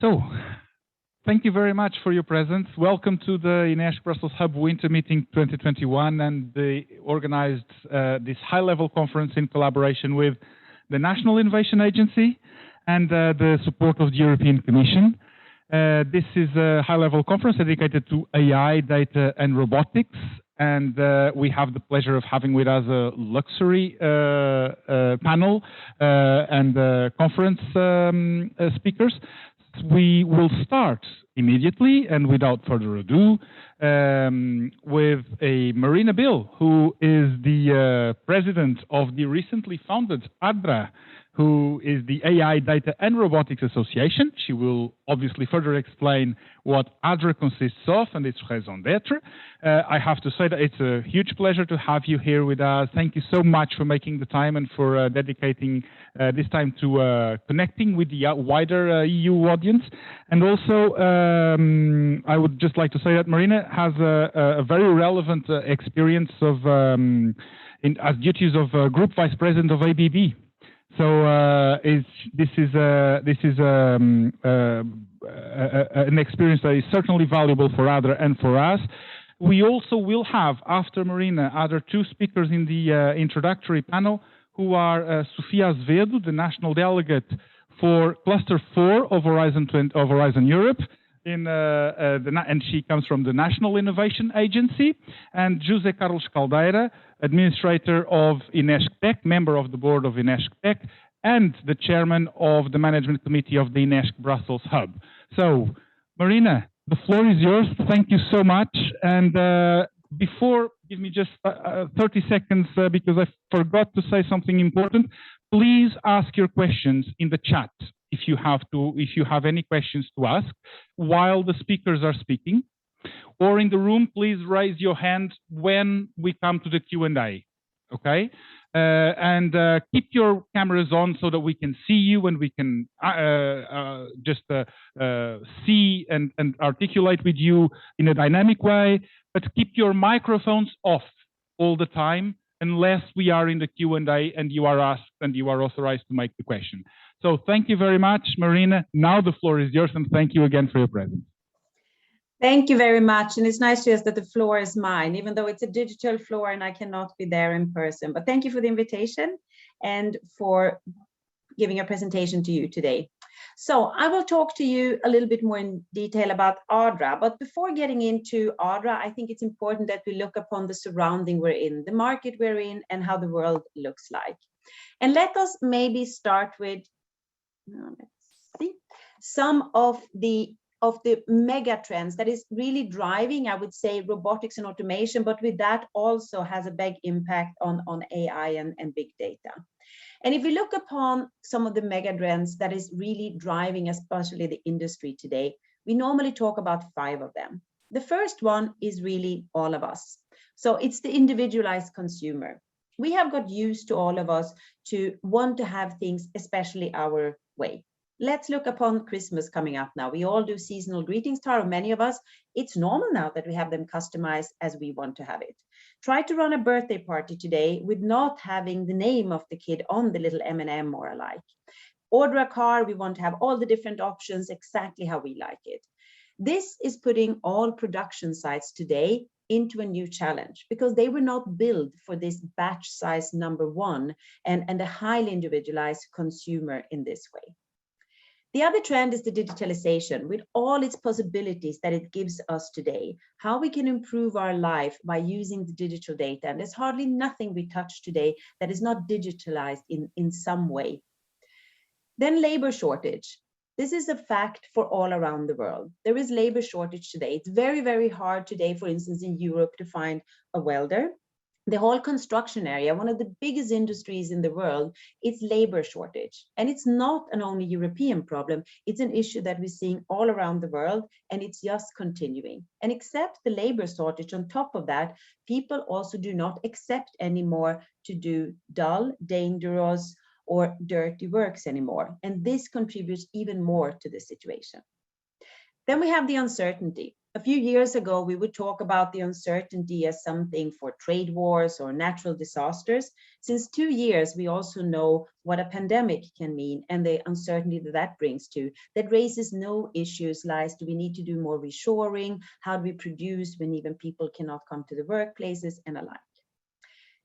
So, thank you very much for your presence. Welcome to the INESC Brussels Hub Winter Meeting 2021, and they organized this high-level conference in collaboration with the National Innovation Agency and the support of the European Commission. This is a high-level conference dedicated to AI, data, and robotics, and we have the pleasure of having with us a luxury panel and conference speakers. We will start immediately and without further ado with Marina Bill, who is the president of the recently founded ADRA, who is the AI, Data and Robotics Association. She will obviously further explain what ADRA consists of and its raison d'etre. I have to say that it's a huge pleasure to have you here with us. Thank you so much for making the time and for dedicating this time to connecting with the wider EU audience. And also, I would just like to say that Marina has a very relevant experience of as duties of Group Vice President of ABB. So this is an experience that is certainly valuable for ADRA and for us. We also will have, after Marina, other two speakers in the introductory panel, who are Sofia Azevedo, the national delegate for Cluster 4 of Horizon Europe, and she comes from the National Innovation Agency, and José Carlos Caldeira, administrator of INESC Tech, member of the board of INESC Tech, and the chairman of the management committee of the INESC Brussels Hub. So, Marina, the floor is yours. Thank you so much. And before, give me just 30 seconds because I forgot to say something important. Please ask your questions in the chat if you have any questions to ask while the speakers are speaking. Or in the room, please raise your hand when we come to the Q&A, okay? And keep your cameras on so that we can see you and we can just see and articulate with you in a dynamic way, but keep your microphones off all the time unless we are in the Q&A and you are asked and you are authorized to make the question. So thank you very much, Marina. Now the floor is yours, and thank you again for your presence. Thank you very much. And it's nice to hear that the floor is mine, even though it's a digital floor and I cannot be there in person. But thank you for the invitation and for giving a presentation to you today. So I will talk to you a little bit more in detail about ADRA. But before getting into ADRA, I think it's important that we look upon the surrounding we're in, the market we're in, and how the world looks like. And let us maybe start with let's see, some of the mega trends that is really driving, I would say, robotics and automation, but with that also has a big impact on AI and big data. And if we look upon some of the mega trends that is really driving, especially the industry today, we normally talk about 5 of them. The first one is really all of us. So it's the individualized consumer. We have got used to, all of us, to want to have things especially our way. Let's look upon Christmas coming up now. We all do seasonal greetings card, or many of us. It's normal now that we have them customized as we want to have it. Try to run a birthday party today with not having the name of the kid on the little M&M or alike. Order a car, we want to have all the different options exactly how we like it. This is putting all production sites today into a new challenge because they were not built for this batch size #1 and a highly individualized consumer in this way. The other trend is the digitalization with all its possibilities that it gives us today, how we can improve our life by using the digital data. And there's hardly nothing we touch today that is not digitalized in some way. Then labor shortage. This is a fact for all around the world. There is labor shortage today. It's very, very hard today, for instance, in Europe to find a welder. The whole construction area, one of the biggest industries in the world, it's labor shortage. And it's not an only European problem. It's an issue that we're seeing all around the world, and it's just continuing. And except the labor shortage, on top of that, people also do not accept anymore to do dull, dangerous, or dirty works anymore. And this contributes even more to the situation. Then we have the uncertainty. A few years ago, we would talk about the uncertainty as something for trade wars or natural disasters. Since 2 years, we also know what a pandemic can mean and the uncertainty that that brings to. That raises no issues like, do we need to do more reshoring? How do we produce when even people cannot come to the workplaces and alike?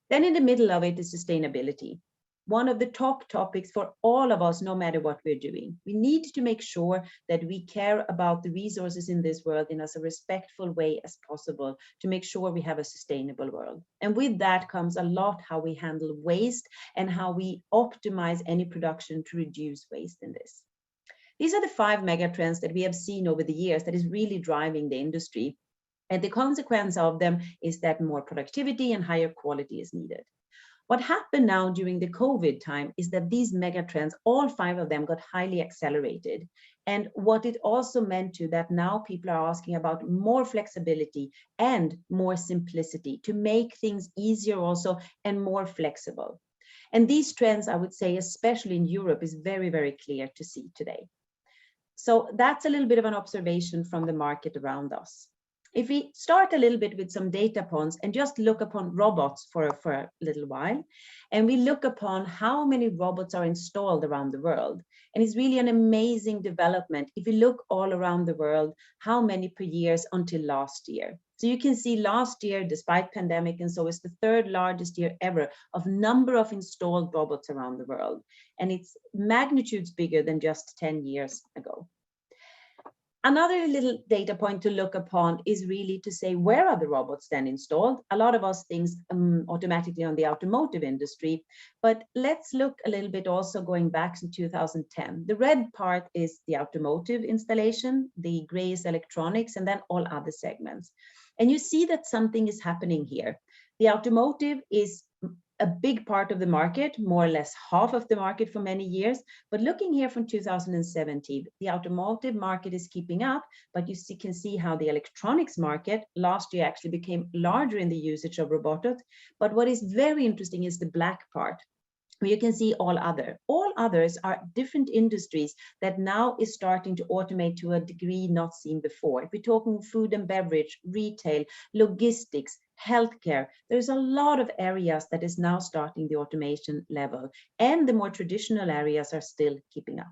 Then in the middle of it is sustainability. One of the top topics for all of us, no matter what we're doing. We need to make sure that we care about the resources in this world in as a respectful way as possible to make sure we have a sustainable world. And with that comes a lot how we handle waste and how we optimize any production to reduce waste in this. These are the 5 megatrends that we have seen over the years that is really driving the industry. And the consequence of them is that more productivity and higher quality is needed. What happened now during the COVID time is that these megatrends, all 5 of them got highly accelerated. And what it also meant to that now people are asking about more flexibility and more simplicity to make things easier also and more flexible. And these trends, I would say, especially in Europe, is very, very clear to see today. So that's a little bit of an observation from the market around us. If we start a little bit with some data points and just look upon robots for a little while, and we look upon how many robots are installed around the world, and it's really an amazing development. If you look all around the world, how many per year until last year. So you can see last year, despite pandemic, and so it's the 3rd largest year ever of number of installed robots around the world. And it's magnitudes bigger than just 10 years ago. Another little data point to look upon is really to say, where are the robots then installed? A lot of us think automatically on the automotive industry, but let's look a little bit also going back to 2010. The red part is the automotive installation, the gray is electronics, and then all other segments. And you see that something is happening here. The automotive is a big part of the market, more or less half of the market for many years. But looking here from 2017, the automotive market is keeping up, but you can see how the electronics market last year actually became larger in the usage of robotics. But what is very interesting is the black part, where you can see all other. All others are different industries that now is starting to automate to a degree not seen before. If we're talking food and beverage, retail, logistics, healthcare, there's a lot of areas that is now starting the automation level, and the more traditional areas are still keeping up.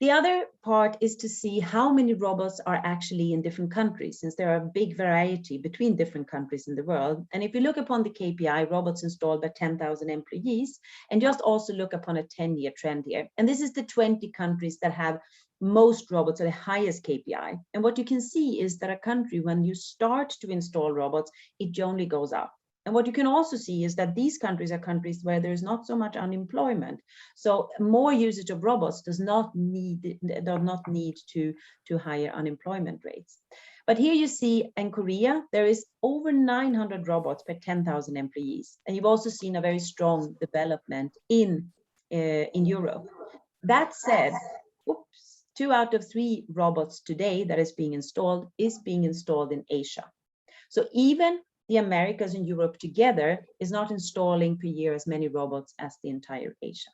The other part is to see how many robots are actually in different countries, since there are a big variety between different countries in the world. And if you look upon the KPI, robots installed by 10,000 employees, and just also look upon a 10-year trend here. And this is the 20 countries that have most robots at the highest KPI. And what you can see is that a country, when you start to install robots, it only goes up. And what you can also see is that these countries are countries where there's not so much unemployment. So more usage of robots does not need to higher unemployment rates. But here you see in Korea, there is over 900 robots per 10,000 employees. And you've also seen a very strong development in Europe. That said, 2 out of 3 robots today that is being installed in Asia. So even the Americas and Europe together is not installing per year as many robots as the entire Asia.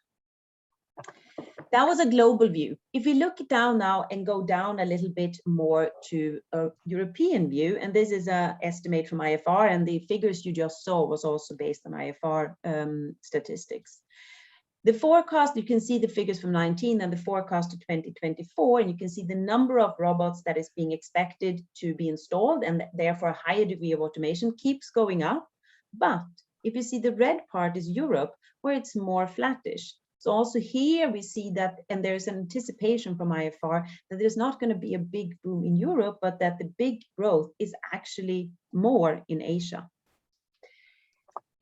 That was a global view. If we look down now and go down a little bit more to a European view, and this is an estimate from IFR, and the figures you just saw was also based on IFR statistics. The forecast, you can see the figures from 19 and the forecast to 2024, and you can see the number of robots that is being expected to be installed, and therefore a higher degree of automation keeps going up. But if you see the red part is Europe, where it's more flattish. So also here we see that, and there's an anticipation from IFR that there's not going to be a big boom in Europe, but that the big growth is actually more in Asia.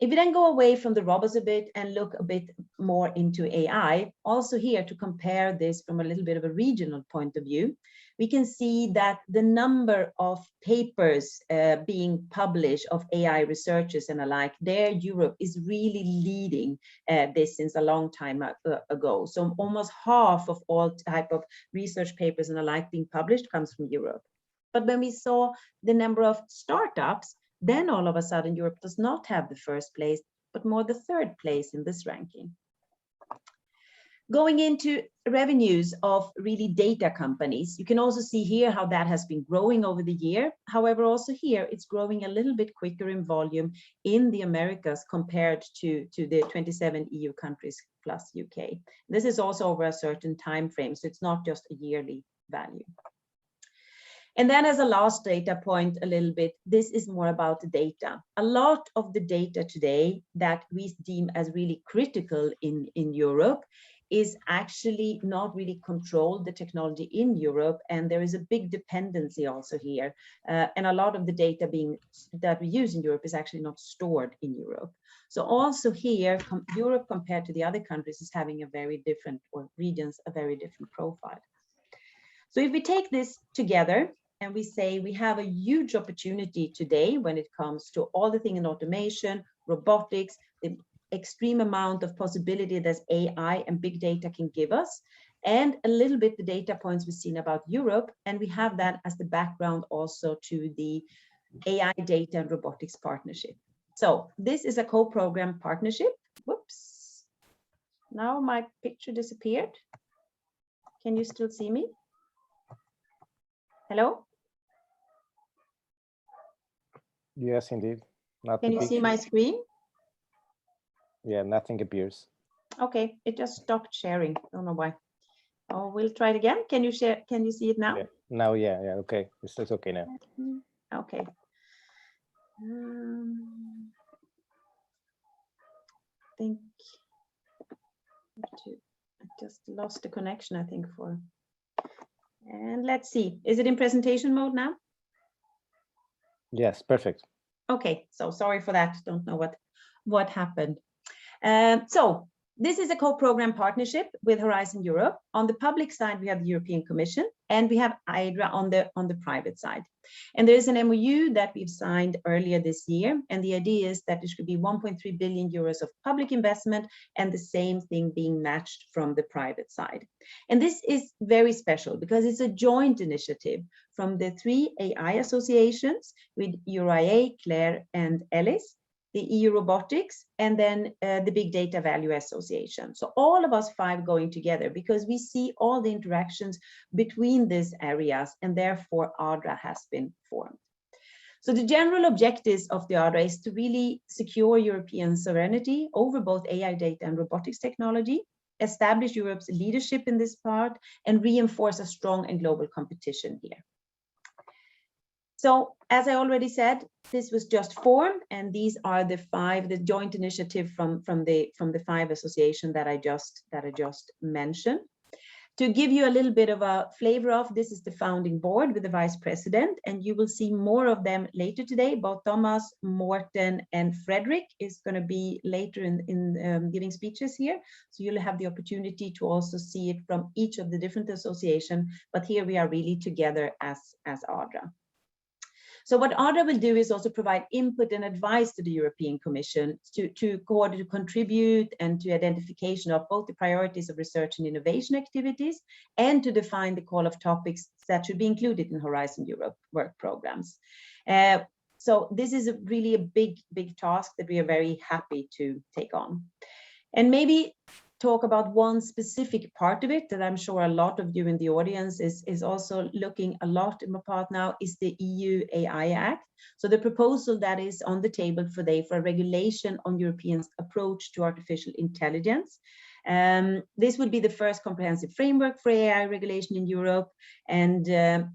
If we then go away from the robots a bit and look a bit more into AI, also here to compare this from a little bit of a regional point of view, we can see that the number of papers being published of AI researchers and alike, there Europe is really leading this since a long time ago. So almost half of all type of research papers and alike being published comes from Europe. But when we saw the number of startups, then all of a sudden Europe does not have the first place, but more the 3rd place in this ranking. Going into revenues of really data companies, you can also see here how that has been growing over the year. However, also here, it's growing a little bit quicker in volume in the Americas compared to the 27 EU countries plus UK. This is also over a certain time frame, so it's not just a yearly value. And then as a last data point a little bit, this is more about the data. A lot of the data today that we deem as really critical in Europe is actually not really controlled, the technology in Europe, and there is a big dependency also here. And a lot of the data that we use in Europe is actually not stored in Europe. So also here, Europe compared to the other countries is having a very different, or regions, a very different profile. So if we take this together, and we say we have a huge opportunity today when it comes to all the things in automation, robotics, the extreme amount of possibility that AI and big data can give us, and a little bit the data points we've seen about Europe, and we have that as the background also to the AI data and robotics partnership. So this is a co-program partnership. Whoops, now my picture disappeared. Can you still see me? Hello? Yes, indeed. Can you see my screen? Yeah, nothing appears. Okay, it just stopped sharing. I don't know why. Oh, we'll try it again. Can you share? Can you see it now? Yeah. Now, yeah, okay. It's okay now. Okay. I think I just lost the connection, I think, and let's see. Is it in presentation mode now? Yes, perfect. Okay, so sorry for that. Don't know what happened. So this is a co-program partnership with Horizon Europe. On the public side, we have the European Commission, and we have IDRA on the private side. And there is an MOU that we've signed earlier this year. And the idea is that there should be 1.3 billion euros of public investment, and the same thing being matched from the private side. And this is very special because it's a joint initiative from the 3 AI associations with EURIA, Claire, and Ellis, the EU Robotics, and then the Big Data Value Association. So all of us 5 going together because we see all the interactions between these areas, and therefore ADRA has been formed. So the general objectives of the ADRA is to really secure European sovereignty over both AI data and robotics technology, establish Europe's leadership in this part, and reinforce a strong and global competition here. So, as I already said, this was just formed, and these are the joint initiative from the 5 associations that I just mentioned. To give you a little bit of a flavor of, this is the founding board with the vice president, and you will see more of them later today. Both Thomas, Morten, and Frederick is going to be later in giving speeches here. So you'll have the opportunity to also see it from each of the different associations, but here we are really together as ADRA. So what ADRA will do is also provide input and advice to the European Commission to contribute and to identification of both the priorities of research and innovation activities, and to define the call of topics that should be included in Horizon Europe work programs. So this is really a big task that we are very happy to take on. And maybe talk about one specific part of it that I'm sure a lot of you in the audience is also looking a lot about now is the EU AI Act. So the proposal that is on the table today for a regulation on Europeans' approach to artificial intelligence. This would be the first comprehensive framework for AI regulation in Europe, and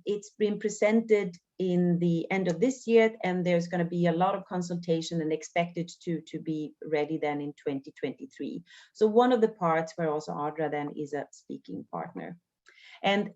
it's been presented in the end of this year, and there's going to be a lot of consultation and expected to be ready then in 2023. So one of the parts where also ADRA then is a speaking partner. And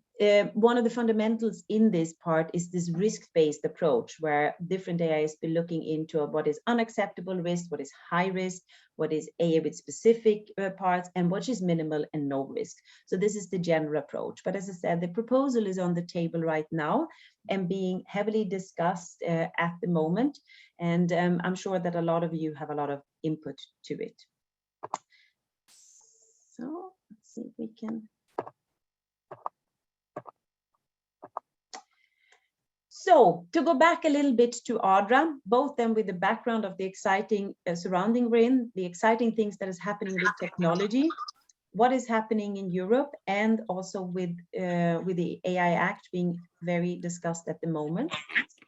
one of the fundamentals in this part is this risk-based approach, where different AIs be looking into what is unacceptable risk, what is high risk, what is AI with specific parts, and what is minimal and no risk. So this is the general approach. But as I said, the proposal is on the table right now and being heavily discussed at the moment. And I'm sure that a lot of you have a lot of input to it. So let's see if we can. So to go back a little bit to ADRA, both them with the background of the exciting surrounding we're in, the exciting things that is happening with technology. what is happening in Europe, and also with the AI Act being very discussed at the moment.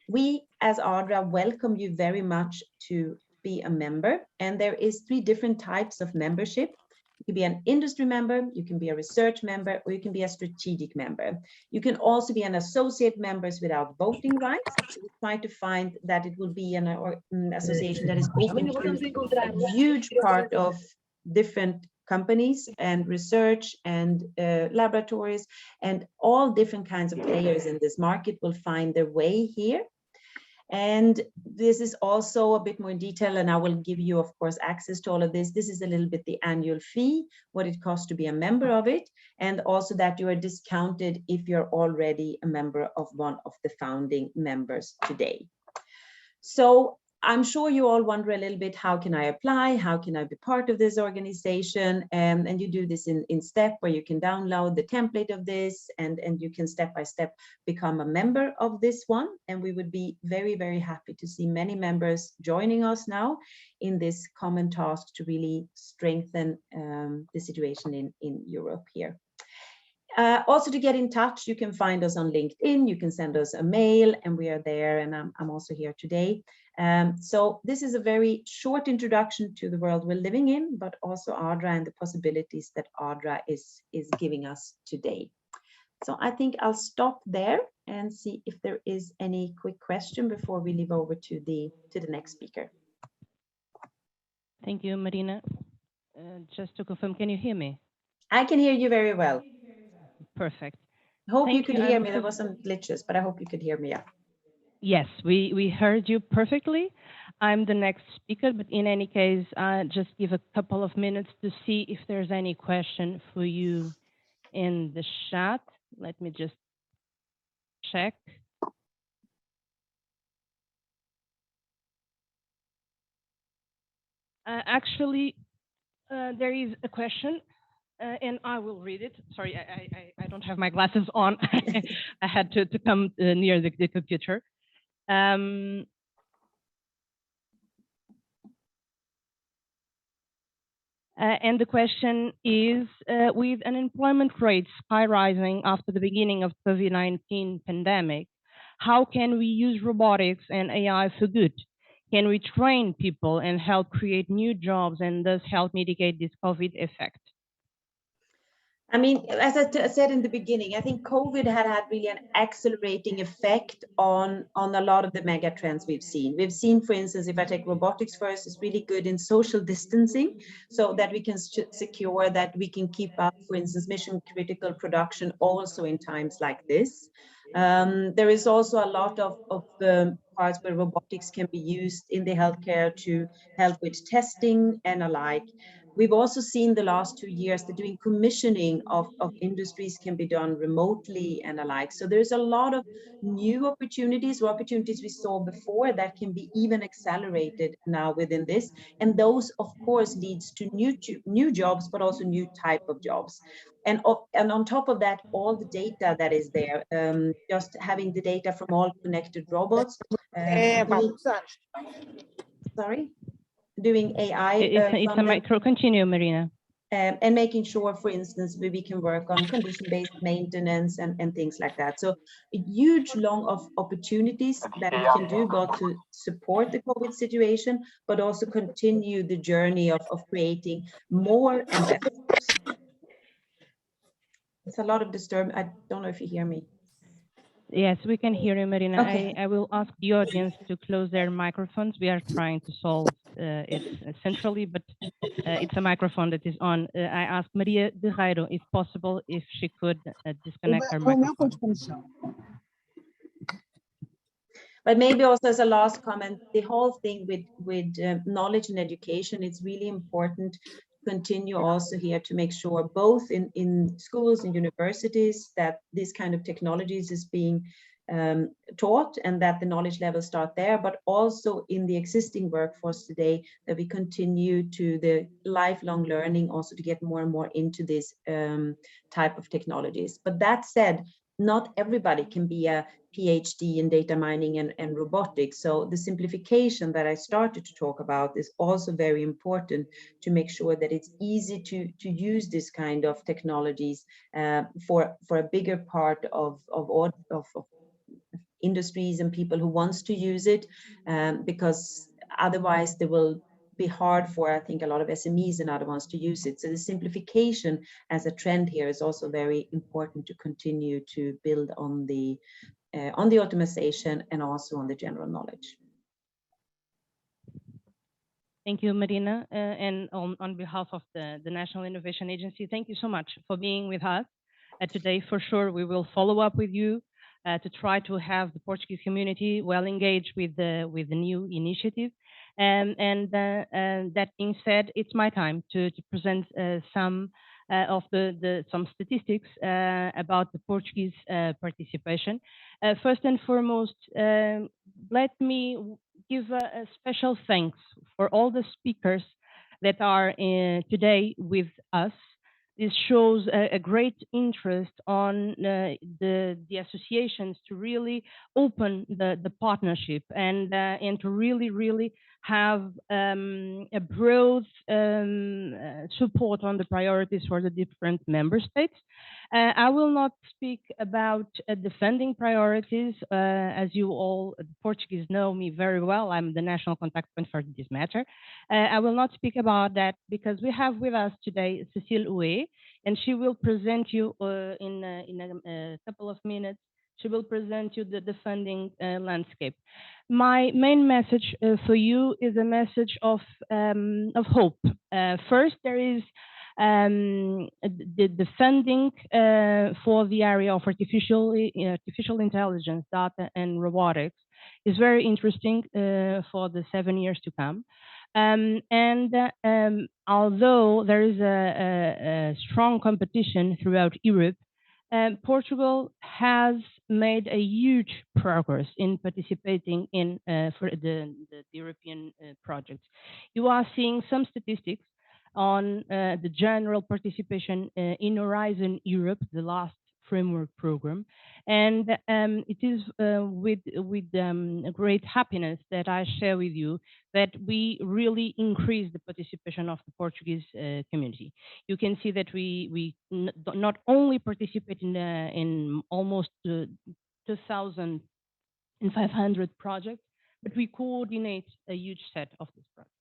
We, as ADRA, welcome you very much to be a member, and there is 3 different types of membership. You can be an industry member, you can be a research member, or you can be a strategic member. You can also be an associate member without voting rights. So we try to find that it will be an association that is open to a huge part of different companies and research and laboratories, and all different kinds of players in this market will find their way here. And this is also a bit more in detail, and I will give you, of course, access to all of this. This is a little bit the annual fee, what it costs to be a member of it, and also that you are discounted if you're already a member of one of the founding members today. So I'm sure you all wonder a little bit, how can I apply? How can I be part of this organization? And you do this in step, where you can download the template of this, and you can step by step become a member of this one. And we would be very, very happy to see many members joining us now in this common task to really strengthen the situation in Europe here. Also, to get in touch, you can find us on LinkedIn, you can send us a mail, and we are there, and I'm also here today. So this is a very short introduction to the world we're living in, but also ADRA and the possibilities that ADRA is giving us today. So I think I'll stop there and see if there is any quick question before we leave over to the next speaker. Thank you, Marina. Just to confirm, can you hear me? I can hear you very well. Perfect. Hope you could hear me. There was some glitches, but I hope you could hear me. Yeah. Yes, we heard you perfectly. I'm the next speaker, but in any case, just give a couple of minutes to see if there's any question for you in the chat. Let me just check. Actually, there is a question, and I will read it. Sorry, I don't have my glasses on. I had to come near the computer. And the question is, with unemployment rates skyrocketing after the beginning of COVID-19 pandemic, how can we use robotics and AI for good? Can we train people and help create new jobs and thus help mitigate this COVID effect? I mean, as I said in the beginning, I think COVID had really an accelerating effect on a lot of the mega trends we've seen. We've seen, for instance, if I take robotics first, is really good in social distancing, so that we can secure that we can keep up, for instance, mission critical production also in times like this. There is also a lot of the parts where robotics can be used in the healthcare to help with testing and alike. We've also seen the last 2 years that doing commissioning of industries can be done remotely and alike. So there's a lot of new opportunities, or opportunities we saw before that can be even accelerated now within this. And those, of course, leads to new jobs, but also new type of jobs. And on top of that, all the data that is there, just having the data from all connected robots. Doing AI. It's a micro. Continue, Marina. And making sure, for instance, we can work on condition-based maintenance and things like that. So a huge long of opportunities that we can do, both to support the COVID situation, but also continue the journey of creating more and better. It's a lot of disturbance. I don't know if you hear me. Yes, we can hear you, Marina. Okay. I will ask the audience to close their microphones. We are trying to solve it centrally, but it's a microphone that is on. I asked Maria Guerreiro, if possible, if she could disconnect her microphone. But maybe also as a last comment, the whole thing with knowledge and education, it's really important continue also here to make sure both in schools and universities that this kind of technologies is being taught and that the knowledge levels start there, but also in the existing workforce today that we continue to the lifelong learning also to get more and more into this type of technologies. But that said, not everybody can be a PhD in data mining and robotics. So the simplification that I started to talk about is also very important to make sure that it's easy to use this kind of technologies for a bigger part of industries and people who wants to use it, because otherwise they will be hard for, I think, a lot of SMEs and other ones to use it. So the simplification as a trend here is also very important to continue to build on the automation and also on the general knowledge. Thank you, Marina. And on behalf of the National Innovation Agency, thank you so much for being with us today. For sure, we will follow up with you to try to have the Portuguese community well engaged with the new initiative. And that being said, it's my time to present some of some statistics about the Portuguese participation. First and foremost, let me give a special thanks for all the speakers that are today with us. This shows a great interest on the associations to really open the partnership and to really have a broad support on the priorities for the different member states. I will not speak about the funding priorities. As you all Portuguese know me very well, I'm the national contact point for this matter. I will not speak about that because we have with us today Cécile Houet, and she will present you in a couple of minutes. She will present you the funding landscape. My main message for you is a message of hope. First, there is the funding for the area of artificial intelligence, data, and robotics is very interesting for the 7 years to come. Although there is a strong competition throughout Europe, Portugal has made a huge progress in participating in for the European projects. You are seeing some statistics on the general participation in Horizon Europe, the last framework program. And it is with great happiness that I share with you that we really increase the participation of the Portuguese community. You can see that we not only participate in almost 2,500 projects, but we coordinate a huge set of these projects.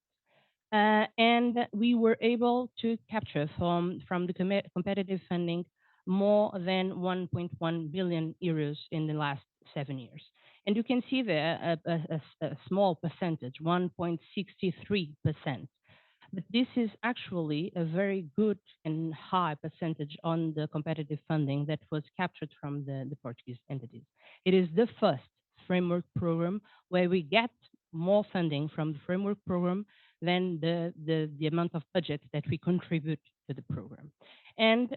And we were able to capture from the competitive funding more than 1.1 billion euros in the last 7 years. And you can see there a small percentage, 1.63%. But this is actually a very good and high percentage on the competitive funding that was captured from the Portuguese entities. It is the first framework program where we get more funding from the framework program than the amount of budget that we contribute to the program. And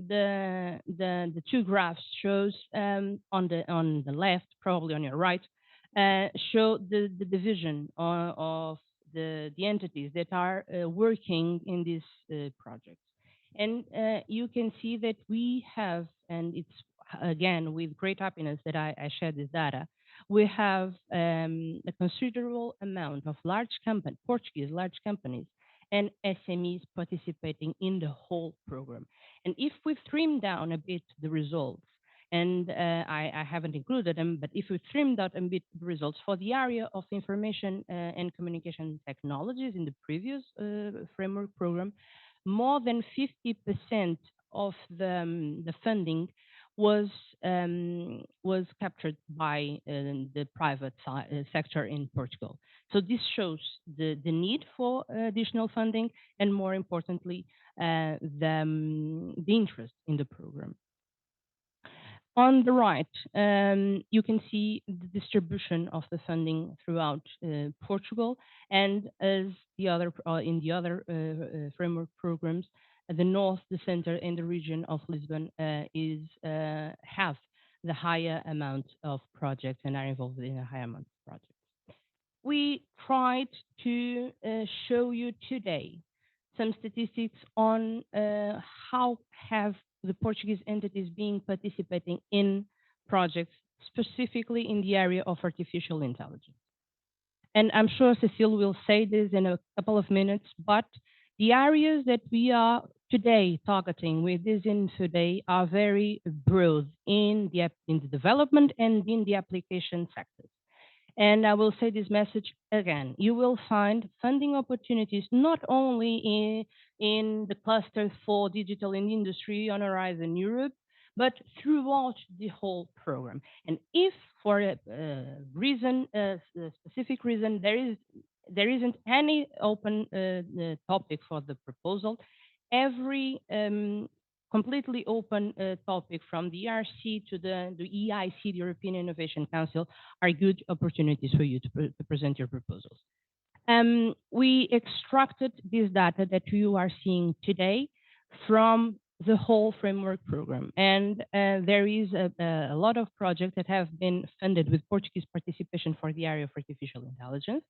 the two graphs shows on the left, probably on your right, show the division of the entities that are working in these projects. And you can see that we have, and it's again with great happiness that I share this data, we have a considerable amount of Portuguese large companies and SMEs participating in the whole program. And if we trim down a bit the results, and I haven't included them, but if we trimmed out a bit the results for the area of information and communication technologies in the previous framework program, more than 50% of the funding was captured by the private sector in Portugal. So this shows the need for additional funding, and more importantly, the interest in the program. On the right, you can see the distribution of the funding throughout Portugal, and as in the other framework programs, the north, the center, and the region of Lisbon have the higher amount of projects and are involved in a higher amount of projects. We tried to show you today some statistics on how have the Portuguese entities being participating in projects specifically in the area of artificial intelligence. And I'm sure Cecile will say this in a couple of minutes, but the areas that we are today targeting with this Info Day are very broad in the development and in the application sectors. And I will say this message again. You will find funding opportunities not only in the cluster for digital in industry on Horizon Europe, but throughout the whole program. And if for a specific reason, there isn't any open topic for the proposal, every completely open topic from the ERC to the EIC, the European Innovation Council, are good opportunities for you to present your proposals. We extracted this data that you are seeing today from the whole framework program. And there is a lot of projects that have been funded with Portuguese participation for the area of artificial intelligence.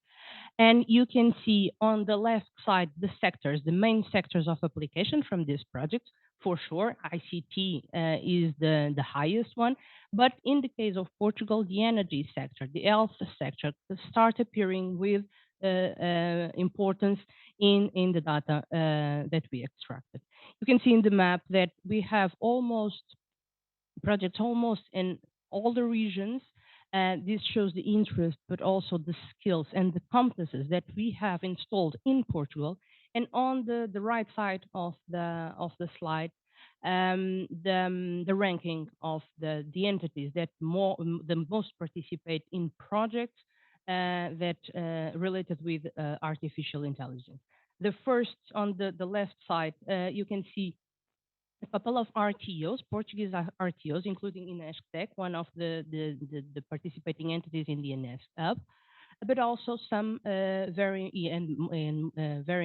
And you can see on the left side the sectors, the main sectors of application from this project. For sure, ICT is the highest one. But in the case of Portugal, the energy sector, the health sector start appearing with importance in the data that we extracted. You can see in the map that we have projects almost in all the regions. This shows the interest, but also the skills and the competences that we have installed in Portugal. And on the right side of the slide, the ranking of the entities that the most participate in projects that related with artificial intelligence. The first on the left side, you can see a couple of RTOs, Portuguese RTOs, including INESC, one of the participating entities in the INESC hub, but also some very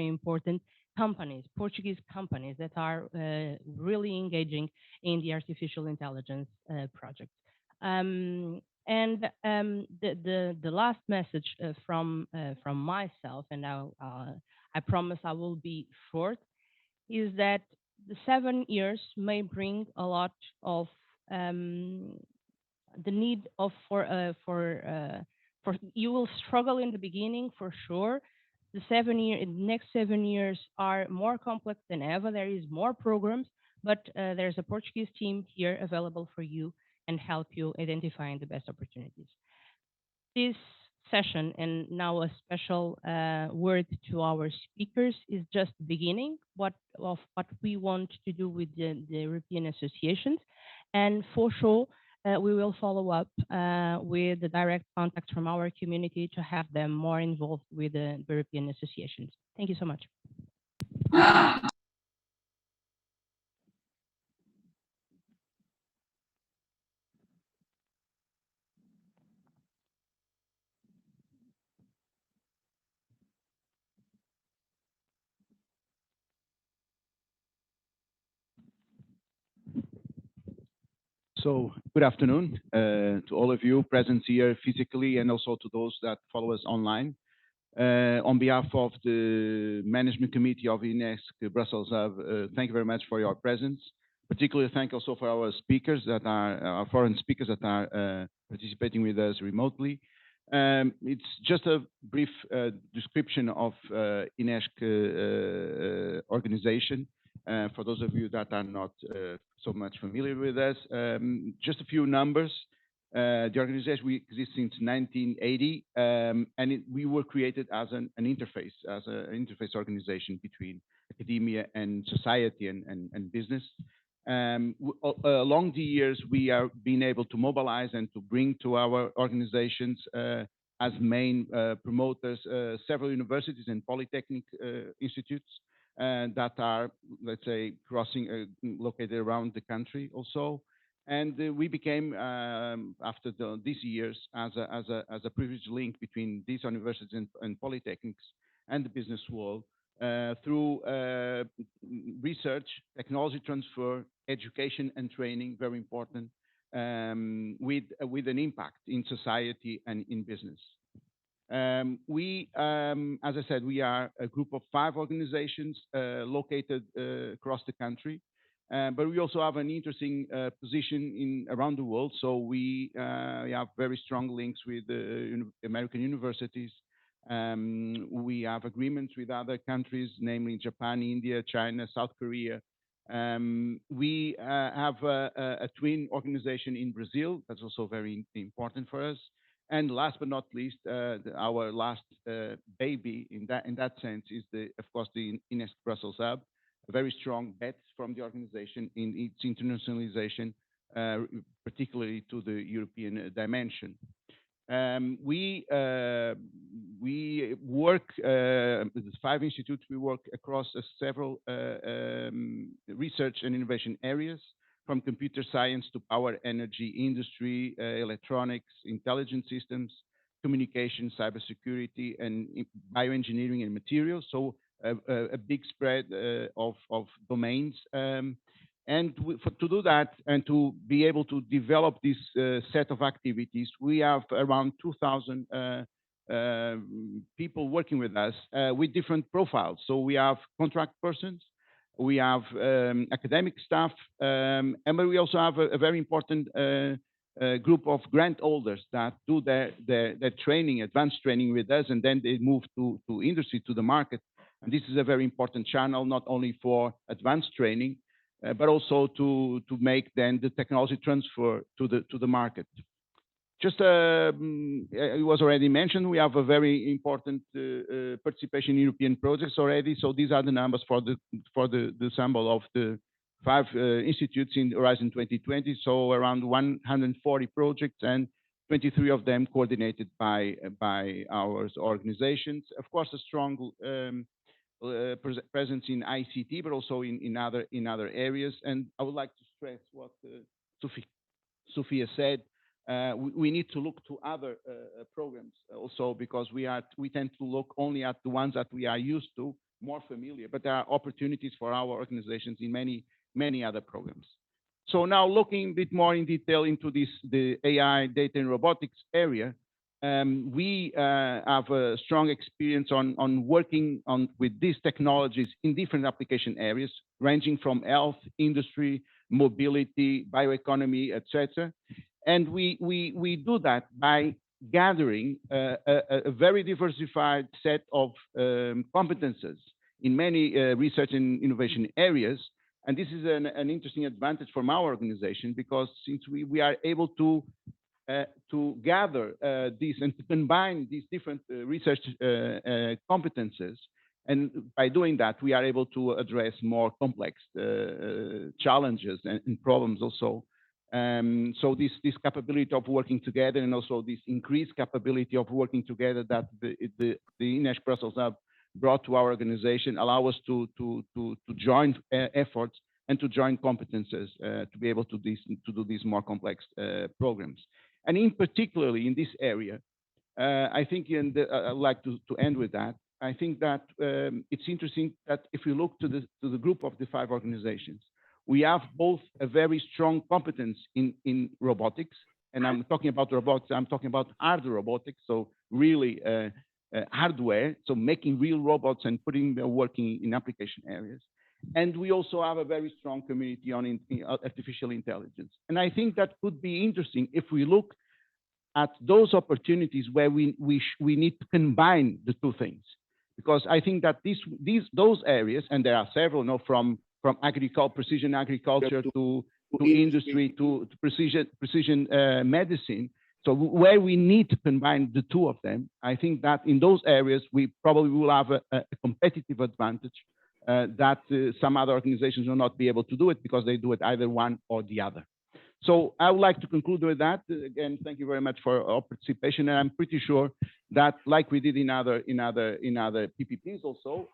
important companies, Portuguese companies that are really engaging in the artificial intelligence project. The last message from myself, and I promise I will be short, is that the 7 years may bring a lot of the need of for you will struggle in the beginning for sure. The next 7 years are more complex than ever. There is more programs, but there's a Portuguese team here available for you and help you identifying the best opportunities. This session, and now a special word to our speakers, is just the beginning of what we want to do with the European associations. And for sure, we will follow up with the direct contacts from our community to have them more involved with the European associations. Thank you so much. So good afternoon to all of you present here physically and also to those that follow us online. On behalf of the Management Committee of INESC Brussels Hub, thank you very much for your presence. Particularly thank also for our speakers that are, our foreign speakers that are participating with us remotely. It's just a brief description of INESC organization. For those of you that are not so much familiar with us, just a few numbers. The organization we exist since 1980, and we were created as an interface, as an interface organization between academia and society and business. Along the years, we are being able to mobilize and to bring to our organizations as main promoters several universities and polytechnic institutes that are, let's say, located around the country also. And we became, after these years, as a privileged link between these universities and polytechnics and the business world through research, technology transfer, education and training, very important, with an impact in society and in business. As I said, we are a group of 5 organizations located across the country. But we also have an interesting position around the world. So we have very strong links with American universities. We have agreements with other countries, namely Japan, India, China, South Korea. We have a twin organization in Brazil. That's also very important for us. And last but not least, our last baby in that sense is of course, the INESC Brussels hub. A very strong bet from the organization in its internationalization, particularly to the European dimension. We work, the 5 institutes, we work across several research and innovation areas, from computer science to power, energy, industry, electronics, intelligent systems, communication, cybersecurity, and bioengineering and materials. So a big spread of domains. To do that and to be able to develop this set of activities, we have around 2,000 people working with us with different profiles. So we have contract persons, we have academic staff, and we also have a very important group of grant holders that do their training, advanced training with us, and then they move to industry, to the market. And this is a very important channel, not only for advanced training, but also to make then the technology transfer to the market. Just it was already mentioned, we have a very important participation in European projects already. So these are the numbers for the sample of the 5 institutes in Horizon 2020. So around 140 projects, and 23 of them coordinated by our organizations. Of course, a strong presence in ICT, but also in other areas. And I would like to stress what Sophia said. We need to look to other programs also, because we tend to look only at the ones that we are used to, more familiar. But there are opportunities for our organizations in many other programs. So now looking a bit more in detail into the AI, data, and robotics area. We have a strong experience on working with these technologies in different application areas, ranging from health, industry, mobility, bioeconomy, etc. And we do that by gathering a very diversified set of competences in many research and innovation areas. And this is an interesting advantage from our organization, because since we are able to gather these and to combine these different research competences. And by doing that, we are able to address more complex challenges and problems also. So this capability of working together, and also this increased capability of working together that the INESC Brussels Hub brought to our organization, allow us to join efforts and to join competences to be able to do these more complex programs. And in particularly in this area, I think, and I'd like to end with that. I think that it's interesting that if we look to the group of the 5 organizations, we have both a very strong competence in robotics, and I'm talking about robotics. I'm talking about hard robotics, so really hardware, so making real robots and putting them working in application areas. And we also have a very strong community on artificial intelligence. And I think that could be interesting if we look at those opportunities where we need to combine the 2 things. Because I think that those areas, and there are several, from precision agriculture to industry to precision medicine. So where we need to combine the 2 of them, I think that in those areas, we probably will have a competitive advantage that some other organizations will not be able to do it, because they do it either one or the other. So I would like to conclude with that. Again, thank you very much for your participation. And I'm pretty sure that, like we did in other PPPs also,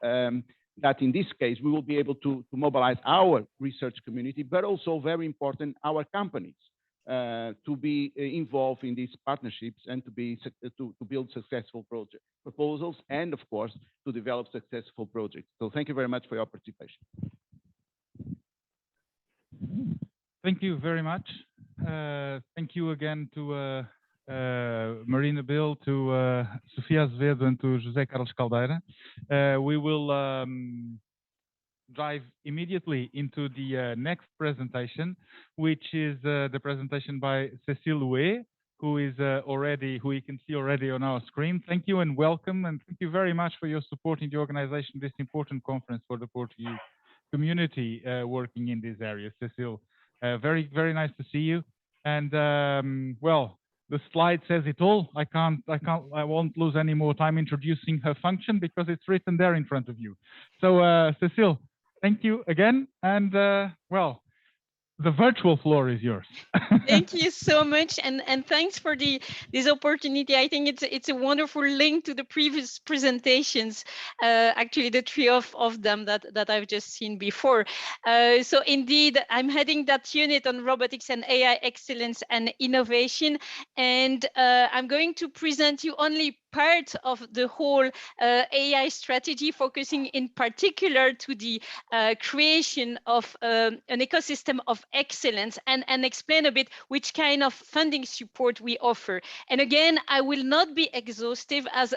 that in this case, we will be able to mobilize our research community, but also very important, our companies, to be involved in these partnerships and to build successful project proposals, and of course, to develop successful projects. So thank you very much for your participation. Thank you very much. Thank you again to Marina Bill, to Sofia Azevedo, and to José Carlos Caldeira. We will dive immediately into the next presentation, which is the presentation by Cécile Houet, who you can see already on our screen. Thank you and welcome, and thank you very much for your support in the organization of this important conference for the Portuguese community working in this area. Cécile, very, very nice to see you. And well, the slide says it all. I won't lose any more time introducing her function because it's written there in front of you. So Cécile, thank you again. And well, the virtual floor is yours. Thank you so much, and thanks for this opportunity. I think it's a wonderful link to the previous presentations, actually the three of them that I've just seen before. So indeed, I'm heading that unit on robotics and AI excellence and innovation, and I'm going to present you only part of the whole AI strategy, focusing in particular to the creation of an ecosystem of excellence, and explain a bit which kind of funding support we offer. And again, I will not be exhaustive. As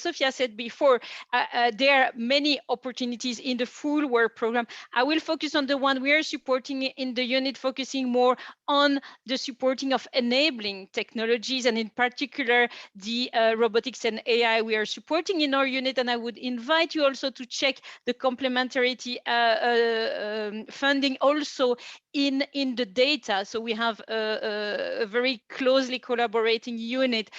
Sophia said before, there are many opportunities in the full work program. I will focus on the one we are supporting in the unit, focusing more on the supporting of enabling technologies, and in particular the robotics and AI we are supporting in our unit. And I would invite you also to check the complementarity funding also in the data. So we have a very closely collaborating unit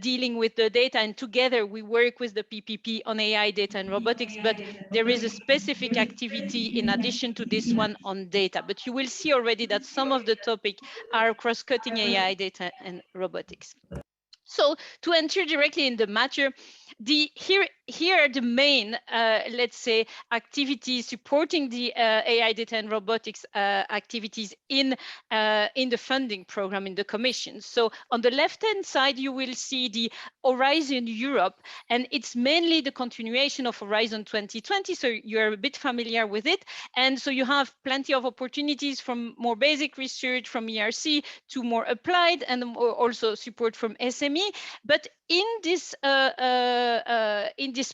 dealing with the data, and together we work with the PPP on AI data and robotics, but there is a specific activity in addition to this one on data. But you will see already that some of the topics are cross-cutting AI data and robotics. So to enter directly in the matter, here are the main, let's say, activities supporting the AI data and robotics activities in the funding program in the Commission. So on the left-hand side, you will see the Horizon Europe, and it's mainly the continuation of Horizon 2020. So you're a bit familiar with it. And so you have plenty of opportunities from more basic research from ERC to more applied, and also support from SME. But in this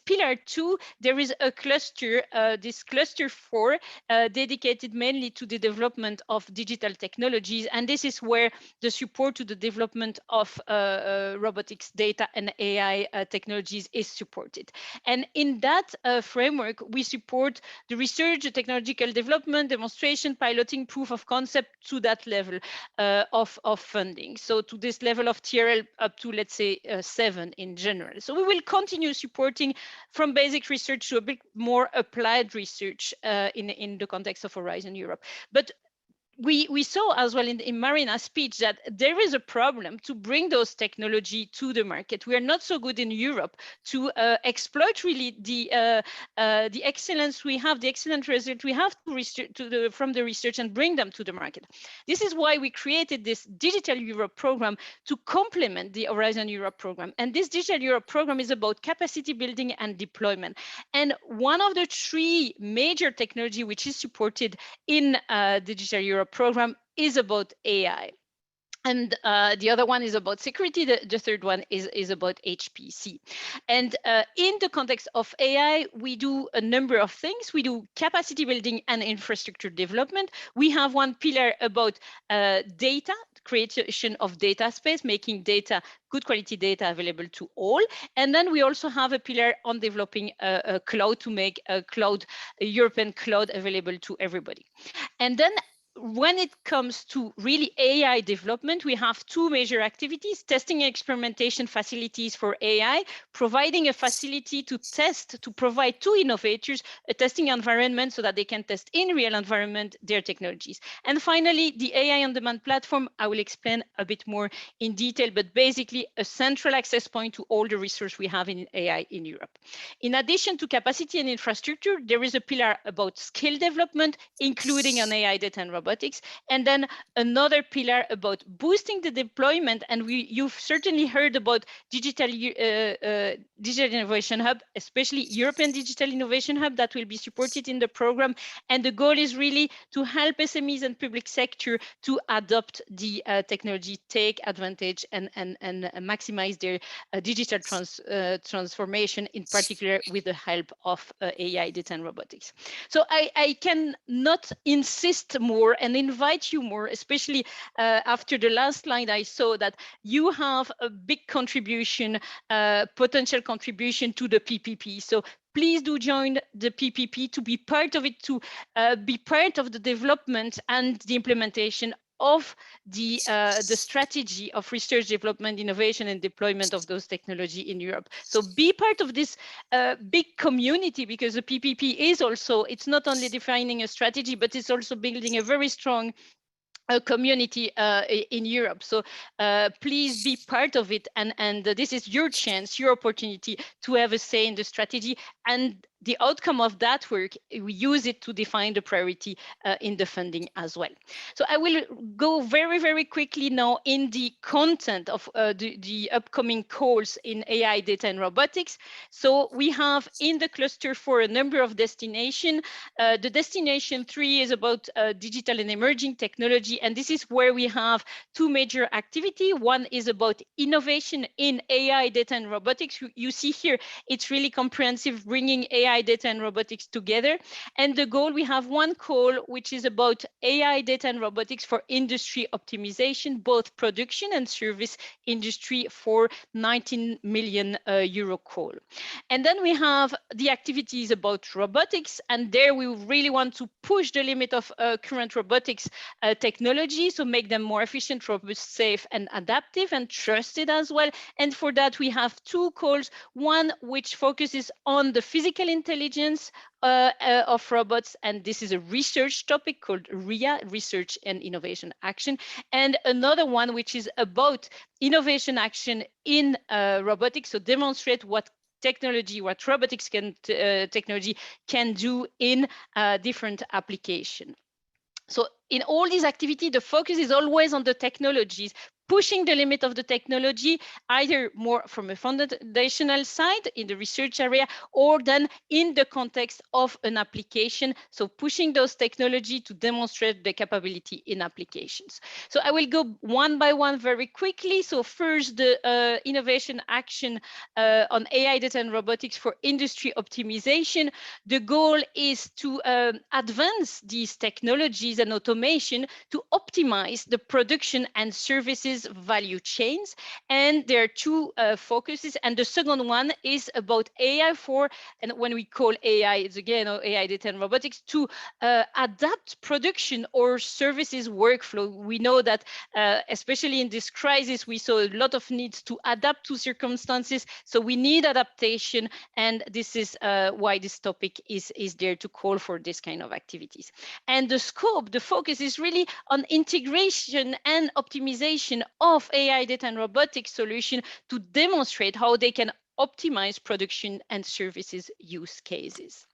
pillar 2, there is a cluster, this cluster 4, dedicated mainly to the development of digital technologies, and this is where the support to the development of robotics, data, and AI technologies is supported. And in that framework, we support the research, the technological development, demonstration, piloting, proof of concept to that level of funding. So to this level of TRL up to, let's say, 7 in general. So we will continue supporting from basic research to a bit more applied research in the context of Horizon Europe. But we saw as well in Marina's speech that there is a problem to bring those technology to the market. We are not so good in Europe to exploit really the excellence we have, the excellent result we have from the research, and bring them to the market. This is why we created this Digital Europe program to complement the Horizon Europe program. And this Digital Europe program is about capacity building and deployment. And one of the 3 major technology which is supported in the Digital Europe program is about AI. And the other one is about security. The third one is about HPC. And in the context of AI, we do a number of things. We do capacity building and infrastructure development. We have one pillar about data, creation of data space, making data, good quality data available to all. And then we also have a pillar on developing a cloud to make a European cloud available to everybody. And then when it comes to really AI development, we have 2 major activities: testing and experimentation facilities for AI, providing a facility to test, to provide to innovators a testing environment so that they can test in real environment their technologies. And finally, the AI on-demand platform, I will explain a bit more in detail, but basically a central access point to all the research we have in AI in Europe. In addition to capacity and infrastructure, there is a pillar about skill development, including on AI data and robotics. robotics. And then another pillar about boosting the deployment. And you've certainly heard about Digital Innovation Hub, especially European Digital Innovation Hub, that will be supported in the program. And the goal is really to help SMEs and public sector to adopt the technology, take advantage, and maximize their digital transformation, in particular with the help of AI, data, and robotics. So I cannot insist more and invite you more, especially after the last slide I saw that you have a big contribution, potential contribution to the PPP. So please do join the PPP to be part of it, to be part of the development and the implementation of the strategy of research, development, innovation, and deployment of those technology in Europe. So be part of this big community, because the PPP is also, it's not only defining a strategy, but it's also building a very strong community in Europe. So please be part of it, and this is your chance, your opportunity to have a say in the strategy, and the outcome of that work, we use it to define the priority in the funding as well. So I will go very, very quickly now in the content of the upcoming calls in AI, data, and robotics. So we have in the cluster 4 a number of destination. The destination 3 is about digital and emerging technology, and this is where we have two major activity. One is about innovation in AI, data, and robotics. You see here, it's really comprehensive, bringing AI, data, and robotics together. And the goal, we have one call, which is about AI, data, and robotics for industry optimization, both production and service industry, for 19 million euro call. And then we have the activities about robotics, and there we really want to push the limit of current robotics technology, so make them more efficient, robust, safe, and adaptive, and trusted as well. And for that, we have two calls, one which focuses on the physical intelligence of robots, and this is a research topic called RIA, Research and Innovation Action, and another one which is about innovation action in robotics, so demonstrate what technology, what robotics technology can do in different application. So in all these activities, the focus is always on the technologies, pushing the limit of the technology, either more from a foundational side in the research area, or then in the context of an application. So pushing those technology to demonstrate the capability in applications. So I will go one by one very quickly. So first, the innovation action on AI, data, and robotics for industry optimization. The goal is to advance these technologies and automation to optimize the production and services value chains. And there are two focuses. And the second one is about AI for, and when we call AI, it's again AI, data, and robotics, to adapt production or services workflow. We know that especially in this crisis, we saw a lot of needs to adapt to circumstances. So we need adaptation. And this is why this topic is there to call for this kind of activities. And the scope, the focus is really on integration and optimization of AI, data, and robotics solution to demonstrate how they can optimize production and services use cases.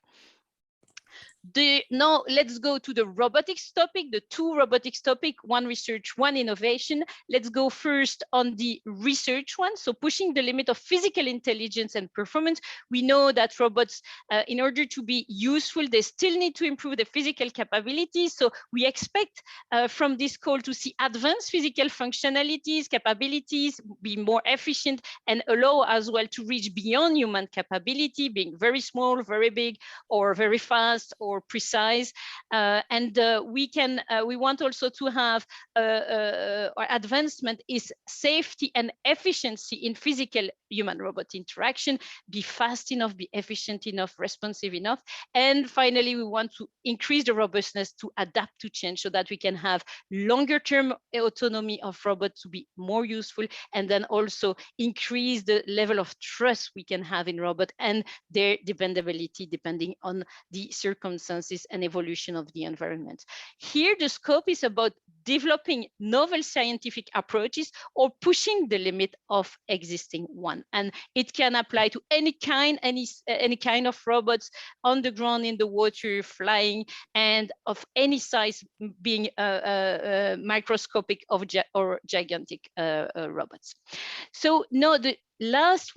Now let's go to the robotics topic, the two robotics topic, one research, one innovation. Let's go first on the research one. So pushing the limit of physical intelligence and performance. We know that robots, in order to be useful, they still need to improve the physical capabilities. So we expect from this call to see advanced physical functionalities, capabilities, be more efficient, and allow as well to reach beyond human capability, being very small, very big, or very fast, or precise, and we want also to have our advancement is safety and efficiency in physical human-robot interaction, be fast enough, be efficient enough, responsive enough, and finally we want to increase the robustness to adapt to change, so that we can have longer-term autonomy of robots to be more useful, and then also increase the level of trust we can have in robot and their dependability depending on the circumstances circumstances and evolution of the environment. Here, the scope is about developing novel scientific approaches or pushing the limit of existing one. And it can apply to any kind of robots on the ground, in the water, flying, and of any size, being microscopic or gigantic robots. So now the last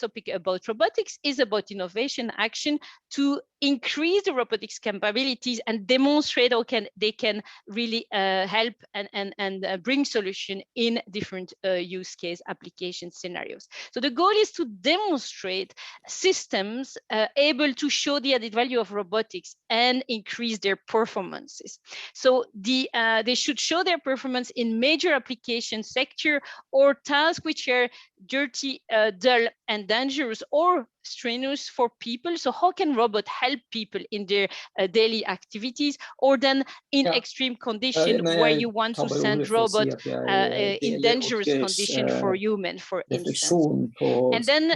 topic about robotics is about innovation action to increase the robotics capabilities and demonstrate how they can really help and bring solution in different use case application scenarios. So the goal is to demonstrate systems able to show the added value of robotics and increase their performances. So they should show their performance in major application sector or tasks which are dirty, dull, and dangerous or strenuous for people. So how can robots help people in their daily activities, or then in extreme condition where you want to send robots in dangerous condition for human, for instance. And then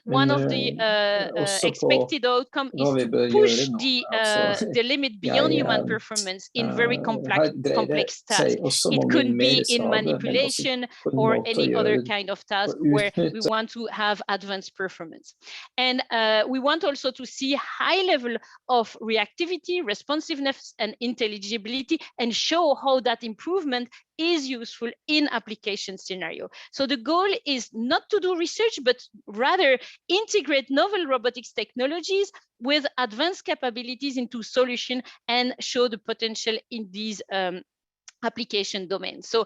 one of the expected outcome is to push the limit beyond human performance in very complex tasks. It could be in manipulation or any other kind of task where we want to have advanced performance. And we want also to see high level of reactivity, responsiveness, and intelligibility, and show how that improvement is useful in application scenario. So the goal is not to do research, but rather integrate novel robotics technologies with advanced capabilities into solution and show the potential in these application domain. So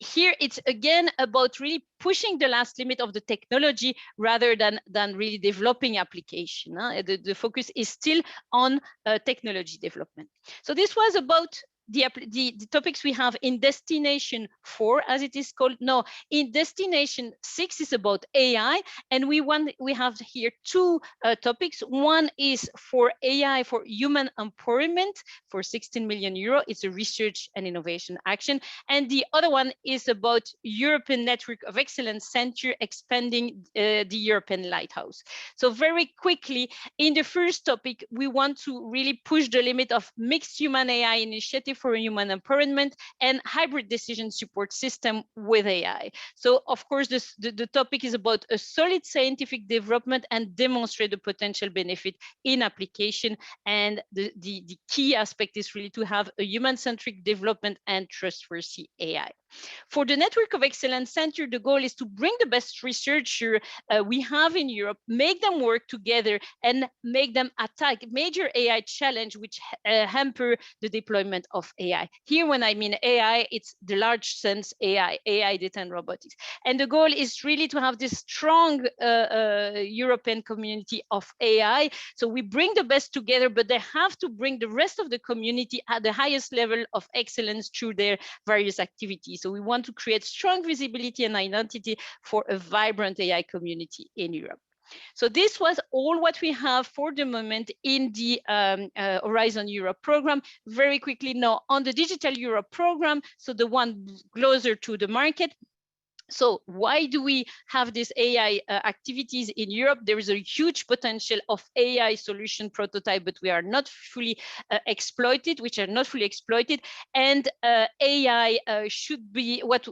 here it's again about really pushing the last limit of the technology rather than really developing application. The focus is still on technology development. So this was about the topics we have in destination 4, as it is called. No, in destination 6 is about AI, and we have here 2 topics. One is for AI for human empowerment for 16 million euro. It's a research and innovation action, and the other one is about European Network of Excellence Center expanding the European Lighthouse. So very quickly, in the first topic, we want to really push the limit of mixed human AI initiative for human empowerment and hybrid decision support system with AI. So of course, the topic is about a solid scientific development and demonstrate the potential benefit in application. And the key aspect is really to have a human-centric development and trustworthy AI. For the Network of Excellence Center, the goal is to bring the best researcher we have in Europe, make them work together and make them attack major AI challenge which hamper the deployment of AI. Here, when I mean AI, it's the large sense AI data and robotics. And the goal is really to have this strong European community of AI. So we bring the best together, but they have to bring the rest of the community at the highest level of excellence through their various activities. So we want to create strong visibility and identity for a vibrant AI community in Europe. So this was all what we have for the moment in the Horizon Europe program. Very quickly now on the Digital Europe program, so the one closer to the market. So why do we have these AI activities in Europe? There is a huge potential of AI solution prototype, but we are not fully exploited, which are not fully exploited. And AI should be, what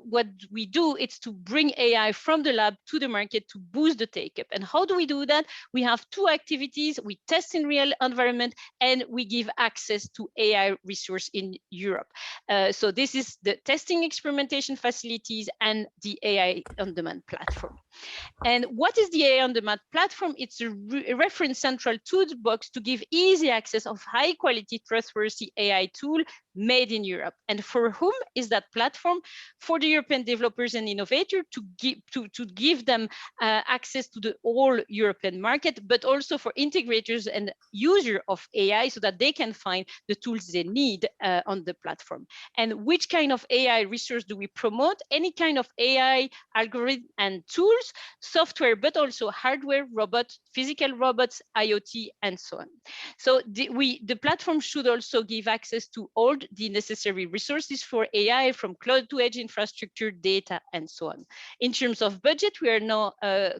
we do, it's to bring AI from the lab to the market to boost the take-up. And how do we do that? We have 2 activities. We test in real environment and we give access to AI resource in Europe. So this is the testing experimentation facilities and the AI on-demand platform. And what is the AI on-demand platform? It's a reference central toolbox to give easy access of high quality, trustworthy AI tool made in Europe. And for whom is that platform? For the European developers and innovators to give them access to the whole European market, but also for integrators and user of AI so that they can find the tools they need on the platform. And which kind of AI resource do we promote? Any kind of AI algorithm and tools course, software, but also hardware, robots, physical robots, IoT, and so on. So the platform should also give access to all the necessary resources for AI, from cloud to edge infrastructure, data, and so on. In terms of budget, we are now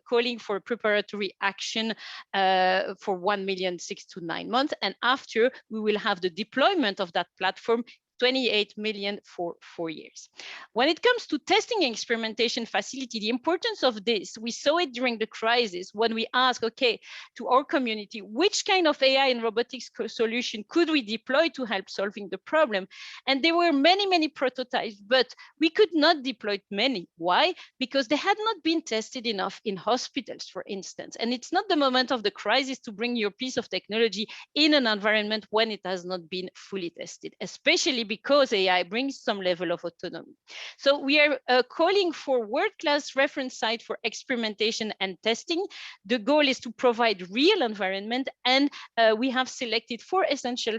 calling for preparatory action for 1 million 6 to 9 months. And after, we will have the deployment of that platform, 28 million for 4 years. When it comes to testing and experimentation facility, the importance of this, we saw it during the crisis when we asked, okay, to our community, which kind of AI and robotics solution could we deploy to help solving the problem? And there were many, many prototypes, but we could not deploy many. Why? Because they had not been tested enough in hospitals, for instance. And it's not the moment of the crisis to bring your piece of technology in an environment when it has not been fully tested, especially because AI brings some level of autonomy. So we are calling for world-class reference site for experimentation and testing. The goal is to provide real environment, and we have selected 4 essential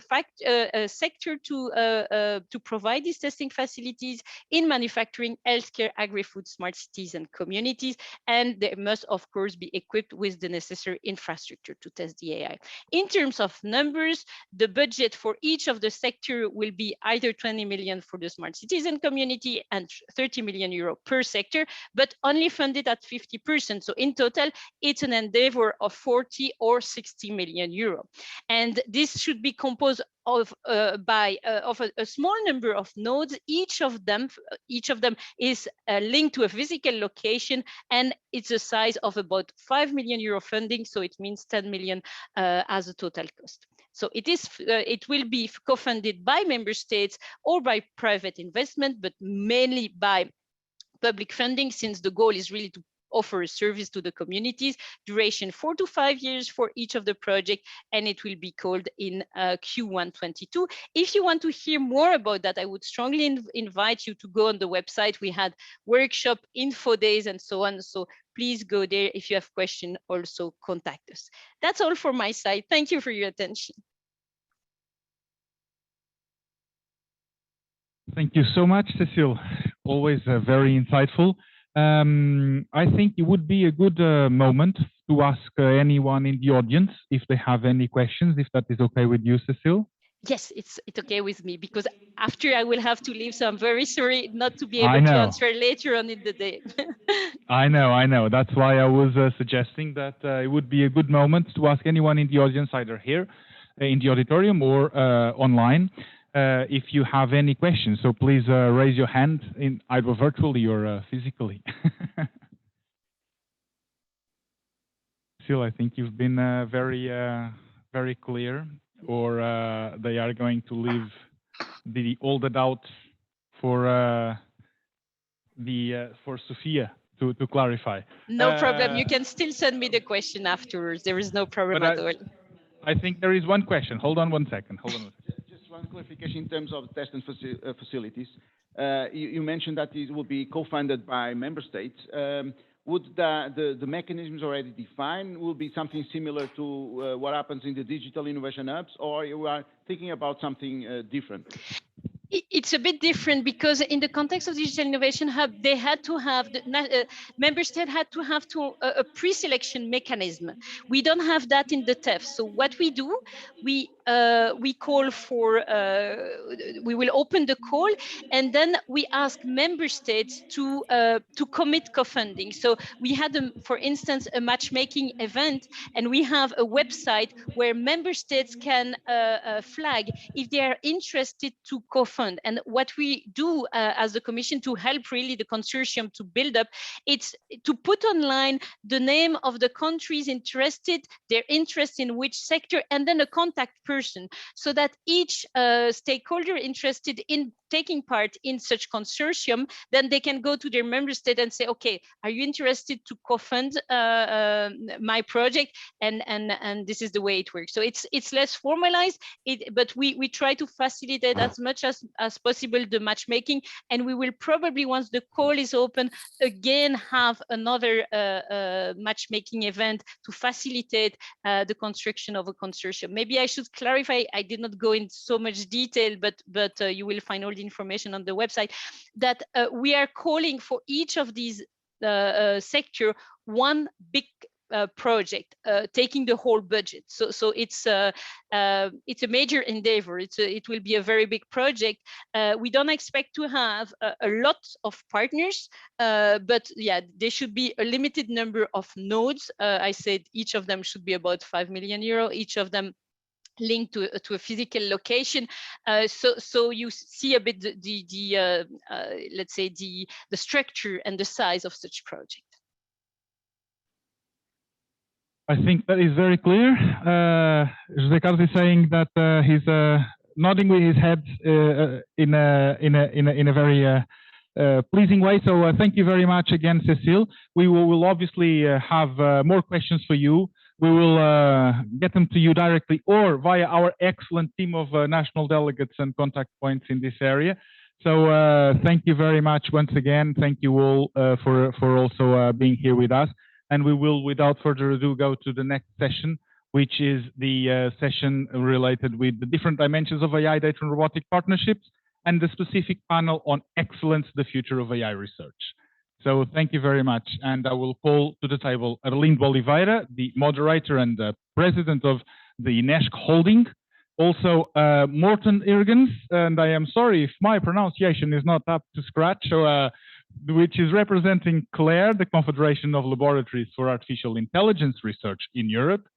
sector to provide these testing facilities in manufacturing, healthcare, agri-food, smart cities, and communities. And they must, of course, be equipped with the necessary infrastructure to test the AI. In terms of numbers, the budget for each of the sector will be either 20 million for the smart cities and community and 30 million euro per sector, but only funded at 50%. So in total, it's an endeavor of 40 or 60 million euro. And this should be composed of a small number of nodes. Each of them is linked to a physical location, and it's a size of about 5 million euro funding. So it means 10 million as a total cost. So it will be co-funded by member states or by private investment, but mainly by public funding, since the goal is really to offer a service to the communities. Duration 4 to 5 years for each of the project, and it will be called in Q1 22. If you want to hear more about that, I would strongly invite you to go on the website. We had workshop, info days, and so on. So please go there. If you have questions, also contact us. That's all for my side. Thank you for your attention. Thank you so much, Cécile. Always very insightful. I think it would be a good moment to ask anyone in the audience if they have any questions, if that is okay with you, Cécile. Yes, it's okay with me, because after I will have to leave, so I'm very sorry not to be able to answer later on in the day. I know. That's why I was suggesting that it would be a good moment to ask anyone in the audience, either here in the auditorium or online, if you have any questions. So please raise your hand, in either virtually or physically. Still, I think you've been very clear, or they are going to leave all the doubts for Sophia to clarify. No problem. You can still send me the question afterwards. There is no problem at all. I think there is one question. Hold on one second. Just one clarification in terms of test and facilities. You mentioned that it will be co-funded by member states. Would the mechanisms already defined will be something similar to what happens in the digital innovation hubs, or you are thinking about something different? It's a bit different, because in the context of Digital Innovation Hub, they had to have, member state had to have a pre-selection mechanism. We don't have that in the TEF. So what we do, we call for, we will open the call, and then we ask member states to commit co-funding. So we had, for instance, a matchmaking event, and we have a website where member states can flag if they are interested to co-fund. And what we do as the Commission to help really the consortium to build up, it's to put online the name of the countries interested, their interest in which sector, and then a contact person, so that each stakeholder interested in taking part in such consortium, then they can go to their member state and say, okay, are you interested to co-fund my project? And this is the way it works. So it's less formalized, but we try to facilitate as much as possible the matchmaking, and we will probably, once the call is open, again have another matchmaking event to facilitate the construction of a consortium. Maybe I should clarify, I did not go into so much detail, but you will find all the information on the website, that we are calling for each of these sector one big project, taking the whole budget. So it's a major endeavor. It will be a very big project. We don't expect to have a lot of partners, but yeah, there should be a limited number of nodes. I said each of them should be about 5 million euro, each of them linked to a physical location. So you see a bit let's say the structure and the size of such project. I think that is very clear. José Carlos is saying that he's nodding with his head in a very pleasing way. So thank you very much again, Cécile. We will obviously have more questions for you. We will get them to you directly or via our excellent team of national delegates and contact points in this area. So thank you very much once again. Thank you all for also being here with us. And we will, without further ado, go to the next session, which is the session related with the different dimensions of AI data and robotic partnerships and the specific panel on excellence, the future of AI research. So thank you very much. And I will call to the table Arlindo Oliveira, the moderator and the president of the INESC holding. Also, Morten Irgens, and I am sorry if my pronunciation is not up to scratch, so, which is representing CLARE, the Confederation of Laboratories for Artificial Intelligence Research in Europe,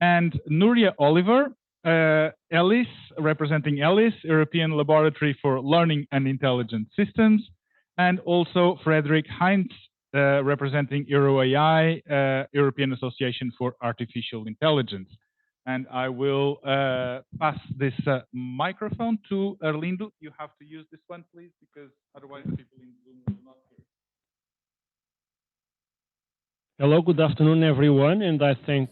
and Nuria Oliver, ELIS, representing ELIS, European Laboratory for Learning and Intelligent Systems, and also Frederick Heinz, representing EuroAI, European Association for Artificial Intelligence. And I will pass this microphone to Arlindo. You have to use this one, please, because otherwise the people in Zoom will not hear. Hello, good afternoon, everyone, and I thank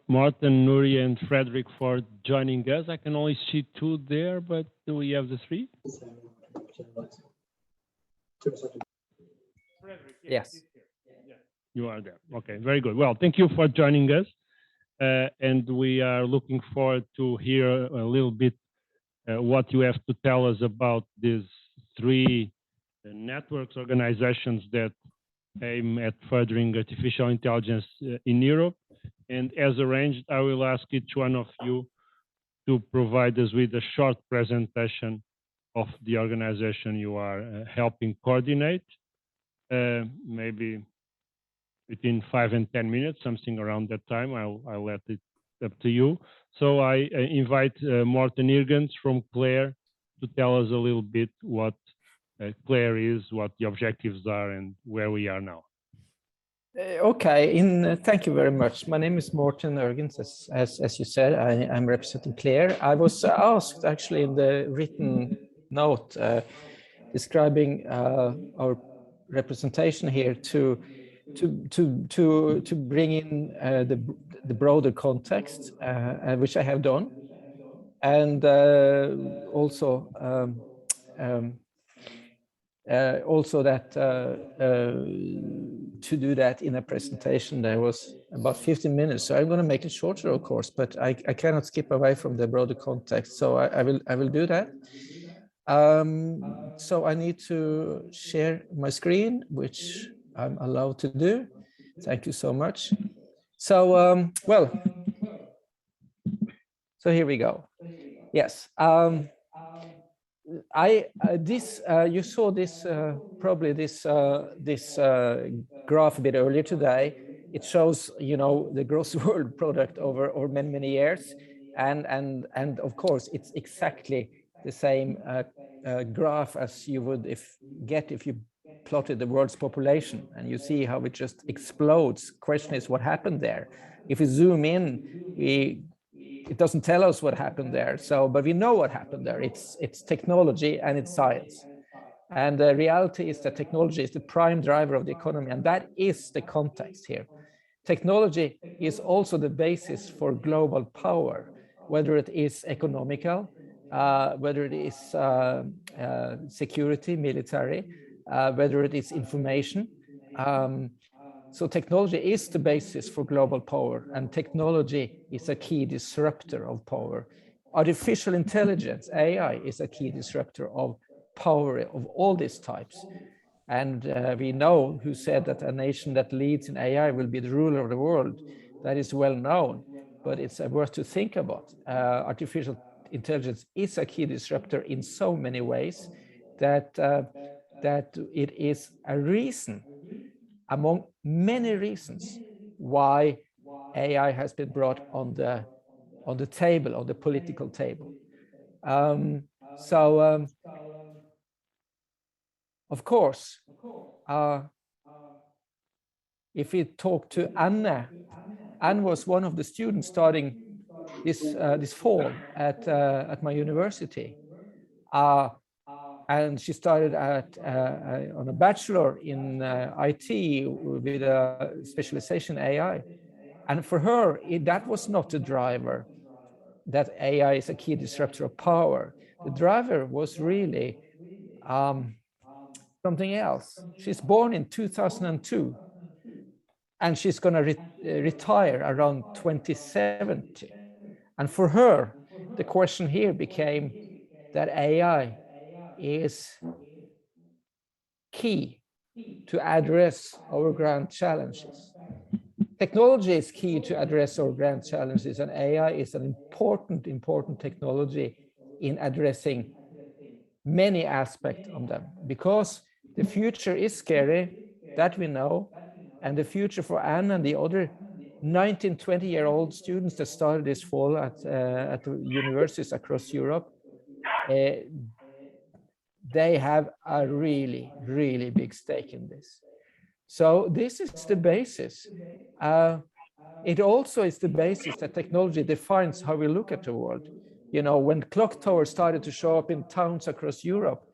Martin, Nuria, and Frederick for joining us. I can only see two there, but do we have the three? Frederick, Yes. You are there. Okay, very good. Well, thank you for joining us. And we are looking forward to hear a little bit what you have to tell us about these three networks organizations that aim at furthering artificial intelligence in Europe. And as arranged, I will ask each one of you to provide us with a short presentation of the organization you are helping coordinate, maybe between 5 and 10 minutes, something around that time. I'll let it up to you. So I invite Morten Irgens from CLARE to tell us a little bit what CLARE is, what the objectives are, and where we are now. Okay, thank you very much. My name is Morten Irgens, as you said. I'm representing CLARE. I was asked actually in the written note describing our representation here to bring in the broader context, which I have done, and also that to do that in a presentation there was about 15 minutes. So I'm going to make it shorter, of course, but I cannot skip away from the broader context. So I will do that. So I need to share my screen, which I'm allowed to do. Thank you so much. So, well, so here we go. Yes. You saw this probably this graph a bit earlier today. It shows, you know, the gross world product over many years, and of course it's exactly the same graph as you would if you plotted the world's population, and you see how it just explodes. Question is, what happened there? If we zoom in, it doesn't tell us what happened there. So, but we know what happened there. It's technology and it's science. And the reality is that technology is the prime driver of the economy, and that is the context here. Technology is also the basis for global power, whether it is economical, whether it is security, military, whether it is information. So technology is the basis for global power, and technology is a key disruptor of power. Artificial intelligence, AI, is a key disruptor of power of all these types. And we know who said that a nation that leads in AI will be the ruler of the world. That is well known, but it's worth to think about. Artificial intelligence is a key disruptor in so many ways that that it is a reason among many reasons why AI has been brought on the table, on the political table. Of course, if we talk to Anne was one of the students starting this fall at my university, and she started on a bachelor in IT with a specialization in AI. And for her, that was not the driver, that AI is a key disruptor of power. The driver was really something else. She's born in 2002, and she's going to retire around 2070. And for her, the question here became that AI is key to address our grand challenges. Technology is key to address our grand challenges, and AI is an important technology in addressing many aspects of them, because the future is scary, that we know, and the future for Anne and the other 19, 20-year-old students that started this fall at the universities across Europe, they have a really big stake in this. So this is the basis. It also is the basis that technology defines how we look at the world. You know, when clock towers started to show up in towns across Europe,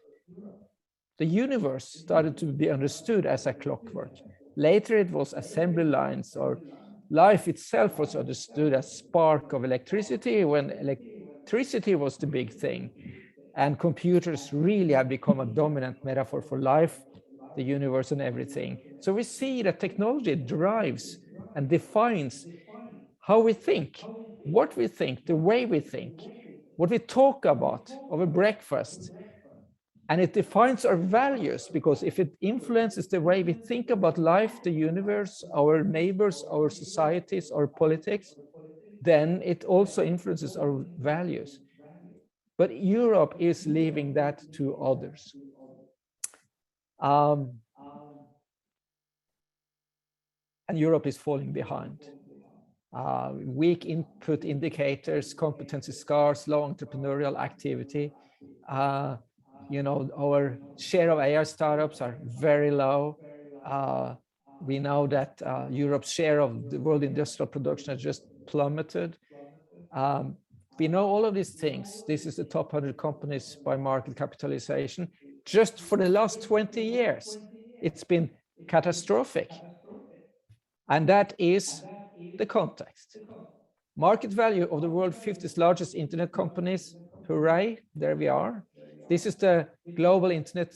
the universe started to be understood as a clockwork. Later, it was assembly lines, or life itself was understood as spark of electricity, when electricity was the big thing. And computers really have become a dominant metaphor for life, the universe, and everything. So we see that technology drives and defines how we think, what we think, the way we think, what we talk about over breakfast. And it defines our values, because if it influences the way we think about life, the universe, our neighbors, our societies, our politics, then it also influences our values. But Europe is leaving that to others. And Europe is falling behind. Weak input indicators, competency scars, low entrepreneurial activity. You know, our share of AI startups are very low. We know that Europe's share of the world industrial production has just plummeted. We know all of these things. This is the top 100 companies by market capitalization. Just for the last 20 years, it's been catastrophic. And that is the context. Market value of the world's 50 largest internet companies. Hooray, there we are. This is the global internet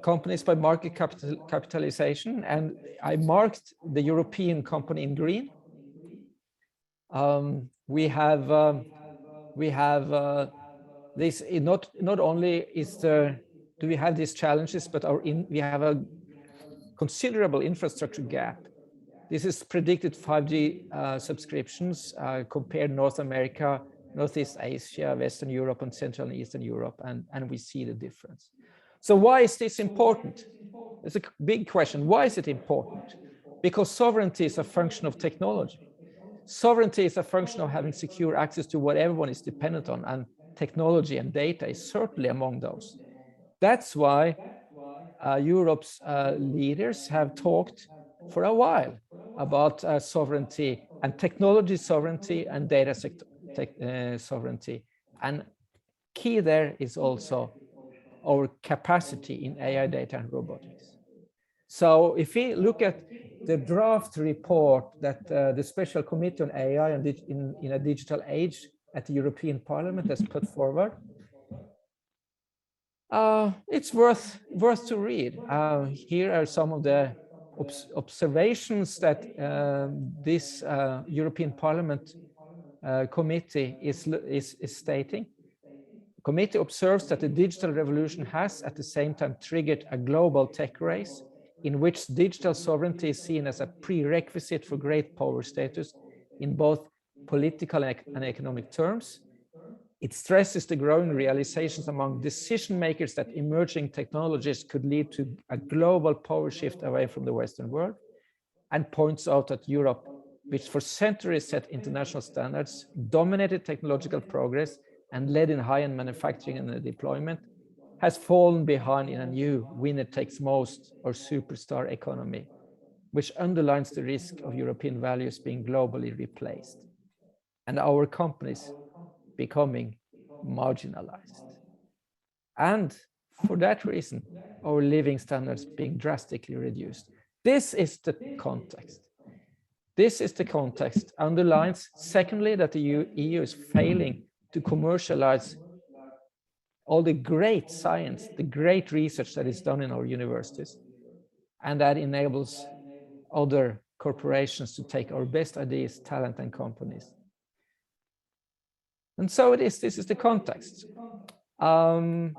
companies by market capitalization. And I marked the European company in green. We have this. Not only is do we have these challenges, but we have a considerable infrastructure gap. This is predicted 5G subscriptions compared North America, Northeast Asia, Western Europe, and Central and Eastern Europe, and we see the difference. So why is this important? It's a big question. Why is it important? Because sovereignty is a function of technology. Sovereignty is a function of having secure access to what everyone is dependent on, and technology and data is certainly among those. That's why Europe's leaders have talked for a while about sovereignty, and technology sovereignty, and data sovereignty. And key there is also our capacity in AI, data, and robotics. So if we look at the draft report that the Special Committee on AI and in a Digital Age at the European Parliament has put forward, it's worth to read. Here are some of the observations that this European Parliament committee is stating. Committee observes that the digital revolution has at the same time triggered a global tech race in which digital sovereignty is seen as a prerequisite for great power status in both political and economic terms. It stresses the growing realizations among decision makers that emerging technologies could lead to a global power shift away from the Western world, and points out that Europe, which for centuries set international standards, dominated technological progress, and led in high-end manufacturing and deployment, has fallen behind in a new winner takes most or superstar economy, which underlines the risk of European values being globally replaced and our companies becoming marginalized. And for that reason, our living standards being drastically reduced. This is the context. This is the context. Underlines, secondly, that the EU is failing to commercialize all the great science, the great research that is done in our universities, and that enables other corporations to take our best ideas, talent, and companies. And so it is. This is the context. However,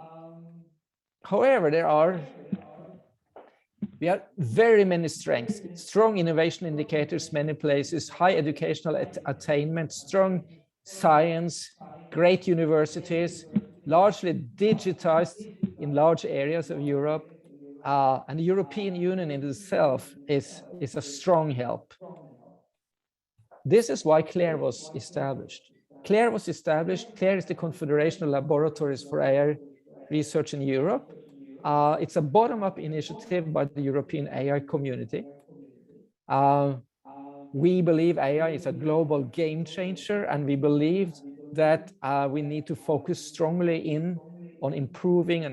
we have very many strengths, strong innovation indicators, many places, high educational attainment, strong science, great universities, largely digitized in large areas of Europe. And the European Union in itself is a strong help. This is why CLARE was established. CLARE was established. CLARE is the Confederation of Laboratories for AI Research in Europe. It's a bottom-up initiative by the European AI community. We believe AI is a global game changer, and we believe that we need to focus strongly on improving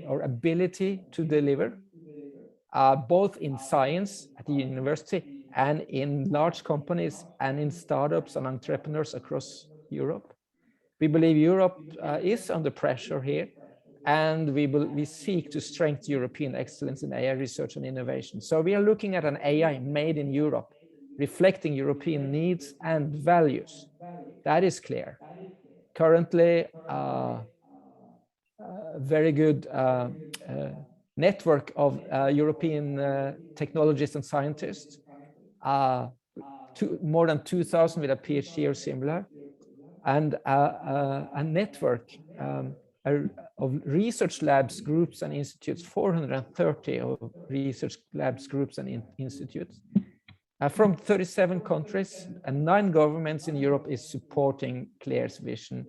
our ability to deliver, both in science at the university and in large companies and in startups and entrepreneurs across Europe. We believe Europe is under pressure here, and we seek to strengthen European excellence in AI research and innovation. So we are looking at an AI made in Europe, reflecting European needs and values. That is clear. Currently, a very good network of European technologists and scientists, more than 2,000 with a PhD or similar, and a network of research labs, groups, and institutes, 430 of research labs, groups, and institutes from 37 countries, and 9 governments in Europe is supporting CLARE's vision.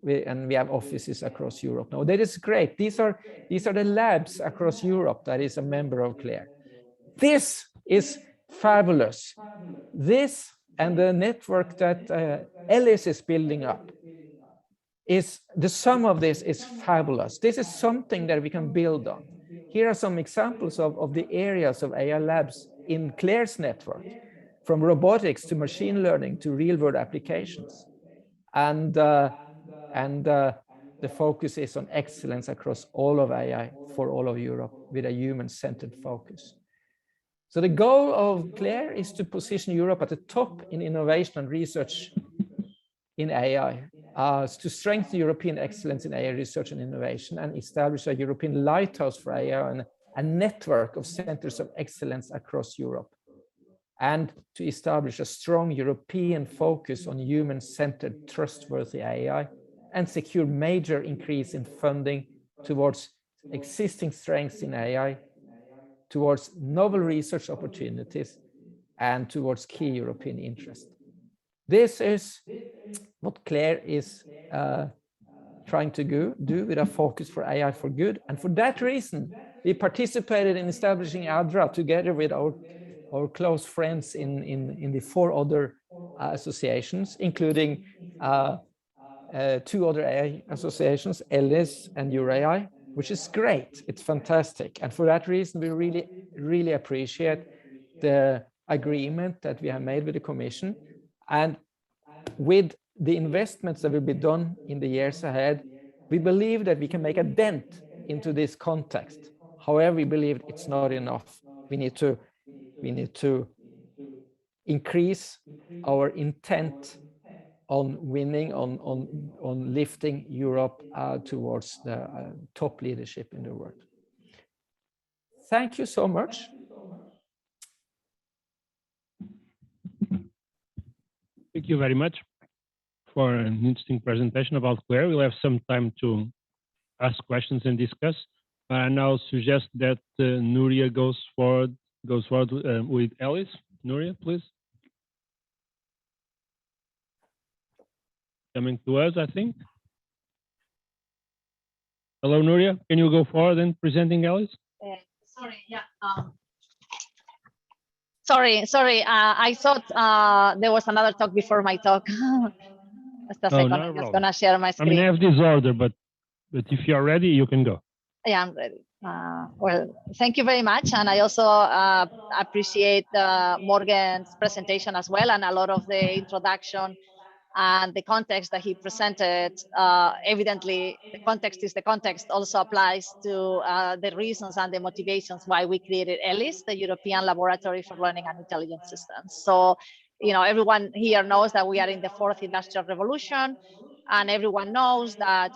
And we have offices across Europe now. That is great. These are the labs across Europe that is a member of CLARE. This is fabulous. This and the network that Ellis is building up, is the sum of this is fabulous. This is something that we can build on. Here are some examples of the areas of AI labs in CLARE's network, from robotics to machine learning to real-world applications. And the focus is on excellence across all of AI for all of Europe with a human-centered focus. So the goal of CLARE is to position Europe at the top in innovation and research in AI, to strengthen European excellence in AI research and innovation, and establish a European lighthouse for AI and a network of centers of excellence across Europe, and to establish a strong European focus on human-centered, trustworthy AI, and secure major increase in funding towards existing strengths in AI, towards novel research opportunities, and towards key European interests. This is what CLARE is trying to do with a focus for AI for good. And for that reason, we participated in establishing ADRA together with our close friends in the 4 other associations, including 2 other AI associations, Ellis and EurAI, which is great. It's fantastic. And for that reason, we really appreciate the agreement that we have made with the Commission. And with the investments that will be done in the years ahead, we believe that we can make a dent into this context. However, we believe it's not enough. We need to increase our intent on winning, on lifting Europe towards the top leadership in the world. Thank you so much. Thank you very much for an interesting presentation about Claire. We'll have some time to ask questions and discuss. I now suggest that Nuria goes forward with Alice. Nuria, please. Coming to us, I think. Hello, Nuria. Can you go forward and presenting Alice? Sorry, yeah. Sorry. I thought there was another talk before my talk. Just a second. I'm just gonna share my screen. I mean, I have this order, but if you are ready, you can go. Yeah, I'm ready. Well, thank you very much, and I also appreciate Morgan's presentation as well, and a lot of the introduction and the context that he presented. Evidently, the context is the context also applies to the reasons and the motivations why we created ELIS, the European Laboratory for Learning and Intelligent Systems. So, you know, everyone here knows that we are in the fourth industrial revolution, and everyone knows that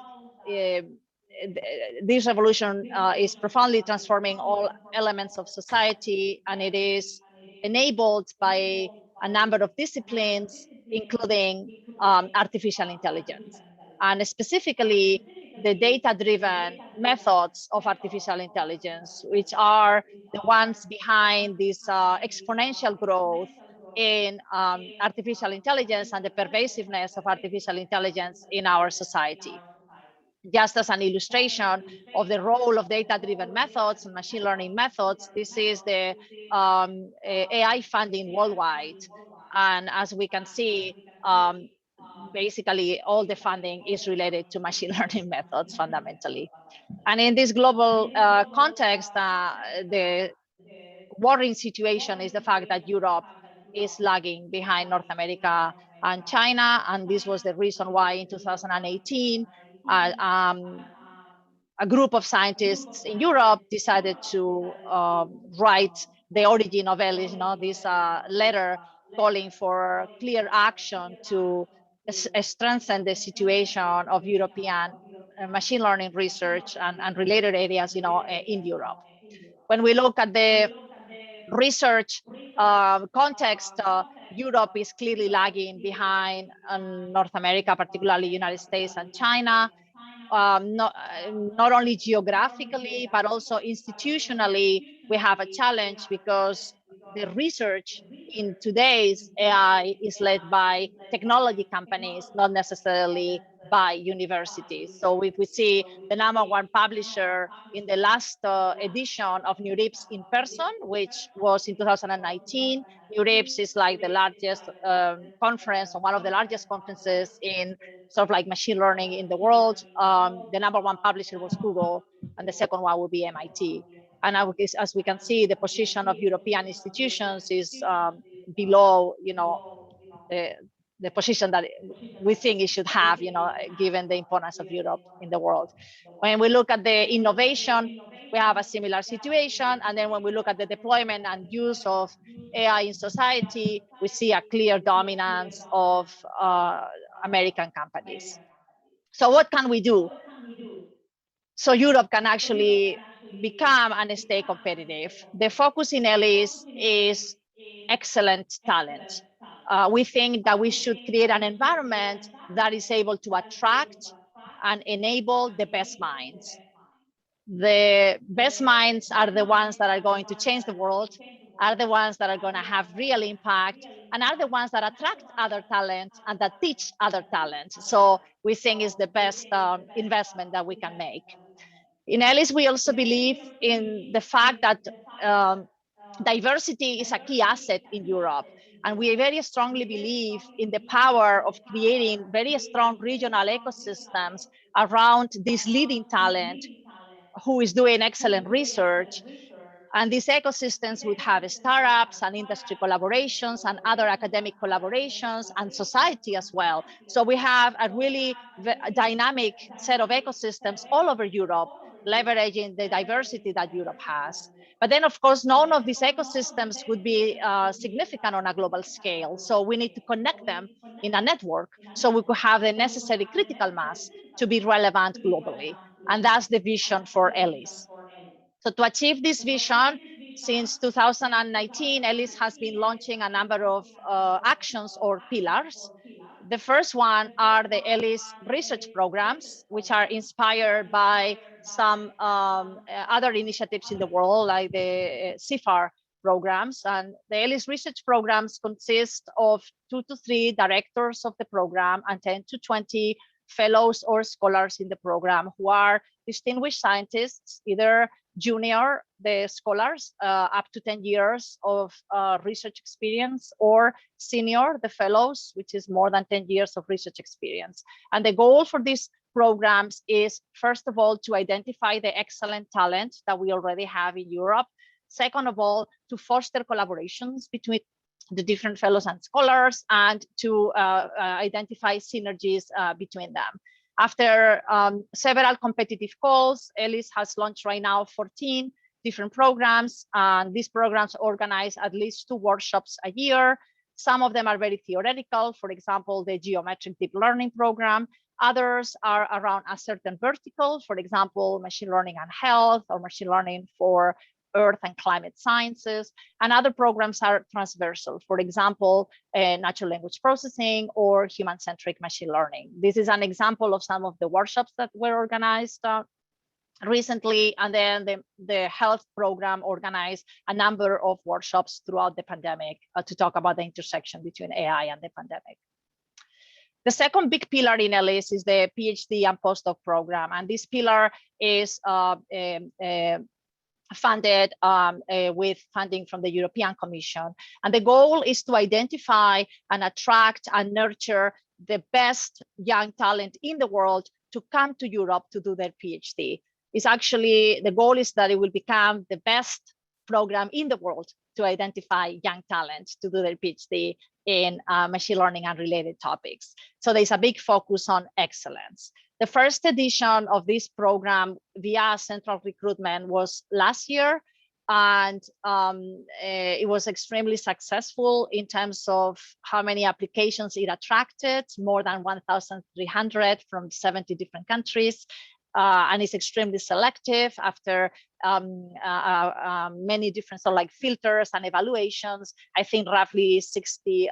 this revolution is profoundly transforming all elements of society, and it is enabled by a number of disciplines, including artificial intelligence, and specifically the data-driven methods of artificial intelligence, which are the ones behind this exponential growth in artificial intelligence and the pervasiveness of artificial intelligence in our society. Just as an illustration of the role of data-driven methods and machine learning methods, this is the AI funding worldwide. And as we can see, basically all the funding is related to machine learning methods fundamentally. And in this global context, the worrying situation is the fact that Europe is lagging behind North America and China. And this was the reason why in 2018, a group of scientists in Europe decided to write the origin of ELIS, you know, this letter calling for clear action to strengthen the situation of European machine learning research and related areas, you know, in Europe. When we look at the research context, Europe is clearly lagging behind North America, particularly United States and China. Not only geographically, but also institutionally, we have a challenge because the research in today's AI is led by technology companies, not necessarily by universities. So if we see the #1 publisher in the last edition of NeurIPS in person, which was in 2019, NeurIPS is like the largest conference, or one of the largest conferences in sort of like machine learning in the world. The #1 publisher was Google, and the second one would be MIT. And as we can see, the position of European institutions is below, you know, the position that we think it should have, you know, given the importance of Europe in the world. When we look at the innovation, we have a similar situation. And then when we look at the deployment and use of AI in society, we see a clear dominance of American companies. So what can we do so Europe can actually become and stay competitive? The focus in ELIS is excellent talent. We think that we should create an environment that is able to attract and enable the best minds. The best minds are the ones that are going to change the world, are the ones that are going to have real impact, and are the ones that attract other talent and that teach other talent. So we think it's the best investment that we can make. In ELIS, we also believe in the fact that diversity is a key asset in Europe. And we very strongly believe in the power of creating very strong regional ecosystems around this leading talent who is doing excellent research. And these ecosystems would have startups and industry collaborations and other academic collaborations and society as well. So we have a really dynamic set of ecosystems all over Europe leveraging the diversity that Europe has. But then, of course, none of these ecosystems would be significant on a global scale. So we need to connect them in a network so we could have the necessary critical mass to be relevant globally. And that's the vision for ELIS. So to achieve this vision, since 2019, ELIS has been launching a number of actions or pillars. The first one are the ELIS research programs, which are inspired by some other initiatives in the world, like the CIFAR programs. And the ELIS research programs consist of 2 to 3 directors of the program and 10 to 20 fellows or scholars in the program who are distinguished scientists, either junior, the scholars, up to 10 years of research experience, or senior, the fellows, which is more than 10 years of research experience. And the goal for these programs is, first of all, to identify the excellent talent that we already have in Europe. Second of all, to foster collaborations between the different fellows and scholars, and to identify synergies between them. After several competitive calls, ELIS has launched right now 14 different programs, and these programs organize at least 2 workshops a year. Some of them are very theoretical, for example, the geometric deep learning program. Others are around a certain vertical, for example, machine learning and health, or machine learning for earth and climate sciences, and other programs are transversal, for example, natural language processing or human-centric machine learning. This is an example of some of the workshops that were organized recently, and then the health program organized a number of workshops throughout the pandemic to talk about the intersection between AI and the pandemic. The second big pillar in ELIS is the PhD and postdoc program, and this pillar is funded with funding from the European Commission. And the goal is to identify and attract and nurture the best young talent in the world to come to Europe to do their PhD. It's actually, the goal is that it will become the best program in the world to identify young talent to do their PhD in machine learning and related topics. So there's a big focus on excellence. The first edition of this program via central recruitment was last year, and it was extremely successful in terms of how many applications it attracted, more than 1,300 from 70 different countries. And it's extremely selective after many different sort of like filters and evaluations. I think roughly 60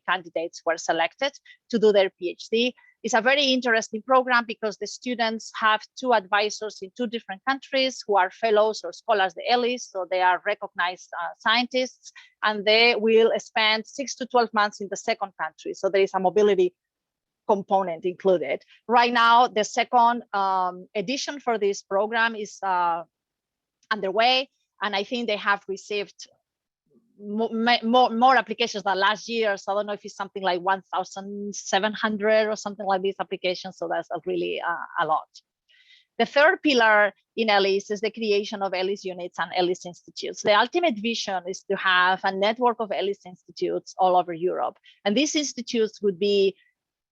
candidates were selected to do their PhD. It's a very interesting program because the students have 2 advisors in 2 different countries who are fellows or scholars, the ELIS, so they are recognized scientists, and they will spend 6 to 12 months in the second country. So there is a mobility component included. Right now, the second edition for this program is underway, and I think they have received more applications than last year. So I don't know if it's something like 1,700 or something like these applications. So that's really a lot. The third pillar in ELIS is the creation of ELIS units and ELIS institutes. The ultimate vision is to have a network of ELIS institutes all over Europe. And these institutes would be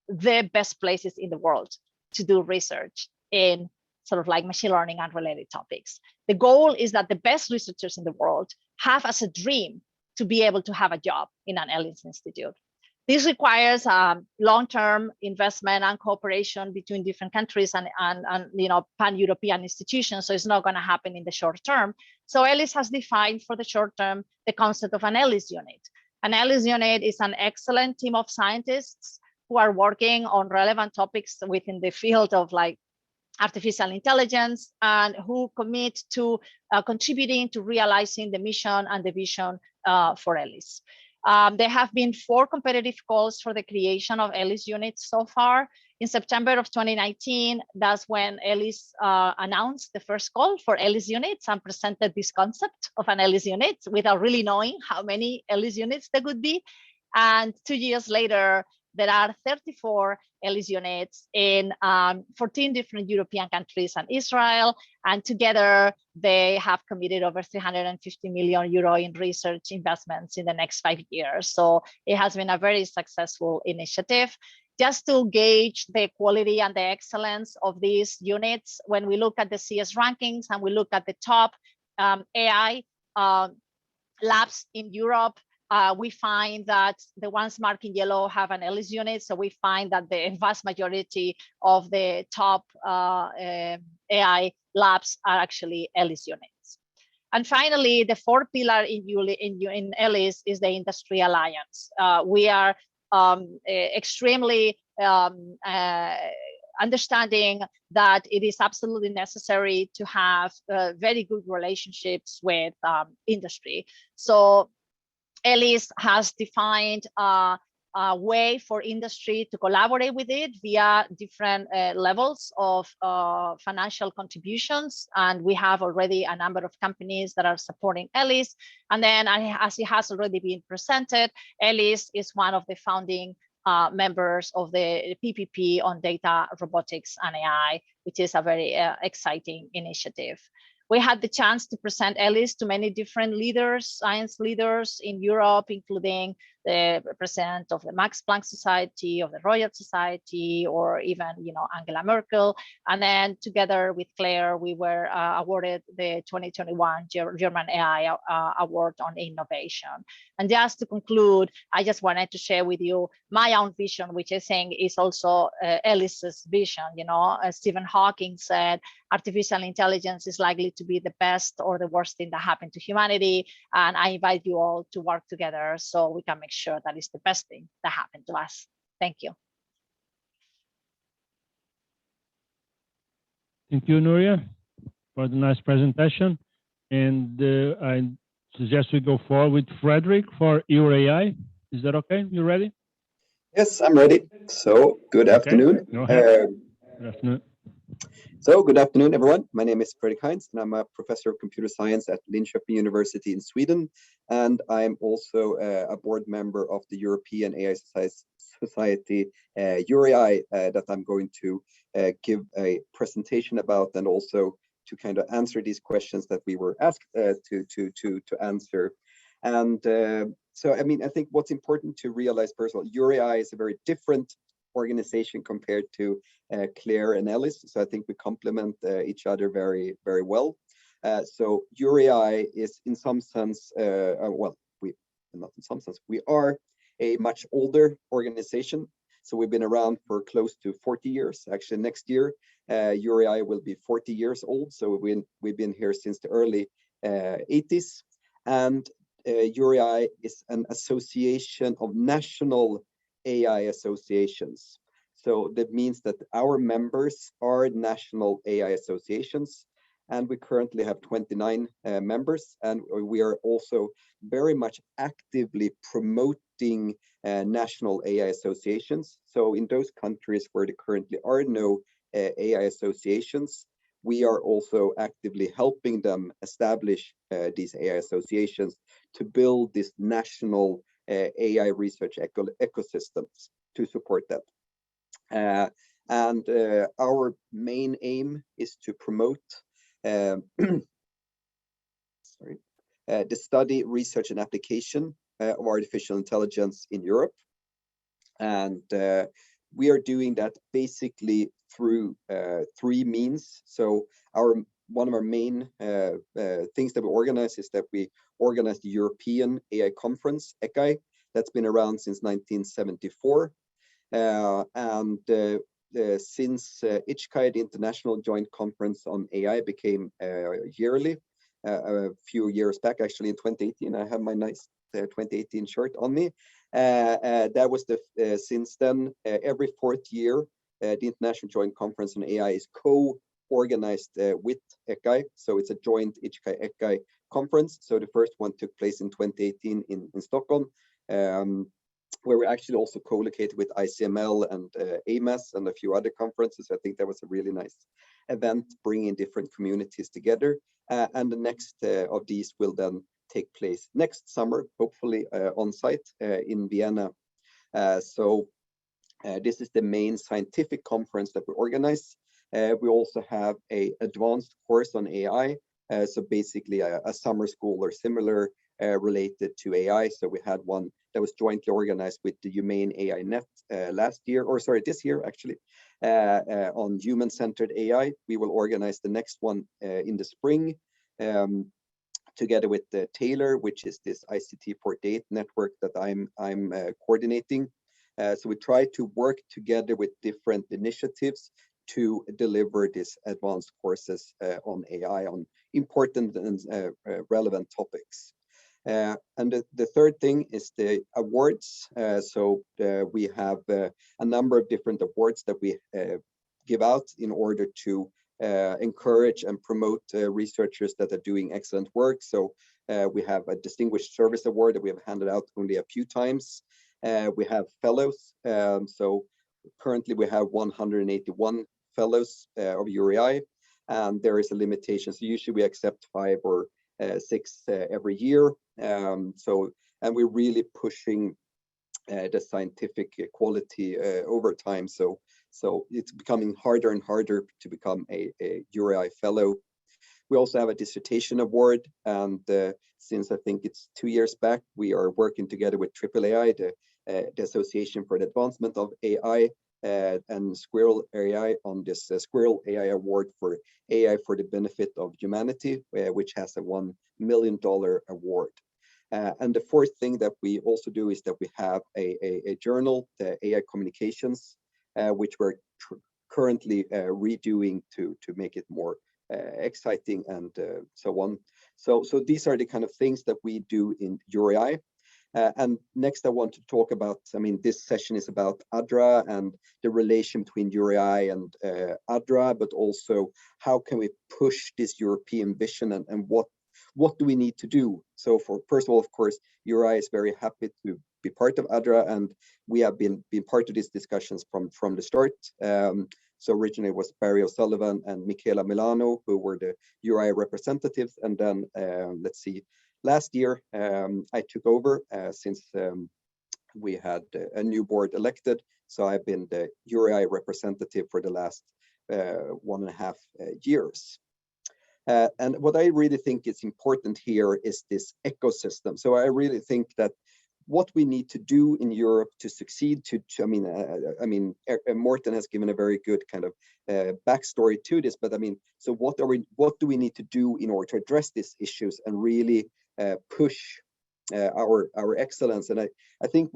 the best places in the world to do research in sort of like machine learning and related topics. The goal is that the best researchers in the world have as a dream to be able to have a job in an ELIS institute. This requires long-term investment and cooperation between different countries and you know, pan-European institutions. So it's not going to happen in the short term. So ELIS has defined for the short term the concept of an ELIS unit. An ELIS unit is an excellent team of scientists who are working on relevant topics within the field of like artificial intelligence, and who commit to contributing to realizing the mission and the vision for ELIS. There have been 4 competitive calls for the creation of ELIS units so far. In September of 2019, that's when ELIS announced the first call for ELIS units and presented this concept of an ELIS unit without really knowing how many ELIS units there could be. And 2 years later, there are 34 ELIS units in 14 different European countries and Israel. And together, they have committed over 350 million euro in research investments in the next 5 years. So it has been a very successful initiative. just to gauge the quality and the excellence of these units, when we look at the CS rankings and we look at the top AI labs in Europe, we find that the ones marked in yellow have an ELIS unit. So we find that the vast majority of the top AI labs are actually ELIS units. And finally, the fourth pillar in ELIS is the industry alliance. We are extremely understanding that it is absolutely necessary to have very good relationships with industry. So ELIS has defined a way for industry to collaborate with it via different levels of financial contributions. And we have already a number of companies that are supporting ELIS. And then, as it has already been presented, ELIS is one of the founding members of the PPP on data, robotics, and AI, which is a very exciting initiative. We had the chance to present ELIS to many different leaders, science leaders in Europe, including the president of the Max Planck Society, of the Royal Society, or even, Angela Merkel. And then together with Claire, we were awarded the 2021 German AI Award on Innovation. And just to conclude, I just wanted to share with you my own vision, which I think is also ELIS's vision. Stephen Hawking said, artificial intelligence is likely to be the best or the worst thing that happened to humanity. And I invite you all to work together so we can make sure that it's the best thing that happened to us. Thank you. Thank you, Nuria, for the nice presentation. And I suggest we go forward with Frederick for your AI. Is that okay? You ready? Yes, I'm ready. So good afternoon. Go ahead. Good afternoon. So good afternoon, everyone. My name is Fredrik Heinz, and I'm a professor of computer science at Linköping University in Sweden. And I'm also a board member of the European AI Society, EURAI, that I'm going to give a presentation about, and also to kind of answer these questions that we were asked to answer. And so, I mean, I think what's important to realize, first of all, EURAI is a very different organization compared to Claire and ELIS. So I think we complement each other very, very well. So EURAI is in some sense, well, not in some sense, we are a much older organization. So we've been around for close to 40 years. Actually, next year, EURAI will be 40 years old. So we've been here since the early 80s. And EURAI is an association of national AI associations. So that means that our members are national AI associations, and we currently have 29 members, and we are also very much actively promoting national AI associations. So in those countries where there currently are no AI associations, we are also actively helping them establish these AI associations to build this national AI research ecosystems to support that. And our main aim is to promote the study, research, and application of artificial intelligence in Europe. And we are doing that basically through three means. So one of our main things that we organize is that we organize the European AI Conference, ECAI, that's been around since 1974. Since ICHCAI, the International Joint Conference on AI, became yearly a few years back, actually in 2018, I have my nice 2018 shirt on me. That was since then, every fourth year, the International Joint Conference on AI is co-organized with ECAI. So it's a joint ICHCAI-ECAI conference. So the first one took place in 2018 in Stockholm, where we actually also co-located with ICML and AMAS and a few other conferences. I think that was a really nice event, bringing different communities together. And the next of these will then take place next summer, hopefully on site in Vienna. So this is the main scientific conference that we organize. We also have an advanced course on AI. So basically a summer school or similar related to AI. So we had one that was jointly organized with the Humane AI Net this year actually, on human-centered AI. We will organize the next one in the spring, together with the Taylor, which is this ICT48 network that I'm coordinating. So we try to work together with different initiatives to deliver these advanced courses on AI, on important and relevant topics. And the third thing is the awards. We have a number of different awards that we give out in order to encourage and promote researchers that are doing excellent work. So we have a Distinguished Service Award that we have handed out only a few times. We have fellows. So currently we have 181 fellows of URI, and there is a limitation. So usually we accept 5 or 6 every year. And we're really pushing the scientific quality over time. So it's becoming harder and harder to become a URI fellow. We also have a dissertation award, and since I think it's 2 years back, we are working together with AAAI, the Association for the Advancement of AI, and Squirrel AI on this Squirrel AI Award for AI for the Benefit of Humanity, which has a $1 million award. And the fourth thing that we also do is that we have a journal, the AI Communications, which we're currently redoing to make it more exciting and so on. So these are the kind of things that we do in URI. And next I want to talk about, I mean, this session is about ADRA and the relation between URI and ADRA, but also how can we push this European vision, and what do we need to do? So first of all, of course, URI is very happy to be part of ADRA, and we have been part of these discussions from the start. So originally it was Barry O'Sullivan and Michela Milano who were the URI representatives, and then last year I took over since we had a new board elected. So I've been the URI representative for the last 1.5 years. And what I really think is important here is this ecosystem. So I really think that what we need to do in Europe to succeed, Morten has given a very good kind of backstory to this, but I mean, so what do we need to do in order to address these issues and really push our excellence? And I think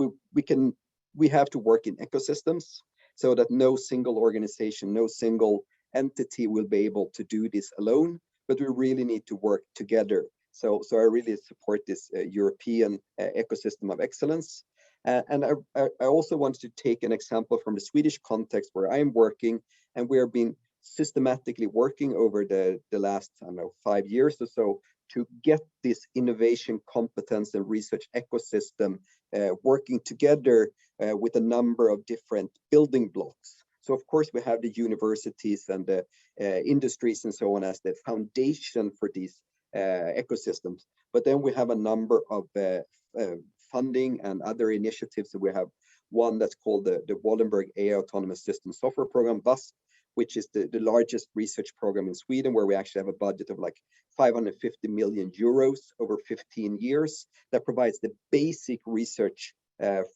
we have to work in ecosystems so that no single organization, no single entity will be able to do this alone, but we really need to work together. So I really support this European ecosystem of excellence. And I also want to take an example from the Swedish context where I'm working, and we have been systematically working over the last, 5 years or so to get this innovation, competence, and research ecosystem working together with a number of different building blocks. So of course we have the universities and the industries and so on as the foundation for these ecosystems, but then we have a number of funding and other initiatives. So we have one that's called the Wallenberg AI Autonomous System Software Program, WASP, which is the largest research program in Sweden, where we actually have a budget of like 550 million euros over 15 years that provides the basic research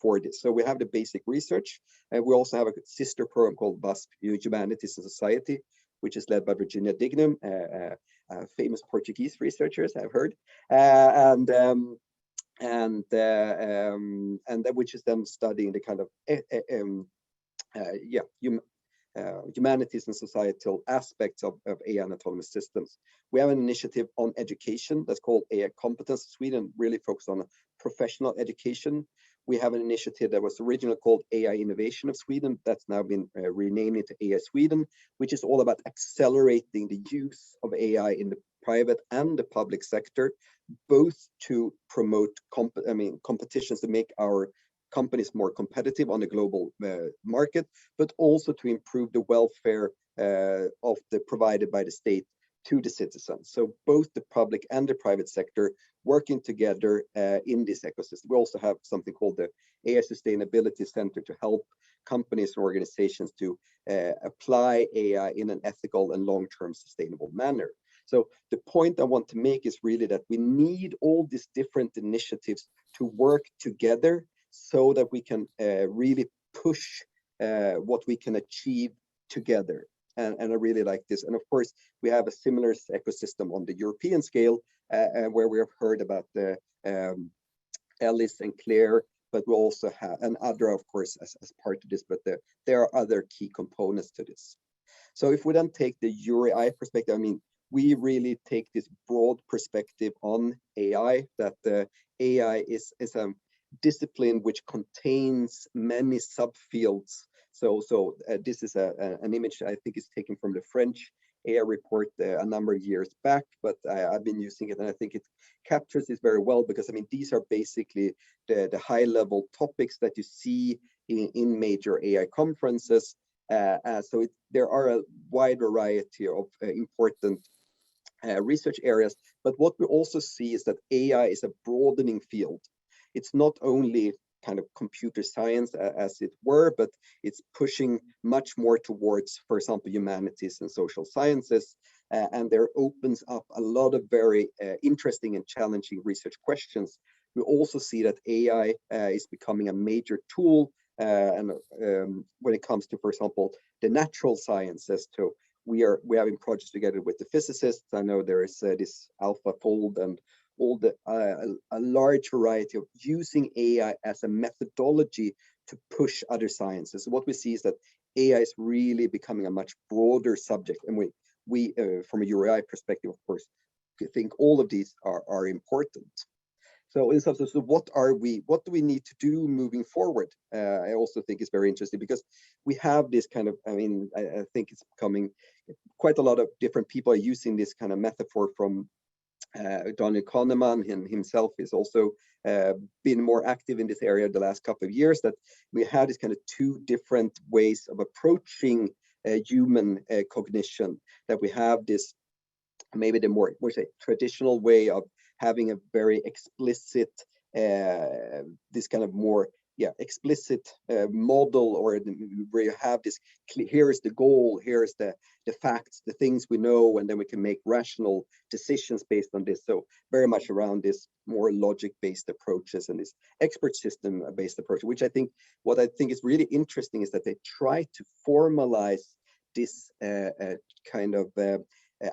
for this. So we have the basic research, and we also have a sister program called WASP Humanities and Society, which is led by Virginia Dignam, famous Portuguese researchers, I've heard, and which is then studying the kind of humanities and societal aspects of AI and autonomous systems. We have an initiative on education that's called AI Competence Sweden, really focused on professional education. We have an initiative that was originally called AI Innovation of Sweden, that's now been renamed into AI Sweden, which is all about accelerating the use of AI in the private and the public sector, both to promote competitions to make our companies more competitive on the global market, but also to improve the welfare provided by the state to the citizens. So both the public and the private sector working together in this ecosystem. We also have something called the AI Sustainability Center to help companies and organizations to apply AI in an ethical and long-term sustainable manner. So the point I want to make is really that we need all these different initiatives to work together so that we can really push what we can achieve together. And I really like this. And of course, we have a similar ecosystem on the European scale, where we have heard about the Alice and Claire, but we also have, and other, of course, as part of this, but there are other key components to this. So if we then take the EURI perspective, I mean, we really take this broad perspective on AI, that AI is a discipline which contains many subfields. So this is an image I think is taken from the French AI report a number of years back, but I've been using it and I think it captures this very well, because I mean, these are basically the high level topics that you see in major AI conferences. So there are a wide variety of important research areas, but what we also see is that AI is a broadening field. It's not only kind of computer science as it were, but it's pushing much more towards, for example, humanities and social sciences, and there opens up a lot of very interesting and challenging research questions. We also see that AI is becoming a major tool and when it comes to, for example, the natural sciences. So we're having projects together with the physicists. I know there is this AlphaFold and all the a large variety of using AI as a methodology to push other sciences. So what we see is that AI is really becoming a much broader subject, and we from a URI perspective, of course, think all of these are important. So in some sense, so what do we need to do moving forward? I also think it's very interesting because we have this kind of, I mean, I think it's becoming quite a lot of different people are using this kind of metaphor from Daniel Kahneman himself is also been more active in this area the last couple of years, that we have this kind of two different ways of approaching human cognition, that we have this maybe the more traditional way of having a very explicit this kind of more explicit model, or where you have this here is the goal, here is the facts, the things we know, and then we can make rational decisions based on this. So very much around this more logic-based approaches and this expert system-based approach, which I think what I think is really interesting is that they try to formalize this kind of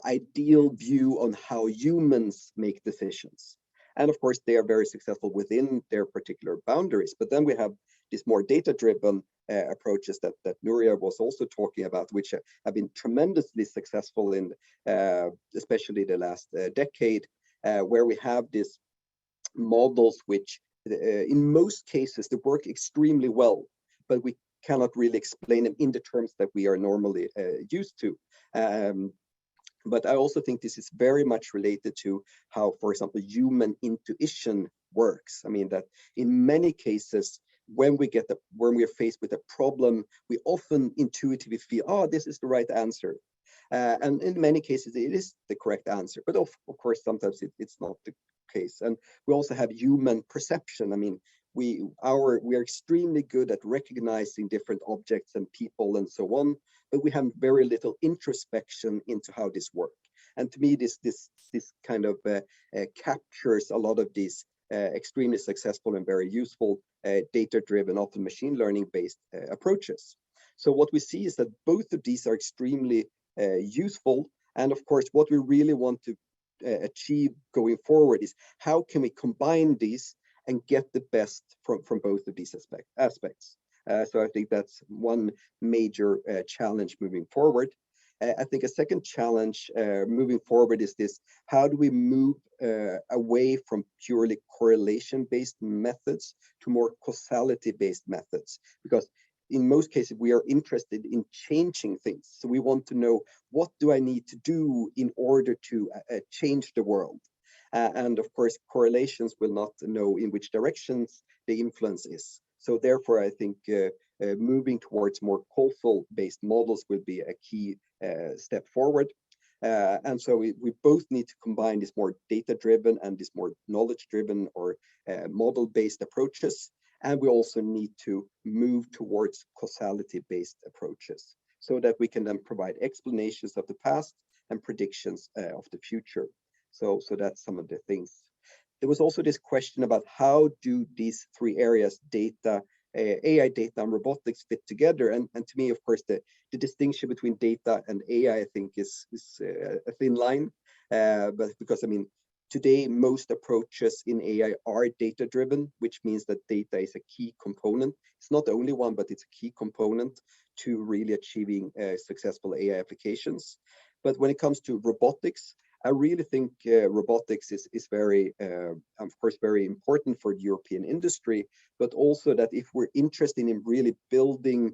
ideal view on how humans make decisions. And of course, they are very successful within their particular boundaries. But then we have these more data-driven approaches that Nuria was also talking about, which have been tremendously successful in especially the last decade, where we have these models which in most cases they work extremely well, but we cannot really explain them in the terms that we are normally used to. But I also think this is very much related to how, for example, human intuition works. I mean, that in many cases, when we are faced with a problem, we often intuitively feel, oh, this is the right answer. And in many cases, it is the correct answer. But of course, sometimes it's not the case. And we also have human perception. I mean, we are extremely good at recognizing different objects and people and so on, but we have very little introspection into how this works. And to me, this kind of captures a lot of these extremely successful and very useful data-driven, often machine learning-based approaches. So what we see is that both of these are extremely useful. And of course, what we really want to achieve going forward is how can we combine these and get the best from both of these aspects. So I think that's one major challenge moving forward. I think a second challenge moving forward is this: how do we move away from purely correlation-based methods to more causality-based methods? Because in most cases, we are interested in changing things. So we want to know, what do I need to do in order to change the world? And of course, correlations will not know in which directions the influence is. So therefore, I think moving towards more causal-based models will be a key step forward. And so we both need to combine this more data-driven and this more knowledge-driven or model-based approaches. And we also need to move towards causality-based approaches so that we can then provide explanations of the past and predictions of the future. So that's some of the things. there was also this question about how do these three areas, data, AI data and robotics, fit together. And to me, of course, the distinction between data and AI, I think, is a thin line. But because, I mean, today, most approaches in AI are data-driven, which means that data is a key component. It's not the only one, but it's a key component to really achieving successful AI applications. But when it comes to robotics, I really think robotics is very, of course, very important for the European industry, but also that if we're interested in really building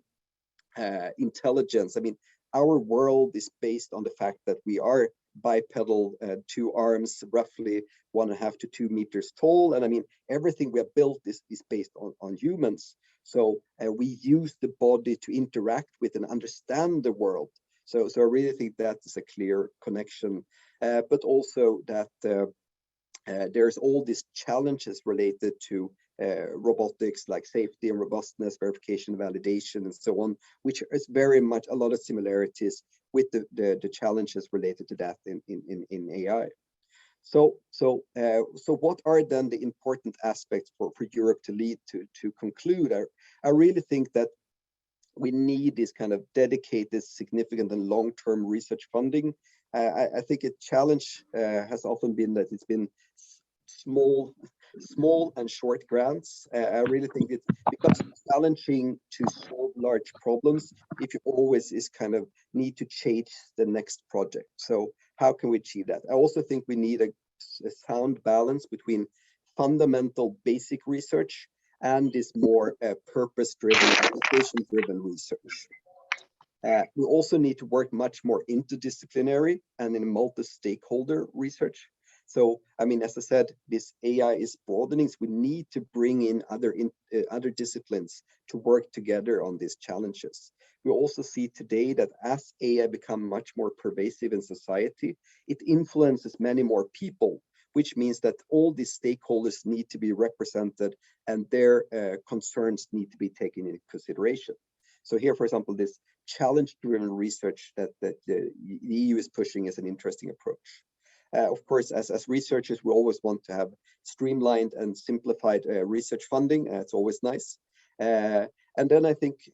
intelligence, I mean, our world is based on the fact that we are bipedal, 2 arms, roughly 1.5 to 2 meters tall. And I mean, everything we have built is based on humans. So we use the body to interact with and understand the world. So I really think that is a clear connection, but also that there's all these challenges related to robotics, like safety and robustness, verification, validation, and so on, which is very much a lot of similarities with the challenges related to that in AI. So what are then the important aspects for Europe to lead to conclude? I really think that we need this kind of dedicated, significant, and long-term research funding. I think a challenge has often been that it's been small and short grants. I really think it becomes challenging to solve large problems if you always need to chase the next project. So how can we achieve that? I also think we need a sound balance between fundamental basic research and this more purpose-driven, application-driven research. We also need to work much more interdisciplinary and in multi-stakeholder research. So, I mean, as I said, this AI is broadening, so we need to bring in other disciplines to work together on these challenges. We also see today that as AI becomes much more pervasive in society, it influences many more people, which means that all these stakeholders need to be represented and their concerns need to be taken into consideration. So here, for example, this challenge-driven research that the EU is pushing is an interesting approach. Of course, as researchers, we always want to have streamlined and simplified research funding. It's always nice. And then I think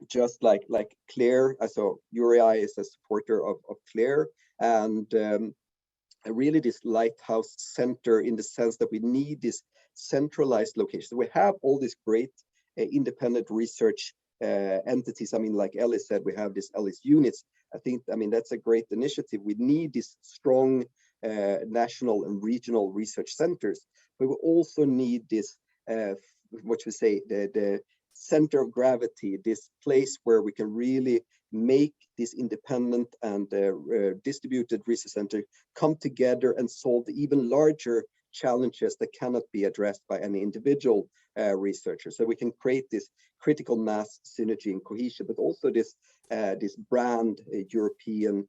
just like Claire, so URI is a supporter of Claire, and really this lighthouse center in the sense that we need this centralized location. So we have all these great independent research entities. I mean, like Ellis said, we have this Ellis units. I mean, that's a great initiative. We need these strong national and regional research centers, but we also need this, the center of gravity, this place where we can really make this independent and distributed research center come together and solve the even larger challenges that cannot be addressed by any individual researcher. So we can create this critical mass, synergy, and cohesion, but also this brand, European,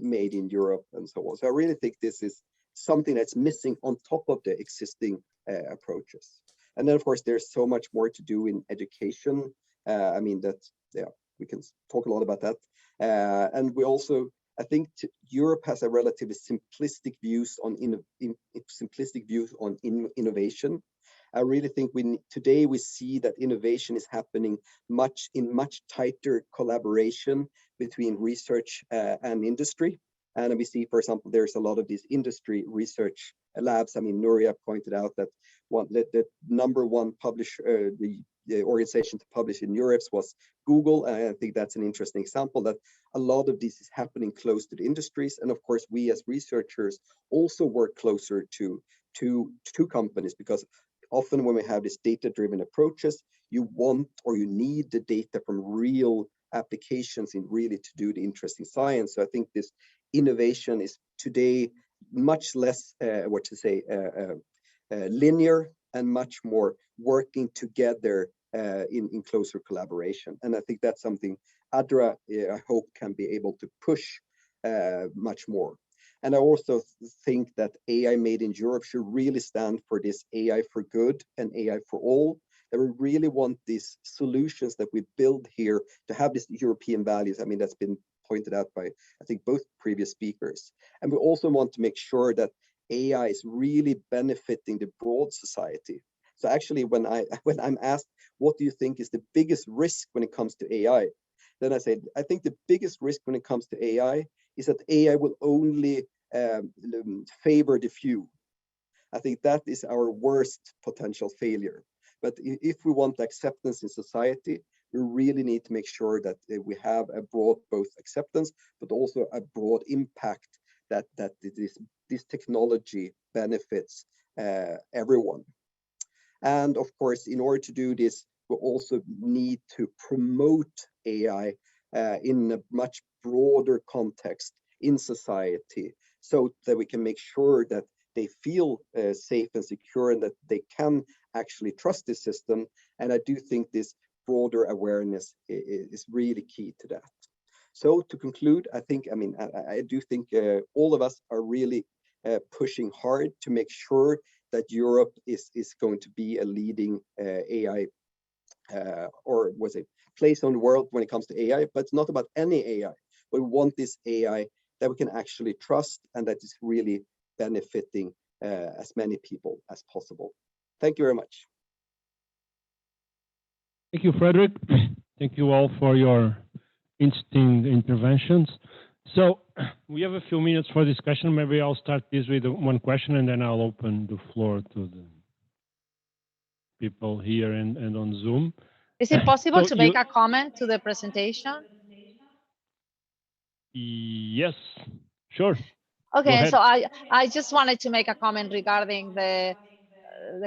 made in Europe, and so on. So I really think this is something that's missing on top of the existing approaches. And then, of course, there's so much more to do in education. I mean, we can talk a lot about that. And we also, I think Europe has a relatively simplistic views on innovation. I really think today we see that innovation is happening in much tighter collaboration between research and industry. And we see, for example, there's a lot of these industry research labs. I mean, Nuria pointed out that the number one publisher, the organization to publish in Europe was Google. And I think that's an interesting example that a lot of this is happening close to the industries. And of course, we as researchers also work closer to companies, because often when we have these data-driven approaches, you want or you need the data from real applications in really to do the interesting science. So I think this innovation is today much less, linear and much more working together in closer collaboration. And I think that's something ADRA, I hope, can be able to push much more. And I also think that AI made in Europe should really stand for this AI for good and AI for all. That we really want these solutions that we build here to have these European values. I mean, that's been pointed out by, I think, both previous speakers. And we also want to make sure that AI is really benefiting the broad society. So actually, when I'm asked, what do you think is the biggest risk when it comes to AI? Then I say, I think the biggest risk when it comes to AI is that AI will only favor the few. I think that is our worst potential failure. But if we want acceptance in society, we really need to make sure that we have a broad both acceptance, but also a broad impact that this technology benefits everyone. And of course, in order to do this, we also need to promote AI in a much broader context in society, so that we can make sure that they feel safe and secure and that they can actually trust the system. And I do think this broader awareness is really key to that. So to conclude, I do think all of us are really pushing hard to make sure that Europe is going to be a leading AI or was a place on the world when it comes to AI, but it's not about any AI. We want this AI that we can actually trust and that is really benefiting as many people as possible. Thank you very much. Thank you, Frederick. Thank you all for your interesting interventions. So we have a few minutes for discussion. Maybe I'll start this with one question and then I'll open the floor to the people here and on Zoom. Is it possible So to make a comment to the presentation? Yes, sure. Okay, so I just wanted to make a comment regarding the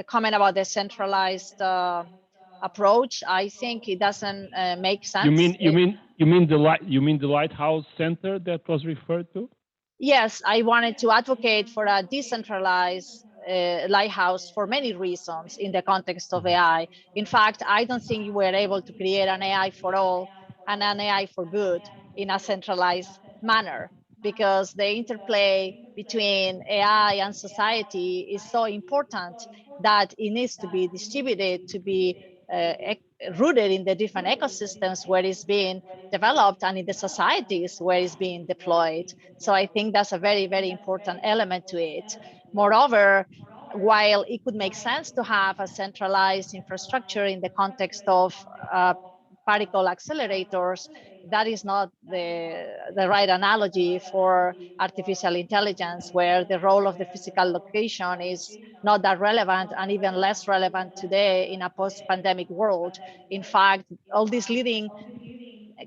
comment about the centralized approach. I think it doesn't make sense. You mean the Lighthouse Center that was referred to? Yes, I wanted to advocate for a decentralized lighthouse for many reasons in the context of AI. In fact, I don't think we're able to create an AI for all and an AI for good in a centralized manner, because the interplay between AI and society is so important that it needs to be distributed, to be rooted in the different ecosystems where it's being developed and in the societies where it's being deployed. So I think that's a very, very important element to it. Moreover, while it could make sense to have a centralized infrastructure in the context of particle accelerators, that is not the right analogy for artificial intelligence, where the role of the physical location is not that relevant and even less relevant today in a post-pandemic world. In fact, all these leading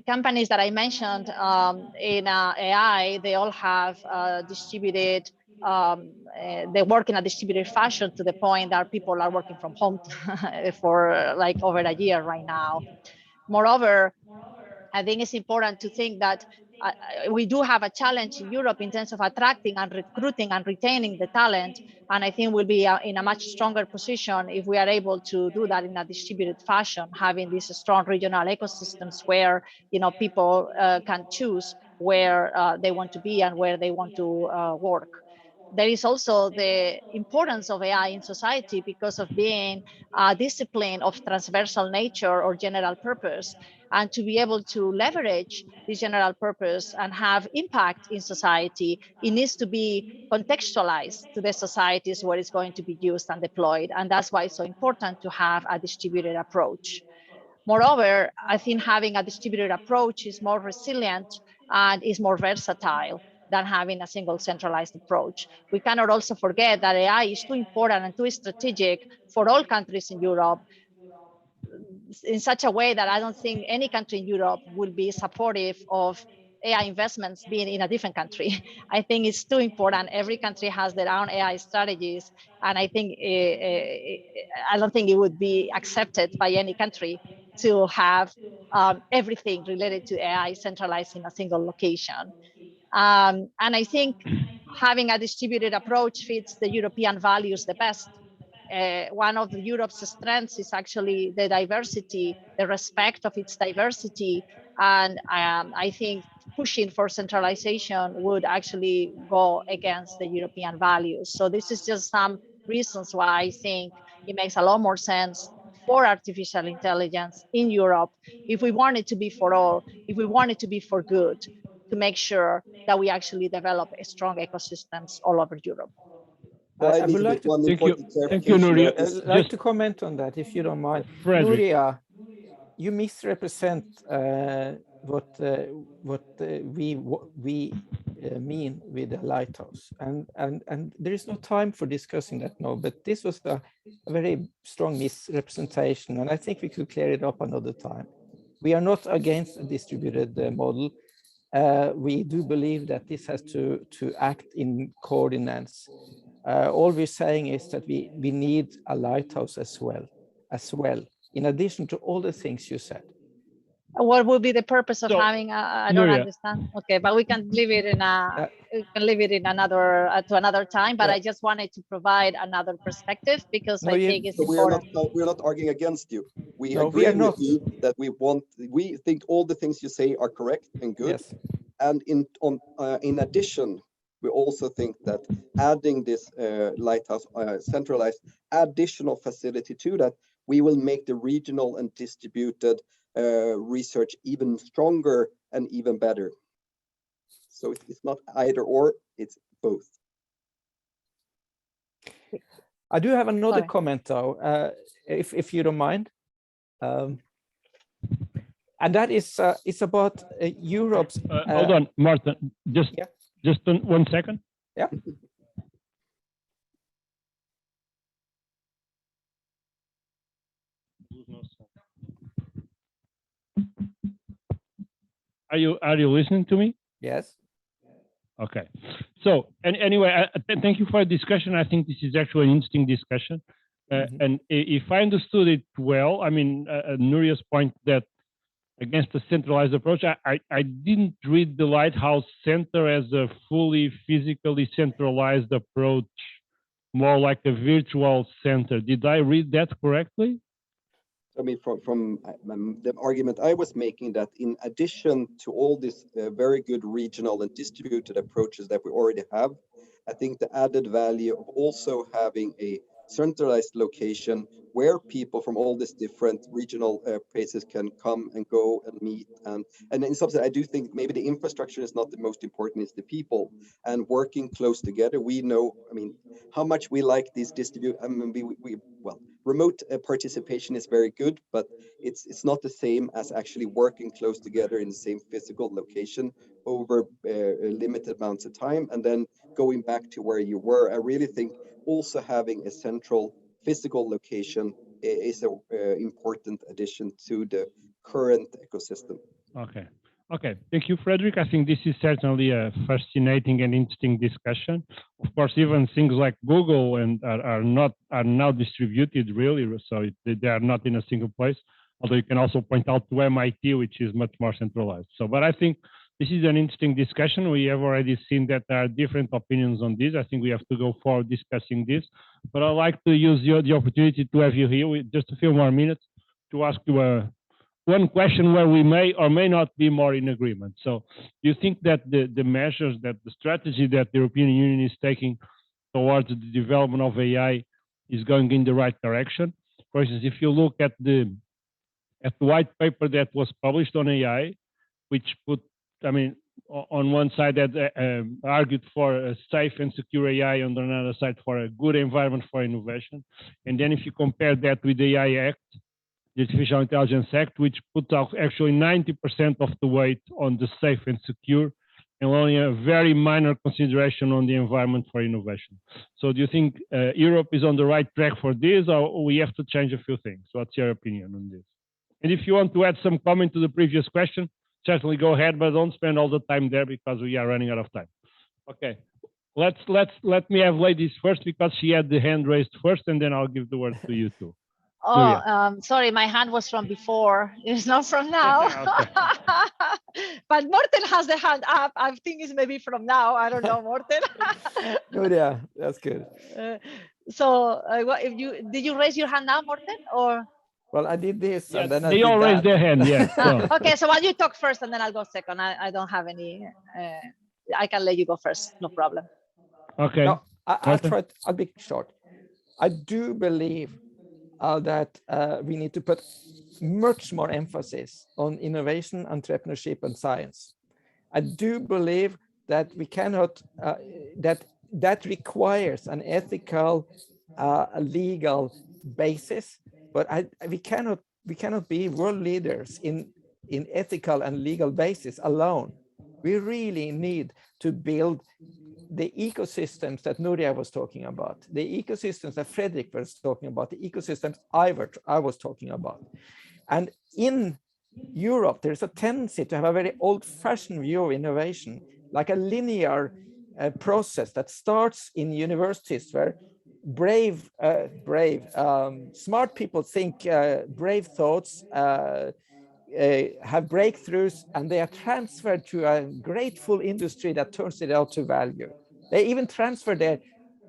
companies that I mentioned in AI, they all have distributed, they work in a distributed fashion to the point that people are working from home for like over a year right now. Moreover, I think it's important to think that we do have a challenge in Europe in terms of attracting and recruiting and retaining the talent. And I think we'll be in a much stronger position if we are able to do that in a distributed fashion, having these strong regional ecosystems where people can choose where they want to be and where they want to work. There is also the importance of AI in society because of being a discipline of transversal nature or general purpose, and to be able to leverage this general purpose and have impact in society, it needs to be contextualized to the societies where it's going to be used and deployed. And that's why it's so important to have a distributed approach. Moreover, I think having a distributed approach is more resilient and is more versatile than having a single centralized approach. We cannot also forget that AI is too important and too strategic for all countries in Europe, in such a way that I don't think any country in Europe will be supportive of AI investments being in a different country. I think it's too important. Every country has their own AI strategies, and I think I don't think it would be accepted by any country to have everything related to AI centralized in a single location. And I think having a distributed approach fits the European values the best. One of Europe's strengths is actually the diversity, the respect of its diversity. And I think pushing for centralization would actually go against the European values. So this is just some reasons why I think it makes a lot more sense for artificial intelligence in Europe, if we want it to be for all, if we want it to be for good, to make sure that we actually develop strong ecosystems all over Europe. Well, I would like to one Thank you. important Thank you, clarification Nuria. there is- like to comment on that, if you don't mind. Frederick. Nuria, you misrepresent what we mean with the lighthouse, and there is no time for discussing that now. But this was a very strong misrepresentation, and I think we could clear it up another time. We are not against a distributed model. We do believe that this has to act in coordinates. All we're saying is that we need a lighthouse as well, in addition to all the things you said. What would be the purpose of So, having? I don't Nuria. understand. Okay, but we can leave it in we can leave it in another to another time. But Yeah. I just wanted to provide another perspective because No, I you- think it's So important. we're not arguing against you. We No, we agree are with not. you that we think all the things you say are correct and good. Yes. And in addition, we also think that adding this lighthouse centralized additional facility to that, we will make the regional and distributed research even stronger and even better. So it's not either or, it's both. I do have another Sorry. comment though, if you don't mind. And that is it's about Europe's. Hold on, Martin. Just Yeah. just 1 second. Yeah. Are you listening to me? Yes. Okay. So, and anyway, thank you for the discussion. I think this is actually an interesting discussion. And if I understood it well, I mean, Nuria's point that against the centralized approach, I didn't read the Lighthouse Center as a fully physically centralized approach, more like a virtual center. Did I read that correctly? I mean, from the argument I was making, that in addition to all these very good regional and distributed approaches that we already have, I think the added value of also having a centralized location where people from all these different regional places can come and go and meet. And in some sense, I do think maybe the infrastructure is not the most important, it's the people. And working close together, we know, I mean, how much we like these I mean, well, remote participation is very good, but it's not the same as actually working close together in the same physical location over limited amounts of time and then going back to where you were. I really think also having a central physical location is an important addition to the current ecosystem. Okay. Okay. Thank you, Frederick. I think this is certainly a fascinating and interesting discussion. Of course, even things like Google and are now distributed really, so they are not in a single place. Although you can also point out to MIT, which is much more centralized. So, but I think this is an interesting discussion. We have already seen that there are different opinions on this. I think we have to go forward discussing this. But I'd like to use the opportunity to have you here with just a few more minutes to ask you one question where we may or may not be more in agreement. So do you think that the measures, that the strategy that the European Union is taking towards the development of AI is going in the right direction? For instance, if you look at the white paper that was published on AI, which put, I mean, on one side that argued for a safe and secure AI, on another side for a good environment for innovation. And then if you compare that with the AI Act, the Artificial Intelligence Act, which puts out actually 90% of the weight on the safe and secure, and only a very minor consideration on the environment for innovation. So do you think Europe is on the right track for this, or we have to change a few things? What's your opinion on this? And if you want to add some comment to the previous question, certainly go ahead, but don't spend all the time there because we are running out of time. Okay, let me have ladies first because she had the hand raised first, and then I'll give the word to you too. Oh, sorry, my hand was from before. It's not from now. But Morten has the hand up. I think it's maybe from now. I don't know, Morten. Good, yeah, that's good. Did you raise your hand now, Morten, or? Well, I did this, Yeah, and then they all raised their hand. Yeah. So. Okay, so why you talk first, and then I'll go second. I don't have any. I can let you go first. No problem. Okay. No, I'll be short. I do believe that we need to put much more emphasis on innovation, entrepreneurship, and science. I do believe that we cannot, that that requires an ethical, a legal basis. But we cannot be world leaders in ethical and legal basis alone. We really need to build the ecosystems that Nuria was talking about, the ecosystems that Fredrik was talking about, the ecosystems I was talking about. And in Europe, there's a tendency to have a very old-fashioned view of innovation, like a linear process that starts in universities where smart people think brave thoughts, have breakthroughs, and they are transferred to a grateful industry that turns it out to value. They even transfer there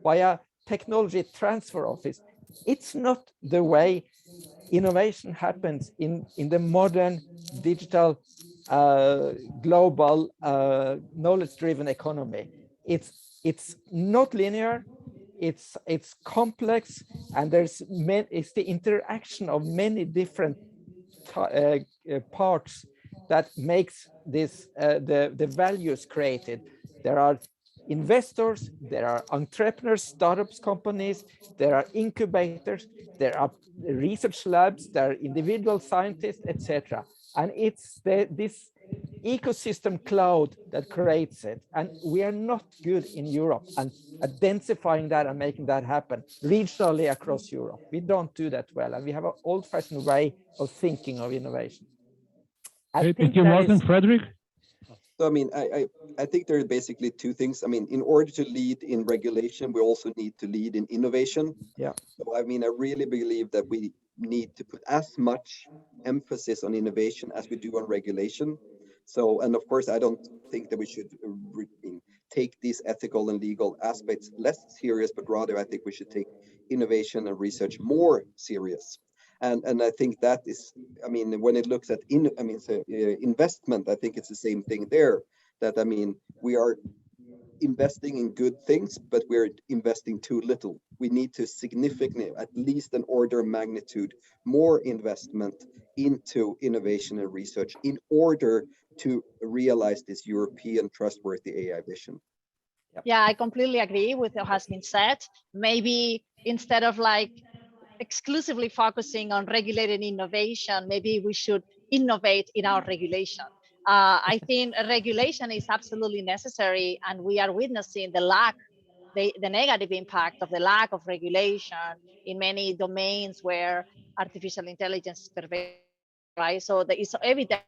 via technology transfer office. It's not the way innovation happens in the modern digital global knowledge-driven economy. It's not linear, it's complex, and it's the interaction of many different parts that makes this the values created. There are investors, there are entrepreneurs, startups, companies, there are incubators, there are research labs, there are individual scientists, etc. And it's this ecosystem cloud that creates it. And we are not good in Europe and identifying that and making that happen regionally across Europe. We don't do that well, and we have an old-fashioned way of thinking of innovation. Thank you, Martin. Fredrik? So, I mean, I think there are basically two things. I mean, in order to lead in regulation, we also need to lead in innovation. Yeah. So, I mean, I really believe that we need to put as much emphasis on innovation as we do on regulation. So, and of course, I don't think that we should take these ethical and legal aspects less serious, but rather I think we should take innovation and research more serious. And I think that is, I mean, when it looks at investment, I think it's the same thing there. That, I mean, we are investing in good things, but we're investing too little. We need to significantly, at least an order of magnitude, more investment into innovation and research in order to realize this European trustworthy AI vision. Yeah, I completely agree with what has been said. Maybe instead of like exclusively focusing on regulated innovation, maybe we should innovate in our regulation. I think regulation is absolutely necessary, and we are witnessing the negative impact of the lack of regulation in many domains where artificial intelligence is pervasive, right? So there is evidence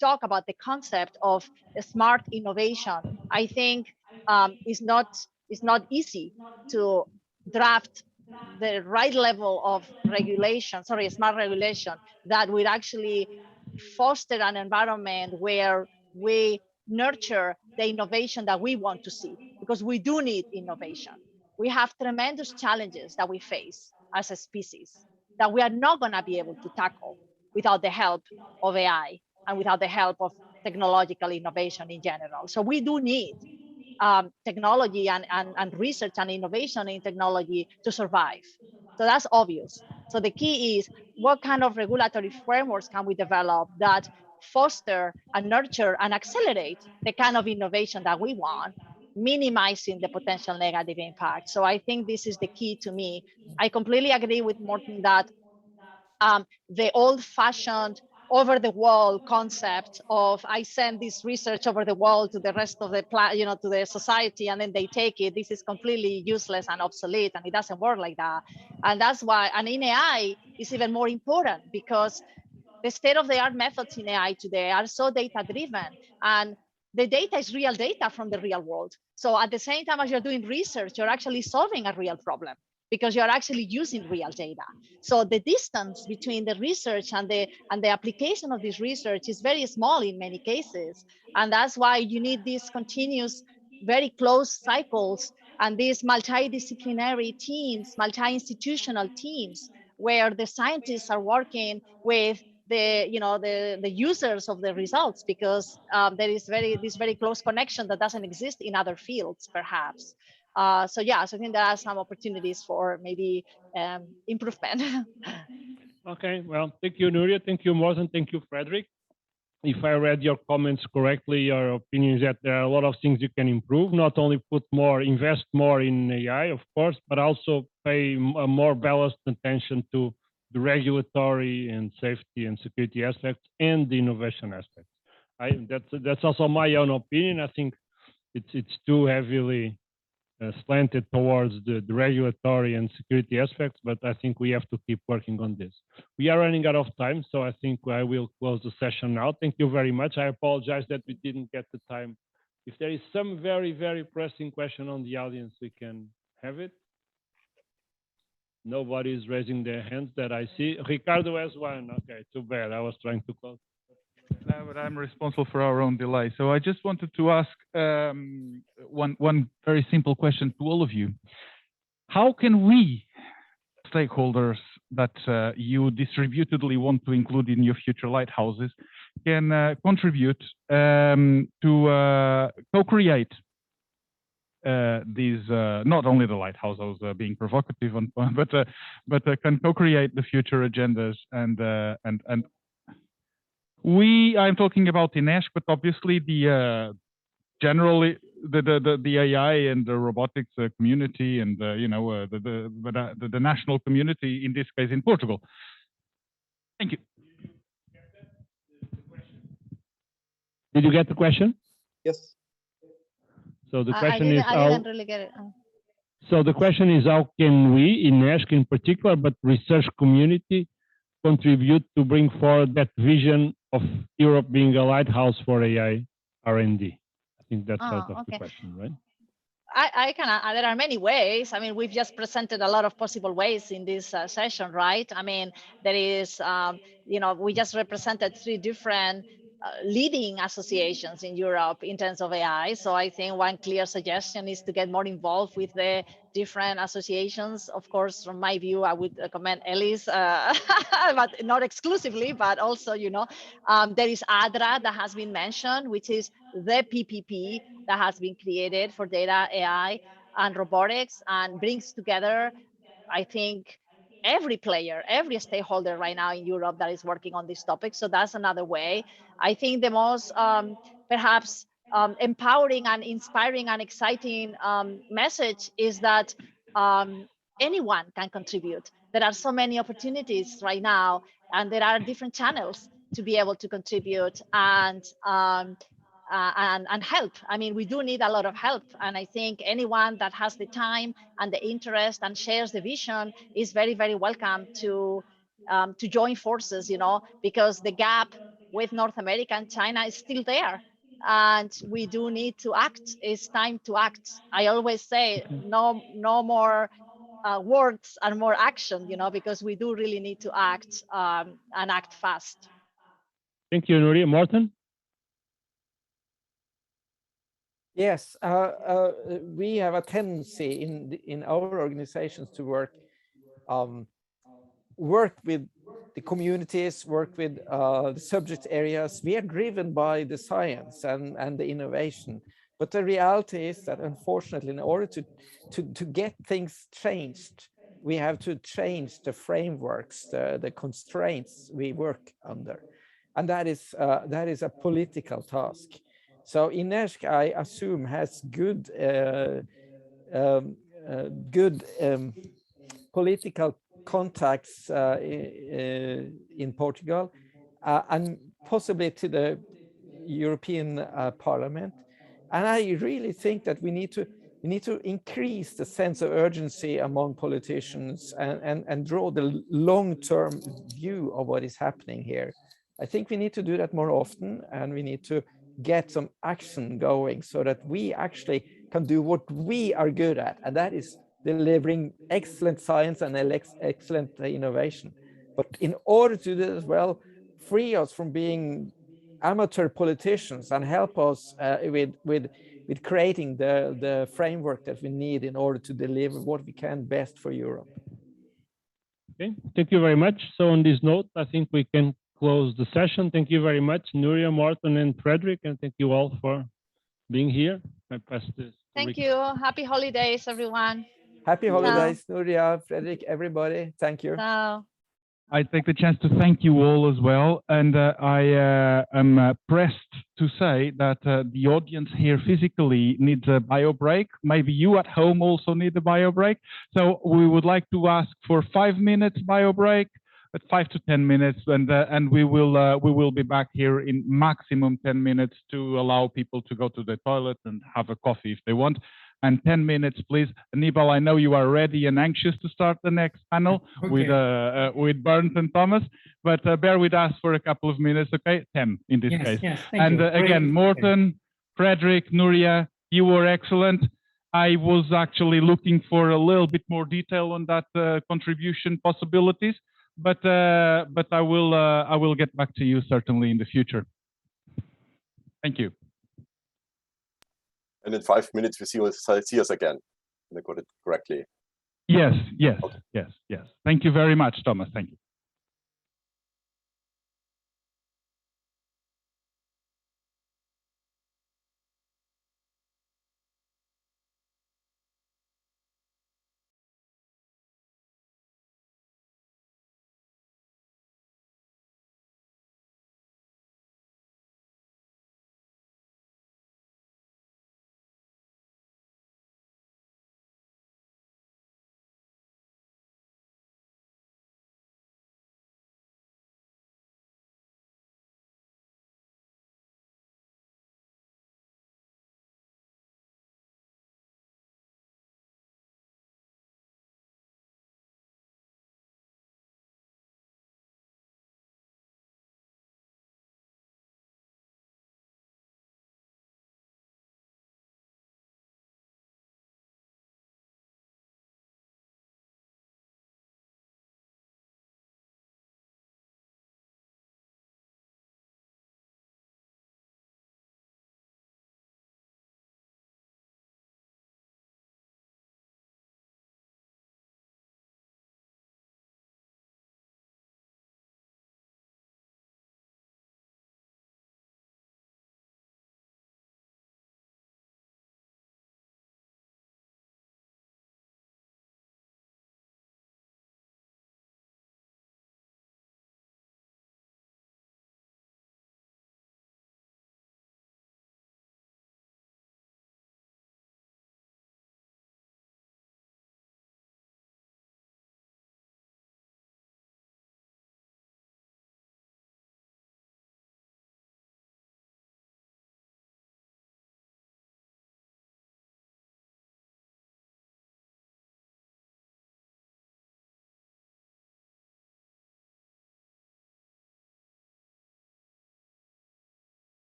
talk about the concept of smart innovation. I think it's not easy to draft the right level of regulation, smart regulation that would actually foster an environment where we nurture the innovation that we want to see, because we do need innovation. We have tremendous challenges that we face as a species that we are not going to be able to tackle without the help of AI and without the help of technological innovation in general. So we do need technology and research and innovation in technology to survive. So that's obvious. So the key is, what kind of regulatory frameworks can we develop that foster and nurture and accelerate the kind of innovation that we want, minimizing the potential negative impact? So I think this is the key to me. I completely agree with Morten that the old-fashioned over-the-wall concept of I send this research over the wall to the rest of the to the society, and then they take it. This is completely useless and obsolete, and it doesn't work like that. And that's why, and in AI is even more important, because the state-of-the-art methods in AI today are so data-driven, and the data is real data from the real world. So at the same time as you're doing research, you're actually solving a real problem, because you're actually using real data. So the distance between the research and the application of this research is very small in many cases. And that's why you need these continuous, very close cycles and these multidisciplinary teams, multi-institutional teams, where the scientists are working with the users of the results, because there is this very close connection that doesn't exist in other fields, perhaps. So yeah, so I think there are some opportunities for maybe improvement. Okay, well, thank you, Nuria. Thank you, Morten. Thank you, Fredrik. if I read your comments correctly, your opinion is that there are a lot of things you can improve, not only invest more in AI, of course, but also pay a more balanced attention to the regulatory and safety and security aspects and the innovation aspects. That's also my own opinion. I think it's too heavily slanted towards the regulatory and security aspects, but I think we have to keep working on this. We are running out of time, so I think I will close the session now. Thank you very much. I apologize that we didn't get the time. If there is some very, very pressing question on the audience, we can have it. Nobody is raising their hands that I see. Ricardo has one. Okay, too bad. I was trying to close. No, but I'm responsible for our own delay. So I just wanted to ask one very simple question to all of you. How can we, stakeholders that you distributedly want to include in your future lighthouses, can contribute to co-create these, not only the lighthouse, I was being provocative, but can co-create the future agendas and I'm talking about INESC, but obviously the generally the AI and the robotics community and the national community, in this case in Portugal. Thank you. Did you get the question? Yes. So the question is I didn't really get it. So the question is, how can we, INESC in particular, but research community, contribute to bring forward that vision of Europe being a lighthouse for AI R&D? I think that's out of the question, right? I can, there are many ways. I mean, we've just presented a lot of possible ways in this session, right? I mean, there is, we just represented 3 different leading associations in Europe in terms of AI. So I think one clear suggestion is to get more involved with the different associations. Of course, from my view, I would recommend ELIS, but not exclusively, but also, there is ADRA that has been mentioned, which is the PPP that has been created for data, AI, and robotics, and brings together, I think, every player, every stakeholder right now in Europe that is working on this topic. So that's another way. I think the most perhaps empowering and inspiring and exciting message is that anyone can contribute. There are so many opportunities right now, and there are different channels to be able to contribute and help. I mean, we do need a lot of help, and I think anyone that has the time and the interest and shares the vision is very, very welcome to join forces. Because the gap with North America and China is still there, and we do need to act. It's time to act. I always say no more words and more action. Because we do really need to act and act fast. Thank you, Nuria. Martin? Yes, we have a tendency in our organizations to work with the communities, work with the subject areas. We are driven by the science and the innovation. But the reality is that, unfortunately, in order to get things changed, we have to change the frameworks, the constraints we work under. And that is a political task. So INESC, I assume, has good political contacts in Portugal and possibly to the European Parliament. And I really think that we need to increase the sense of urgency among politicians and draw the long-term view of what is happening here. I think we need to do that more often, and we need to get some action going so that we actually can do what we are good at, and that is delivering excellent science and excellent innovation. But in order to do that as well, free us from being amateur politicians and help us with creating the framework that we need in order to deliver what we can best for Europe. Okay, thank you very much. So on this note, I think we can close the session. Thank you very much, Nuria, Martin, and Frederick, and thank you all for being here. I pass this. Thank you. Happy holidays, everyone. Happy holidays, Nuria, Frederick, everybody. Thank you. Ciao. I take the chance to thank you all as well, and I am pressed to say that the audience here physically needs a bio break. Maybe you at home also need a bio break. So we would like to ask for 5 minutes bio break, at 5 to 10 minutes, and we will be back here in maximum 10 minutes to allow people to go to the toilet and have a coffee if they want. And 10 minutes, please. Nibal, I know you are ready and anxious to start the next panel with Bernd and Thomas, but bear with us for a couple of minutes, okay? 10 in this case. Yes, thank And you. again, Morten, Frederick, Nuria, you were excellent. I was actually looking for a little bit more detail on that contribution possibilities, but I will get back to you certainly in the future. Thank you. And in 5 minutes, we see us again. And I got it correctly. Yes, Okay. yes. Thank you very much, Thomas. Thank you.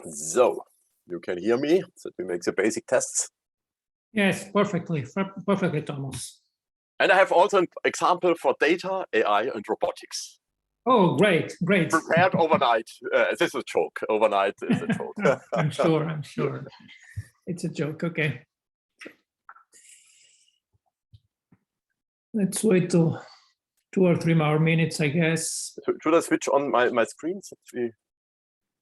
So you can hear me. So we make the basic tests. Yes, perfectly, perfectly, Thomas. And I have also an example for data, AI, and robotics. Oh, great, great. Prepared overnight. This is a joke. Overnight is a joke. I'm sure. It's a joke, okay. Let's wait till 2 or 3 more minutes, I guess. Should I switch on my screen?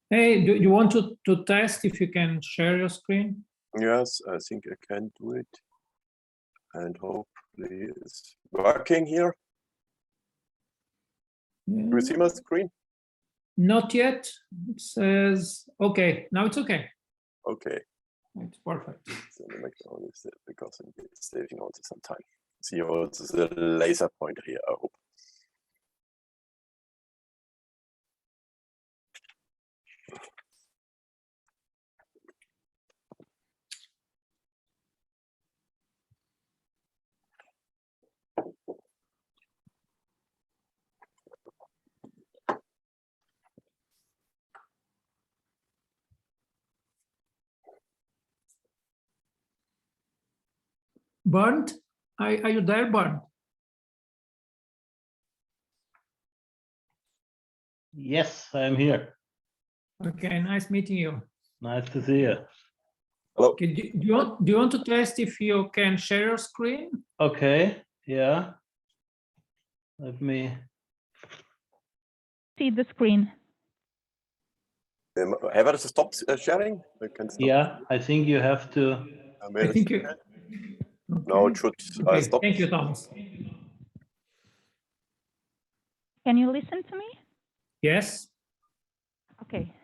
Hey, do you want to test if you can share your screen? Yes, I think I can do it. And hopefully it's working here. Yeah. Do you see my screen? Not yet. It says, okay, now it's okay. Okay. It's perfect. So let me make all this because it's saving also some time. See also the laser pointer here, I hope. Bernd, are you there, Bernd? Yes, I am here. Okay, nice meeting you. Nice to see you. Hello. Okay, do you want to test if you can share your screen? Okay, yeah. Let me see the screen. Have I stopped sharing? I can stop. Yeah, I think you have to. I think you. No, it should. Okay, Stop. thank you, Thomas. Can you listen to me? Yes. Okay.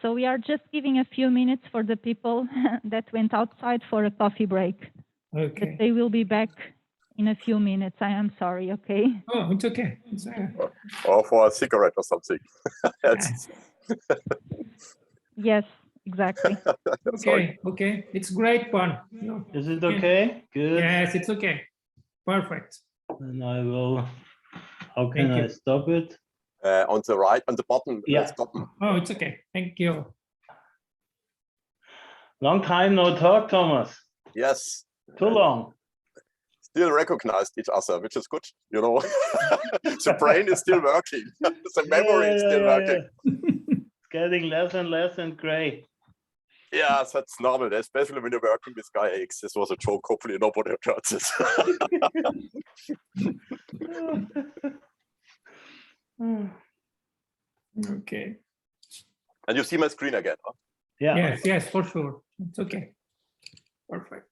So we are just giving a few minutes for the people that went outside for a coffee break. Okay. But they will be back in a few minutes. I am sorry, okay? Oh, it's okay. It's okay. Or for a cigarette or something. Yes, exactly. Okay, okay. It's great one. No, Is it okay? Good. Yes, it's okay. Perfect. Then I will. How can I stop it? On the right, on the bottom. Yeah. Stop. Oh, it's okay. Thank you. Long time no talk, Thomas. Yes. Too long. Still recognized each other, which is good. You know, the brain is still working. The memory is still working. It's getting less and less and gray. Yeah, that's normal, especially when you're working with Gaia X. This was a joke. Hopefully nobody heard this. Okay. And you see my screen again, huh? Yeah. Yes, yes, for sure. It's okay. Perfect.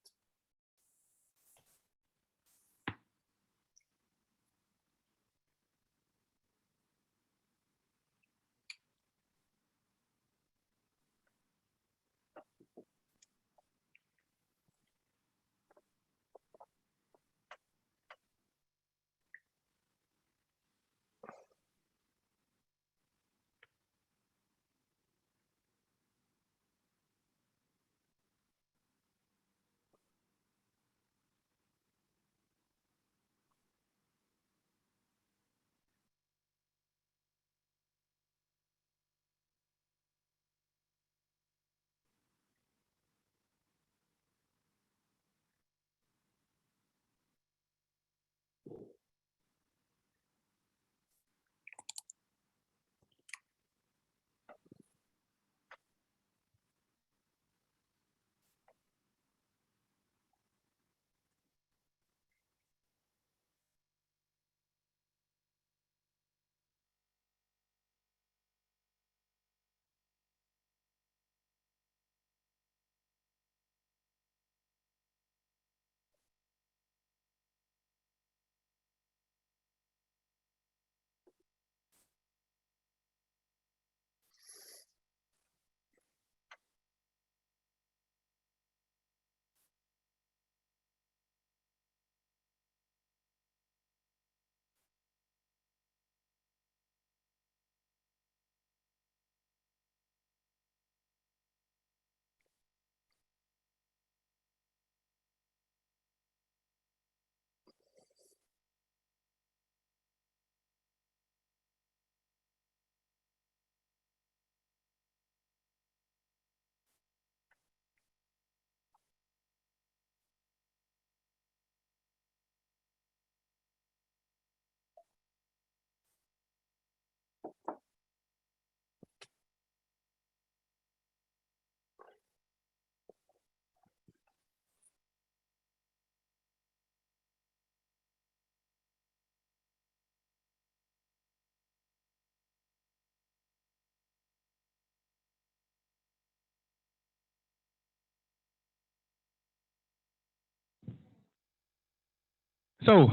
So,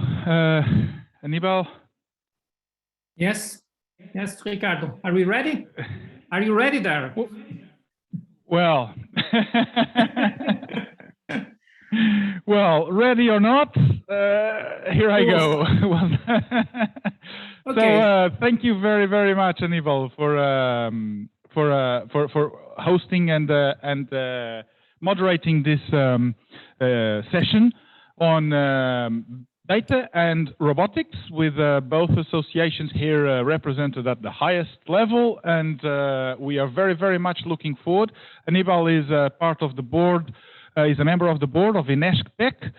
Anibal? Yes, yes, Ricardo. Are we ready? Are you ready there? Well, well, ready or not, here I go. Okay. So, thank you very, very much, Anibal, for hosting and moderating this session on data and robotics, with both associations here represented at the highest level, and we are very, very much looking forward. Anibal is part of the board, is a member of the board of INESC Tech.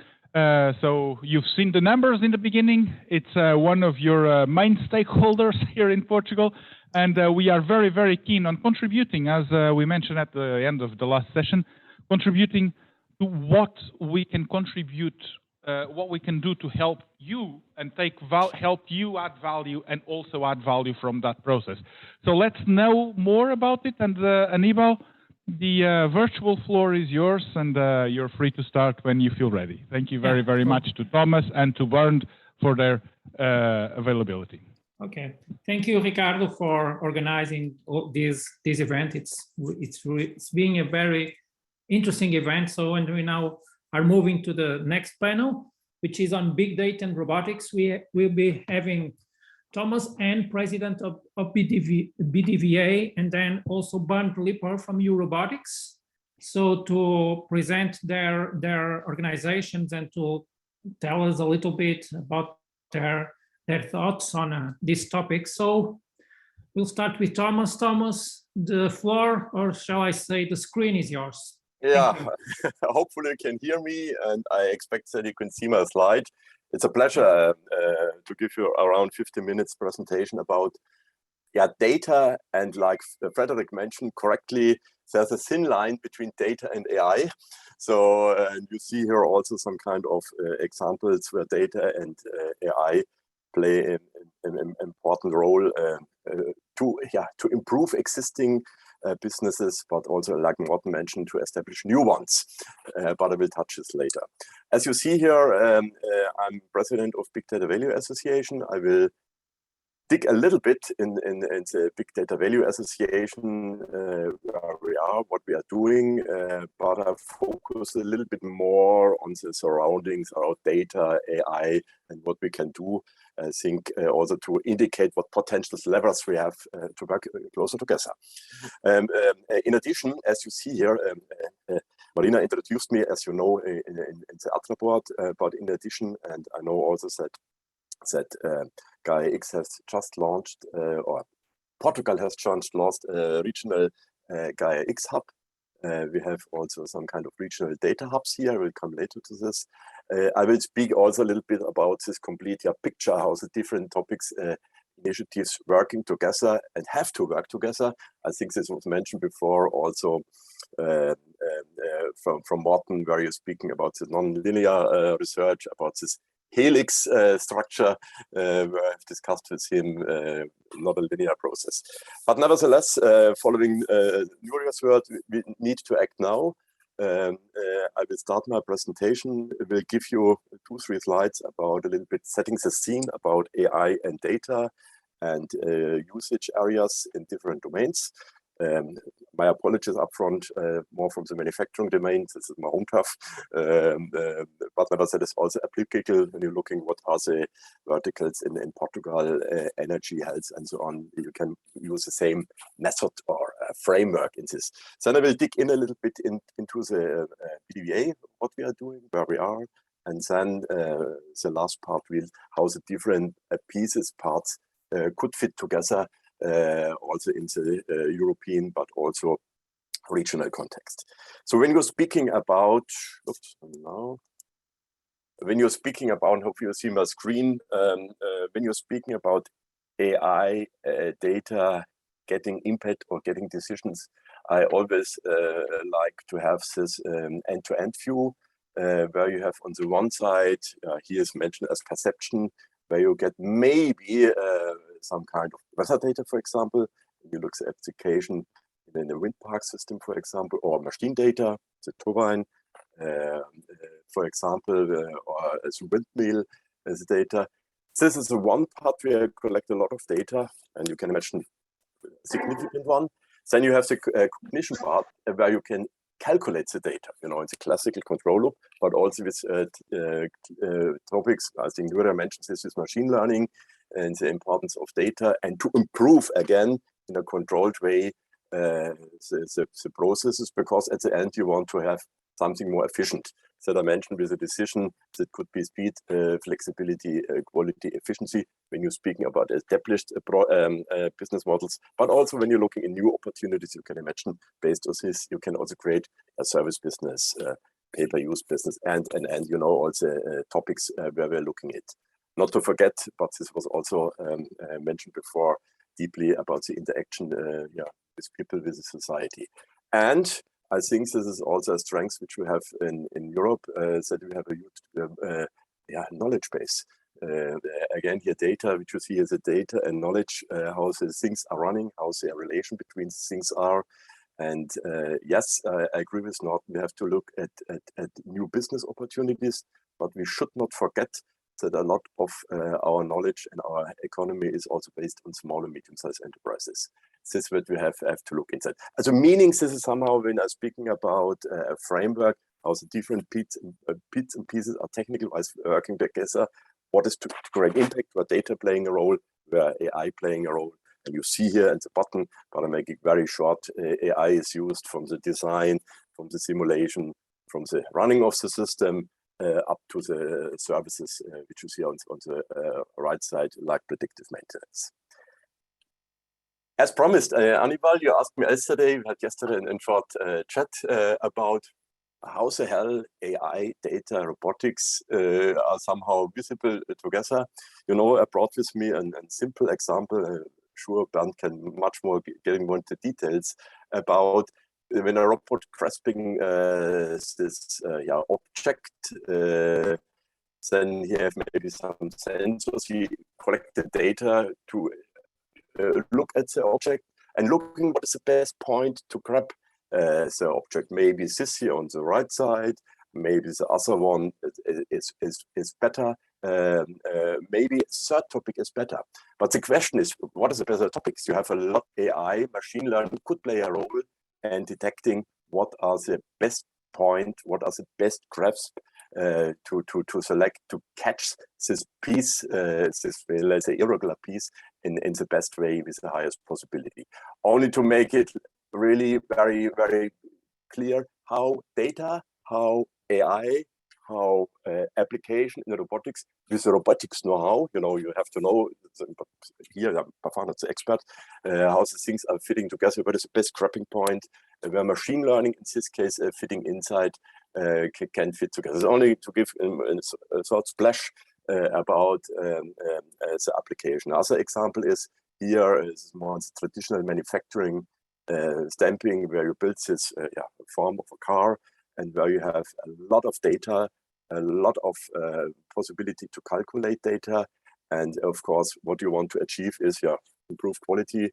So you've seen the numbers in the beginning. It's one of your main stakeholders here in Portugal, and we are very, very keen on contributing, as we mentioned at the end of the last session, contributing to what we can contribute, what we can do to help you and help you add value and also add value from that process. So let's know more about it. And Anibal, the virtual floor is yours, and you're free to start when you feel ready. Thank you very, very much to Thomas and to Bernd for their availability. Okay, thank you, Ricardo, for organizing this event. It's being a very interesting event. So, and we now are moving to the next panel, which is on big data and robotics. We will be having Thomas N, president of BDVA, and then also Bernd Lipper from Robotics. So to present their organizations and to tell us a little bit about their thoughts on this topic. So we'll start with Thomas. Thomas, the floor, or shall I say the screen, is yours. Yeah, hopefully you can hear me, and I expect that you can see my slide. It's a pleasure to give you around 50 minutes presentation about data, and like Frederick mentioned correctly, there's a thin line between data and AI. So and you see here also some kind of examples where data and AI play an important role to improve existing businesses, but also, like Morten mentioned, to establish new ones. But I will touch this later. As you see here, I'm president of Big Data Value Association. I will dig a little bit in the Big Data Value Association, where we are, what we are doing, but I focus a little bit more on the surroundings around data, AI, and what we can do. I think also to indicate what potential levers we have to work closer together. In addition, as you see here, Marina introduced me, as you know, in the ATRA board, but in addition, and I know also that Gaia X has just launched, or Portugal has just launched a regional Gaia X hub. We have also some kind of regional data hubs here. I will come later to this. I will speak also a little bit about this complete picture, how the different topics, initiatives working together and have to work together. I think this was mentioned before also from Morten, where you're speaking about the non-linear research, about this helix structure, where I've discussed with him, not a linear process. But nevertheless, following Nuria's word, we need to act now. I will start my presentation. I will give you 2-3 slides about a little bit setting the scene about AI and data and usage areas in different domains. My apologies upfront, more from the manufacturing domain. This is my own turf, but nevertheless also applicable when you're looking what are the verticals in Portugal, energy, health, and so on. You can use the same method or framework in this. Then I will dig in a little bit into the BDVA, what we are doing, where we are, and then the last part will how the different parts could fit together, also in the European, but also regional context. So when you're speaking about, hope you see my screen, when you're speaking about AI, data, getting impact or getting decisions, I always like to have this end-to-end view, where you have on the one side, here is mentioned as perception, where you get maybe some kind of weather data, for example. You look at the application in the wind park system, for example, or machine data, the turbine, for example, or as a windmill. as data. This is the one part where you collect a lot of data, and you can imagine a significant one. Then you have the cognition part where you can calculate the data. You know, it's a classical control loop, but also with topics. I think Nura mentioned this with machine learning and the importance of data, and to improve again in a controlled way the processes, because at the end you want to have something more efficient. That I mentioned with a decision that could be speed, flexibility, quality, efficiency, when you're speaking about established business models, but also when you're looking in new opportunities, you can imagine based on this, you can also create a service business, pay-per-use business, and you know, also topics where we're looking at. Not to forget, but this was also mentioned before, deeply about the interaction with people, with the society. And I think this is also a strength which we have in Europe, that we have a huge knowledge base. Again, here data, which you see as a data and knowledge, how the things are running, how the relation between things are. And yes, I agree with Norton, we have to look at new business opportunities, but we should not forget that a lot of our knowledge and our economy is also based on small and medium-sized enterprises. This is what we have to look inside. As a meaning, this is somehow when I'm speaking about a framework, how the different bits and pieces are technical-wise working together. What is to create impact, where data playing a role, where AI playing a role. And you see here at the bottom, but I make it very short, AI is used from the design, from the simulation, from the running of the system, up to the services, which you see on the right side, like predictive maintenance. As promised, Anibal, you asked me yesterday, we had yesterday a short chat about how the hell AI, data, robotics are somehow visible together. You know, I brought with me a simple example. Sure, Bernd can much more getting more into details about when a robot grasping this object, then he have maybe some sensors. He collect the data to look at the object and looking what is the best point to grab the object. Maybe this here on the right side, maybe the other one is better. Maybe a third topic is better. But the question is, what is the better topics? You have a lot of AI, machine learning could play a role in detecting what are the best point, what are the best grasp to select, to catch this piece, this, let's say, irregular piece in the best way with the highest possibility. Only to make it really very, very clear how data, how AI, how application in robotics, with the robotics know-how, you know, you have to know, but here I'm by far not the expert, how the things are fitting together, what is the best grabbing point, where machine learning, in this case, fitting inside, can fit together. It's only to give a short splash about the application. Another example is here is more traditional manufacturing, stamping, where you build this form of a car, and where you have a lot of data, a lot of possibility to calculate data. And of course, what you want to achieve is improve quality,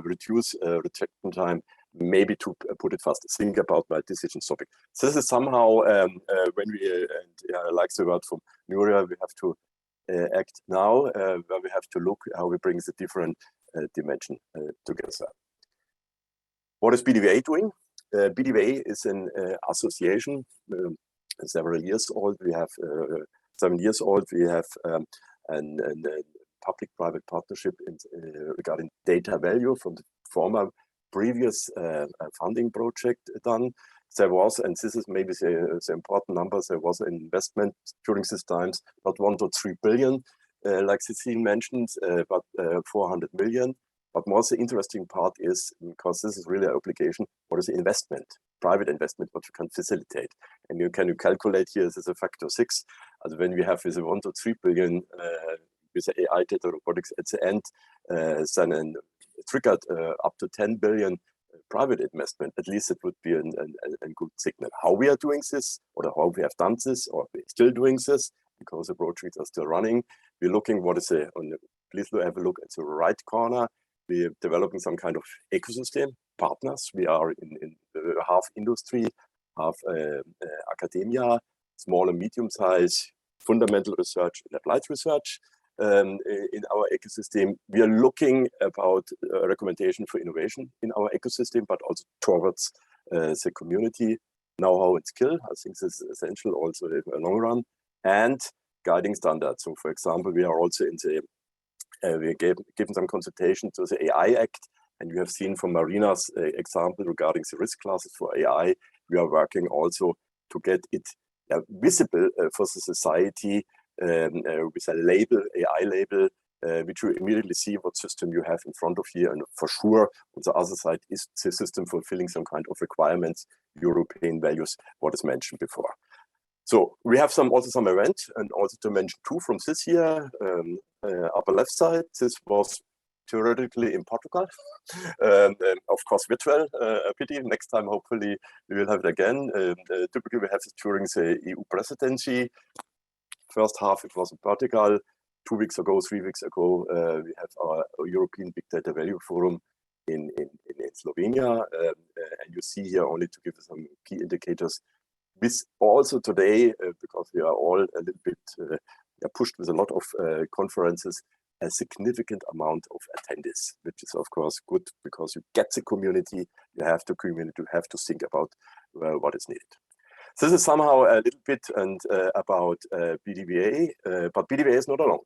reduce rejection time, maybe to put it fast, think about my decision topic. So this is somehow when we, I like the word from Nuria, we have to act now, where we have to look how we bring the different dimension together. What is BDVA doing? BDVA is an association, several years old. We have 7 years old. We have a public-private partnership regarding data value from the former previous funding project done. There was, and this is maybe the important numbers, there was an investment during these times, not 1 to 3 billion, like Cecile mentioned, but 400 million. But more the interesting part is, because this is really an obligation, what is the investment, private investment, what you can facilitate. And you can calculate here, this is a factor 6. And when we have with 1 to 3 billion with the AI data robotics at the end, then triggered up to 10 billion private investment, at least it would be a good signal. How we are doing this, or how we have done this, or we're still doing this, because the projects are still running. We're looking what is please have a look at the right corner. We're developing some kind of ecosystem partners. We are in half industry, half academia, small and medium size, fundamental research and applied research in our ecosystem. We are looking about recommendation for innovation in our ecosystem, but also towards the community know-how and skill. I think this is essential also in the long run, and guiding standards. So for example, we are also in the, we given some consultation to the AI Act, and you have seen from Marina's example regarding the risk classes for AI, we are working also to get it visible for the society with a label, AI label, which you immediately see what system you have in front of you. And for sure, on the other side, is the system fulfilling some kind of requirements, European values, what is mentioned before. So we have also some events, and also to mention two from this year, upper left side. This was theoretically in Portugal, of course virtual, a pity. Next time, hopefully, we will have it again. Typically, we have it during the EU presidency. First half, it was in Portugal. 2 weeks ago, 3 weeks ago, we have our European Big Data Value Forum in Slovenia. And you see here, only to give some key indicators, with also today, because we are all a little bit pushed with a lot of conferences, a significant amount of attendees, which is of course good, because you get the community, you have the community, you have to think about what is needed. This is somehow a little bit about BDVA, but BDVA is not alone.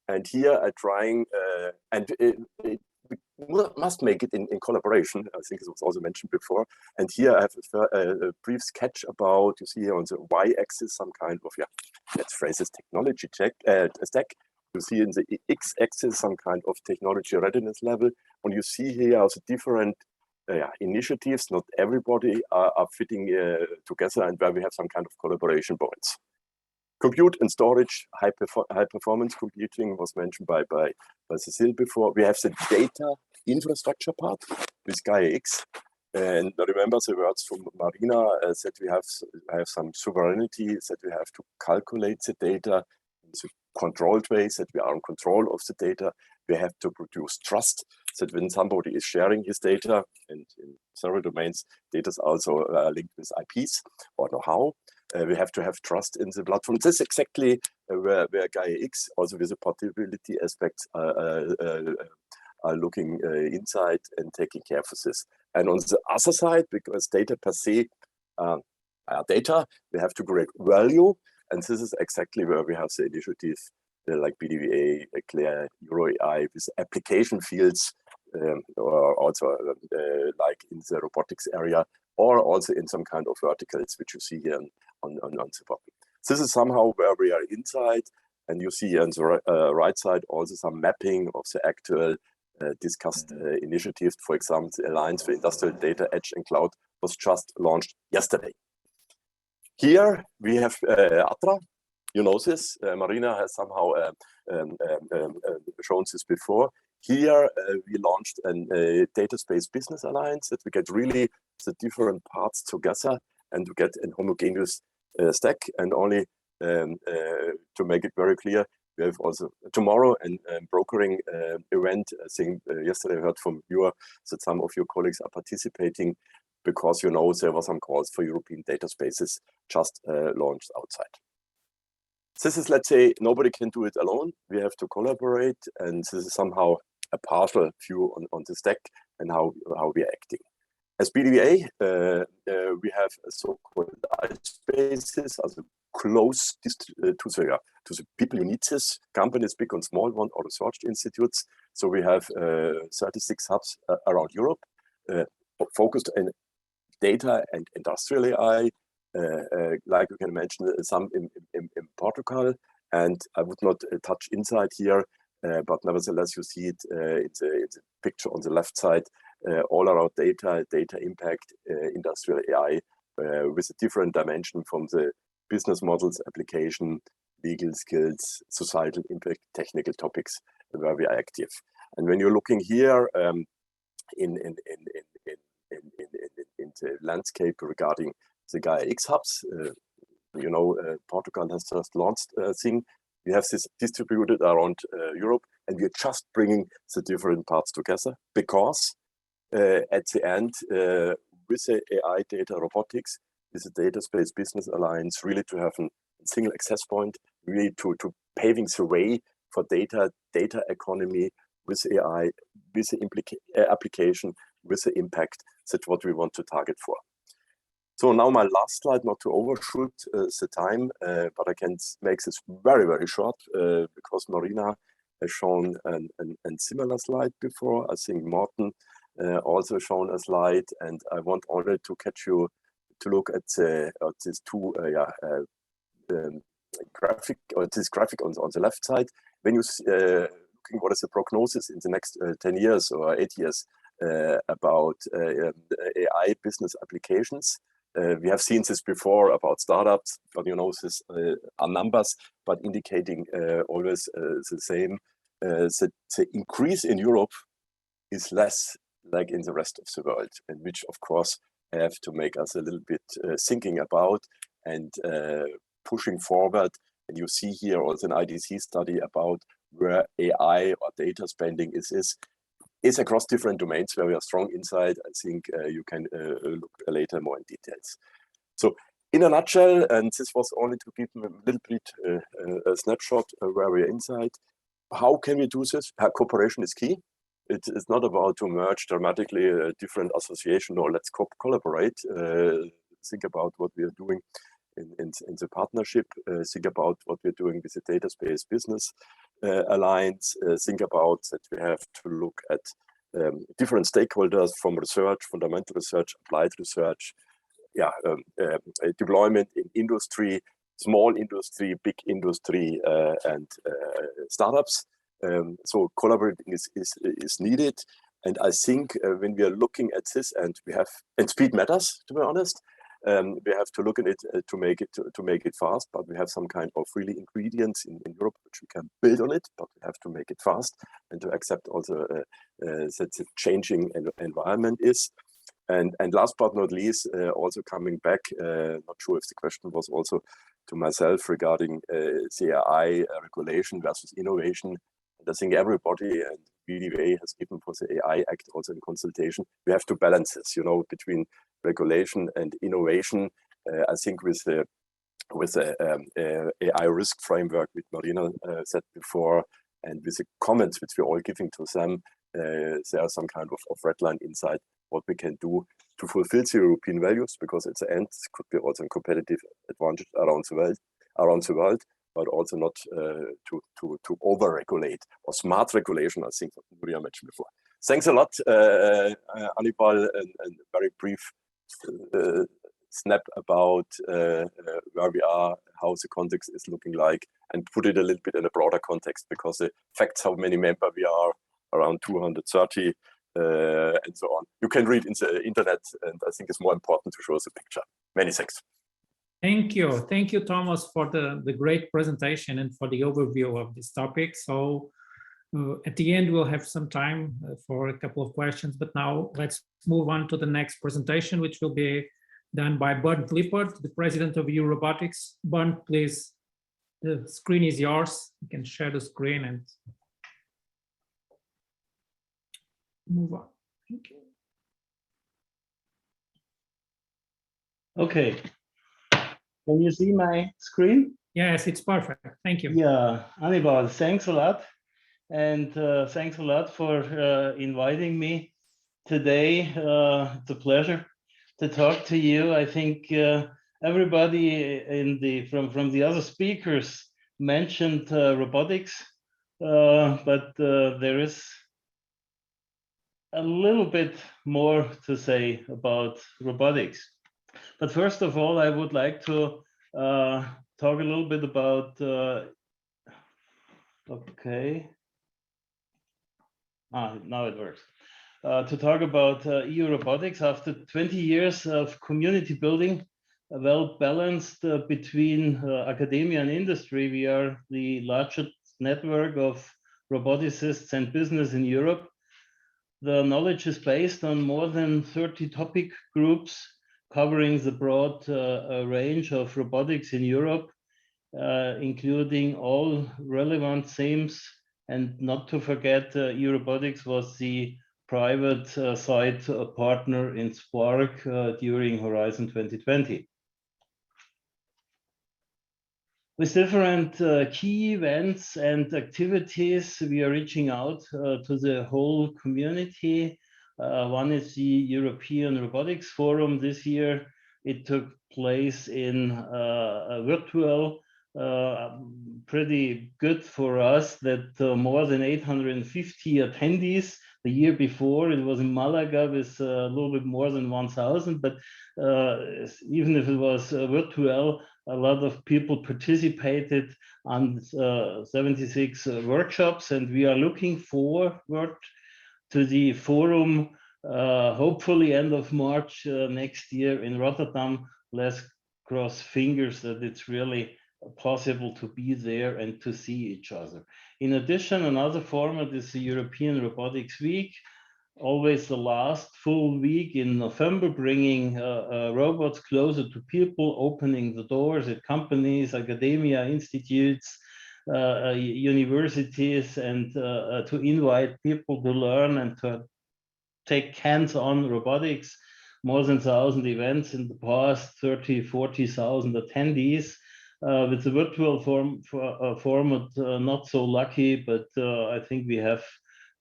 And here I'm trying, we must make it in collaboration. I think it was also mentioned before. And here I have a brief sketch about, you see here on the y-axis, some kind of, let's phrase this, technology stack. You see in the x-axis some kind of technology readiness level. And you see here also different initiatives. Not everybody are fitting together, and where we have some kind of collaboration points. Compute and storage, high performance computing was mentioned by Cecile before. We have the data infrastructure part with Gaia-X. And remember the words from Marina that we have some sovereignty, that we have to calculate the data in the controlled ways, that we are in control of the data. We have to produce trust, that when somebody is sharing his data, and in several domains, data is also linked with IPs or know-how. We have to have trust in the platform. This is exactly where Gaia-X, also with the portability aspects, are looking inside and taking care of this. And on the other side, because data per se are data, we have to create value. And this is exactly where we have the initiative like BDVA, Claire, EuroAI, with application fields, or also like in the robotics area, or also in some kind of verticals, which you see here on the bottom. This is somehow where we are inside, and you see on the right side also some mapping of the actual discussed initiatives. For example, the Alliance for Industrial Data, Edge and Cloud was just launched yesterday. Here we have ATRA. You know this. Marina has somehow shown this before. Here we launched a data space business alliance, that we get really the different parts together and to get an homogeneous stack. And only to make it very clear, we have also tomorrow a brokering event. I think yesterday I heard from you that some of your colleagues are participating, because you know there were some calls for European data spaces just launched outside. This is, let's say, nobody can do it alone. We have to collaborate, and this is somehow a partial view on the stack and how we are acting. As BDVA, we have a so-called spaces, also close to the people who need this, companies, big and small one, or research institutes. So we have 36 hubs around Europe, focused on data and industrial AI. Like you can mention, some in Portugal, and I would not touch inside here, but nevertheless you see it in the picture on the left side, all around data impact, industrial AI, with a different dimension from the business models, application, legal skills, societal impact, technical topics where we are active. And when you're looking here in the landscape regarding the Gaia-X hubs, you know, Portugal has just launched a thing. We have this distributed around Europe, and we're just bringing the different parts together, because at the end, with the AI data robotics, with the Data Space Business Alliance, really to have a single access point, really to paving the way for data economy with AI, with the application, with the impact. That's what we want to target for. So now my last slide, not to overshoot the time, but I can make this very, very short because Marina has shown a similar slide before. I think Morten also shown a slide, and I want only to catch you to look at these two graphic, or this graphic on the left side. When you looking what is the prognosis in the next 10 years or 8 years about AI business applications. We have seen this before about startups, but you know, this are numbers, but indicating always the same. The increase in Europe is less like in the rest of the world, and which of course have to make us a little bit thinking about and pushing forward. And you see here also an IDC study about where AI or data spending is across different domains where we are strong inside. I think you can look later more in details. So in a nutshell, and this was only to give a little bit a snapshot of where we are inside. How can we do this? Cooperation is key. It is not about to merge dramatically a different association or let's collaborate. Think about what we are doing in the partnership. Think about what we're doing with the Data Space Business Alliance. Think about that we have to look at different stakeholders from research, fundamental research, applied research, deployment in industry, small industry, big industry, and startups. So collaborating is needed. And I think when we are looking at this, and speed matters, to be honest. We have to look at it to make it fast, but we have some kind of really ingredients in Europe which we can build on it, but we have to make it fast and to accept also that the changing environment is. And last but not least, also coming back, not sure if the question was also to myself regarding AI regulation versus innovation. And I think everybody and BDA has given for the AI Act also in consultation. We have to balance this, you know, between regulation and innovation. I think with the AI risk framework, which Marina said before, and with the comments which we're all giving to them, there are some kind of red line inside what we can do to fulfill the European values, because at the end, this could be also a competitive advantage around the world, but also not to over-regulate or smart regulation, I think what Maria mentioned before. Thanks a lot, Anibal, and very brief snap about where we are, how the context is looking like, and put it a little bit in a broader context, because the facts how many members we are, around 230, and so on. You can read in the internet, and I think it's more important to show the picture. Many thanks. Thank you, Thomas, for the great presentation and for the overview of this topic. So at the end, we'll have some time for a couple of questions, but now let's move on to the next presentation, which will be done by Bernd Lippert, the president of EU Robotics. Bernd, please, the screen is yours. You can share the screen and move on. Thank you. Okay. Can you see my screen? Yes, it's perfect. Thank you. Yeah, Anibal, thanks a lot. And thanks a lot for inviting me today. It's a pleasure to talk to you. I think everybody from the other speakers mentioned robotics, but there is a little bit more to say about robotics. But first of all, I would like to talk a little bit about, now it works. To talk about EU robotics. After 20 years of community building, well balanced between academia and industry, we are the largest network of roboticists and business in Europe. The knowledge is based on more than 30 topic groups covering the broad range of robotics in Europe, including all relevant themes. And not to forget, EU Robotics was the private side partner in Spark during Horizon 2020. With different key events and activities, we are reaching out to the whole community. One is the European Robotics Forum this year. It took place in a virtual, pretty good for us that more than 850 attendees. The year before, it was in Malaga with a little bit more than 1,000, but even if it was virtual, a lot of people participated on 76 workshops, and we are looking forward to the forum, hopefully end of March next year in Rotterdam. Let's cross fingers that it's really possible to be there and to see each other. In addition, another format is the European Robotics Week, always the last full week in November, bringing robots closer to people, opening the doors at companies, academia, institutes, universities, and to invite people to learn and to take hands-on robotics. More than 1,000 events in the past, 30, 40,000 attendees. With the virtual format, not so lucky, but I think we have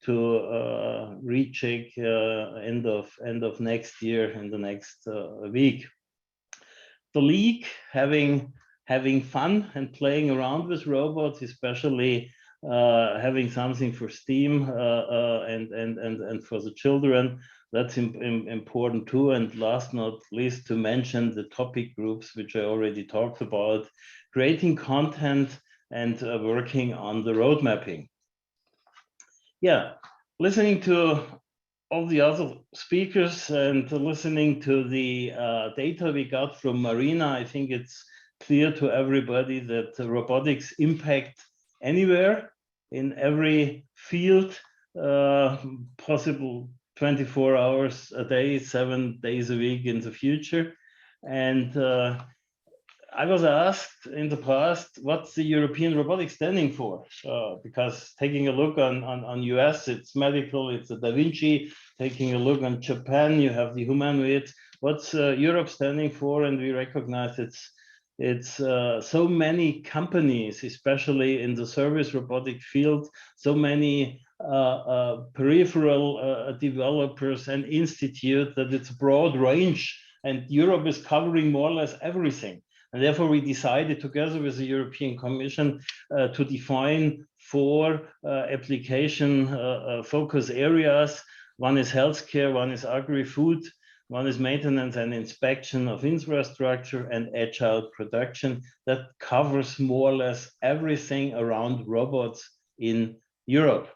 to recheck end of next year in the next week. The league, having fun and playing around with robots, especially having something for STEAM and for the children, that's important too. And last not least, to mention the topic groups, which I already talked about, creating content and working on the road mapping. Yeah, listening to all the other speakers and listening to the data we got from Marina, I think it's clear to everybody that robotics impact anywhere, in every field, possible 24 hours a day, 7 days a week in the future. And I was asked in the past, what's the European robotics standing for? Because taking a look on US, it's medical, it's a Da Vinci. Taking a look on Japan, you have the humanoid. What's Europe standing for? And we recognize it's so many companies, especially in the service robotic field, so many peripheral developers and institutes, that it's a broad range, and Europe is covering more or less everything. And therefore, we decided together with the European Commission to define 4 application focus areas. One is healthcare, one is agri-food, one is maintenance and inspection of infrastructure, and agile production. That covers more or less everything around robots in Europe.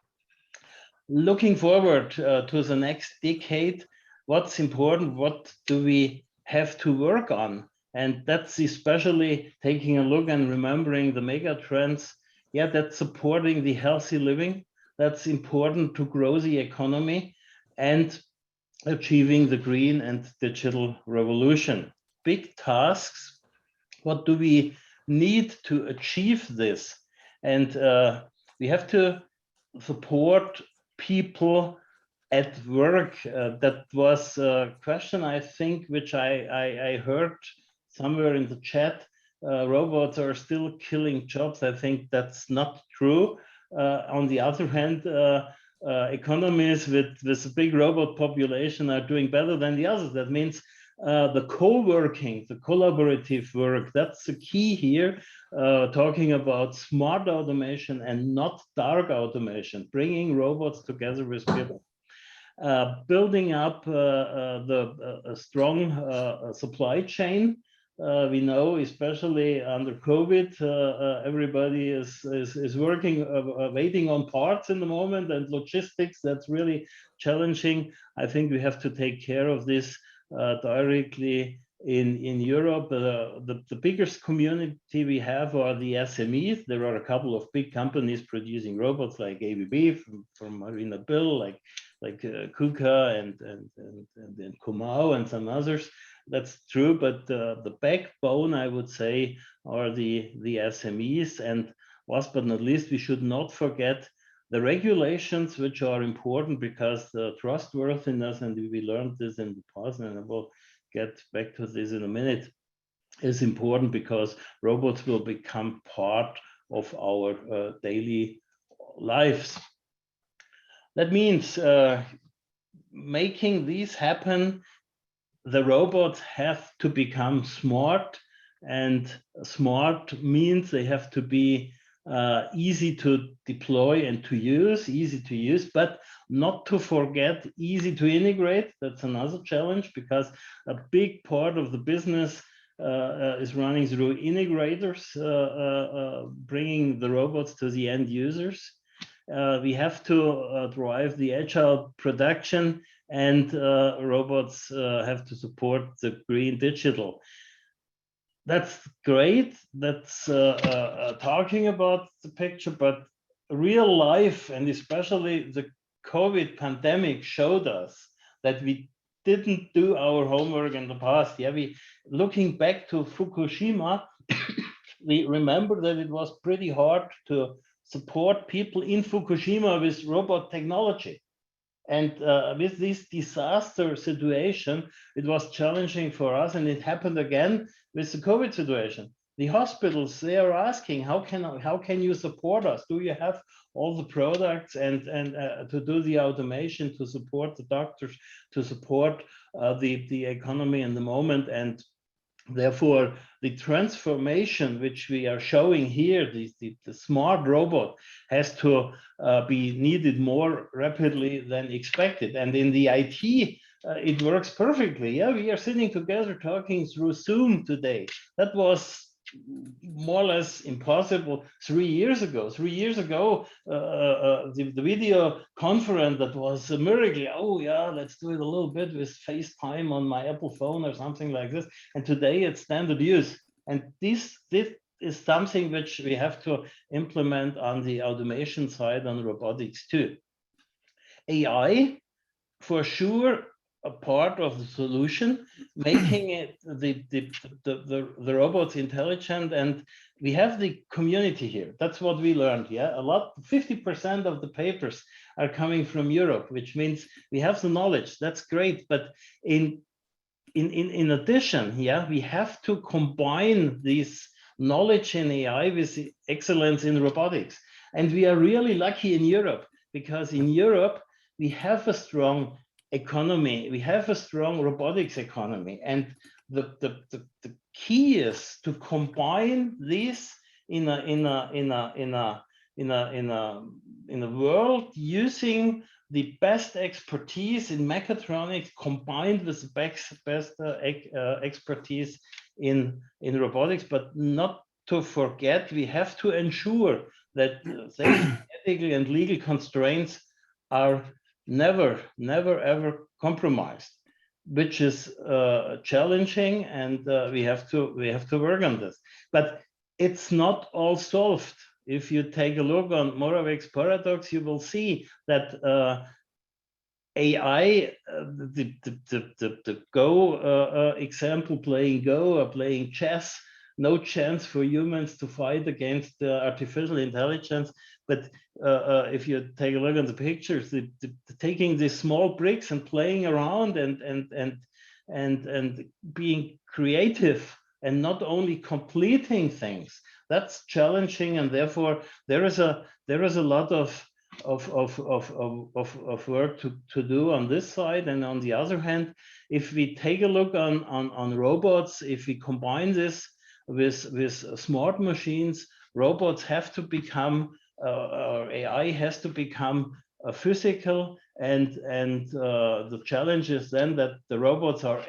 Looking forward to the next decade, what's important, what do we have to work on? And that's especially taking a look and remembering the mega trends. Yeah, that's supporting the healthy living. That's important to grow the economy and achieving the green and digital revolution. Big tasks. What do we need to achieve this? And we have to support people at work. That was a question, I think, which I heard somewhere in the chat. Robots are still killing jobs. I think that's not true. On the other hand, economies with a big robot population are doing better than the others. That means the co-working, the collaborative work, that's the key here, talking about smart automation and not dark automation, bringing robots together with people. Building up a strong supply chain. We know, especially under COVID, everybody is working, waiting on parts in the moment, and logistics, that's really challenging. I think we have to take care of this directly in Europe. The biggest community we have are the SMEs. There are a couple of big companies producing robots, like ABB from Marina Bill, like KUKA and Comau and some others. That's true, but the backbone, I would say, are the SMEs. And last but not least, we should not forget the regulations, which are important, because the trustworthiness, and we learned this in the past, and I will get back to this in a minute. is important because robots will become part of our daily lives. That means making these happen, the robots have to become smart, and smart means they have to be easy to deploy and to use, but not to forget easy to integrate. That's another challenge, because a big part of the business is running through integrators, bringing the robots to the end users. We have to drive the agile production, and robots have to support the green digital. That's great. That's talking about the picture, but real life, and especially the COVID pandemic, showed us that we didn't do our homework in the past. Yeah, looking back to Fukushima, we remember that it was pretty hard to support people in Fukushima with robot technology. And with this disaster situation, it was challenging for us, and it happened again with the COVID situation. The hospitals, they are asking, how can you support us? Do you have all the products and to do the automation, to support the doctors, to support the economy in the moment? And therefore, the transformation which we are showing here, the smart robot, has to be needed more rapidly than expected. And in the IT, it works perfectly. Yeah, we are sitting together talking through Zoom today. That was more or less impossible 3 years ago. 3 years ago, the video conference, that was a miracle. Oh yeah, let's do it a little bit with FaceTime on my Apple phone or something like this. And today it's standard use. And this is something which we have to implement on the automation side, on robotics too. AI, for sure, a part of the solution, making it the robots intelligent. And we have the community here. That's what we learned. Yeah, 50% of the papers are coming from Europe, which means we have the knowledge. That's great. But in addition, yeah, we have to combine this knowledge in AI with excellence in robotics. And we are really lucky in Europe, because in Europe we have a strong economy, we have a strong robotics economy, and the key is to combine this in a world using the best expertise in mechatronics combined with the best expertise in robotics. But not to forget, we have to ensure that ethical and legal constraints are never ever compromised, which is challenging, and we have to work on this. But it's not all solved. If you take a look on Moravec's paradox, you will see that AI, the Go example, playing Go or playing chess, no chance for humans to fight against artificial intelligence. But if you take a look at the pictures, taking these small bricks and playing around and being creative and not only completing things, that's challenging. And therefore there is a lot of work to do on this side. And on the other hand, if we take a look on robots, if we combine this with smart machines, robots have to become AI has to become physical, and the challenge is then that the robots are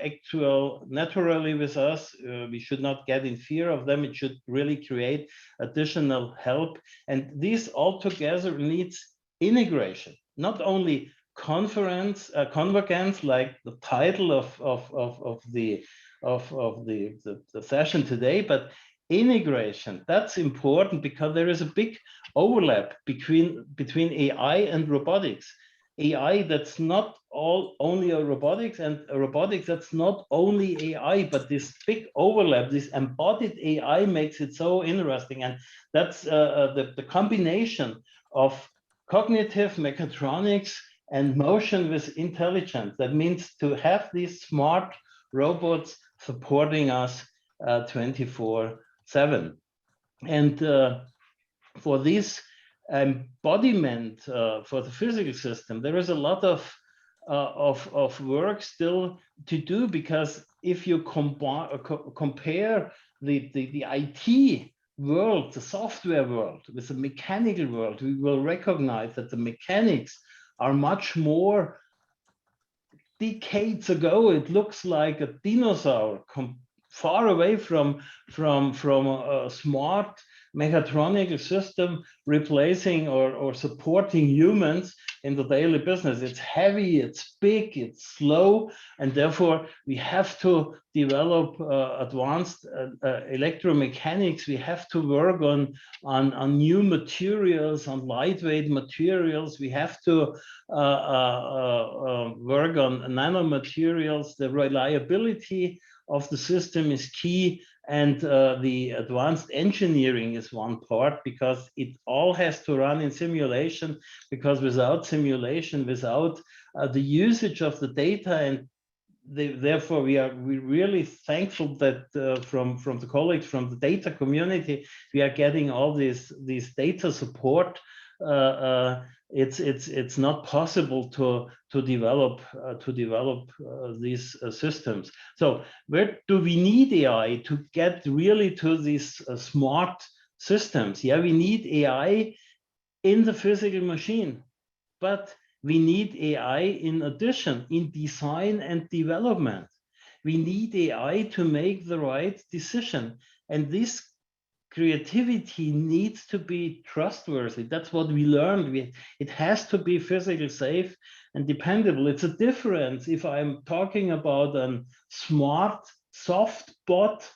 naturally with us. We should not get in fear of them. It should really create additional help, and this altogether needs integration, not only convergence, like the title of the session today, but integration. That's important, because there is a big overlap between AI and robotics. AI that's not only a robotics, and a robotics that's not only AI, but this big overlap, this embodied AI makes it so interesting. And that's the combination of cognitive mechatronics and motion with intelligence. That means to have these smart robots supporting us 24/7. And for this embodiment for the physical system, there is a lot of work still to do, because if you compare the IT world, the software world, with the mechanical world, we will recognize that the mechanics are much more. Decades ago, it looks like a dinosaur, far away from a smart mechatronic system replacing or supporting humans in the daily business. It's heavy, it's big, it's slow, and therefore we have to develop advanced electromechanics. We have to work on new materials, on lightweight materials. We have to work on nanomaterials. The reliability of the system is key, and the advanced engineering is one part, because it all has to run in simulation, because without simulation, without the usage of the data, and therefore we're really thankful that from the colleagues from the data community, we are getting all these data support. It's not possible to develop these systems. So where do we need AI to get really to these smart systems? Yeah, we need AI in the physical machine, but we need AI in addition in design and development. We need AI to make the right decision, and this creativity needs to be trustworthy. That's what we learned. It has to be physically safe and dependable. It's a difference if I'm talking about a smart soft bot,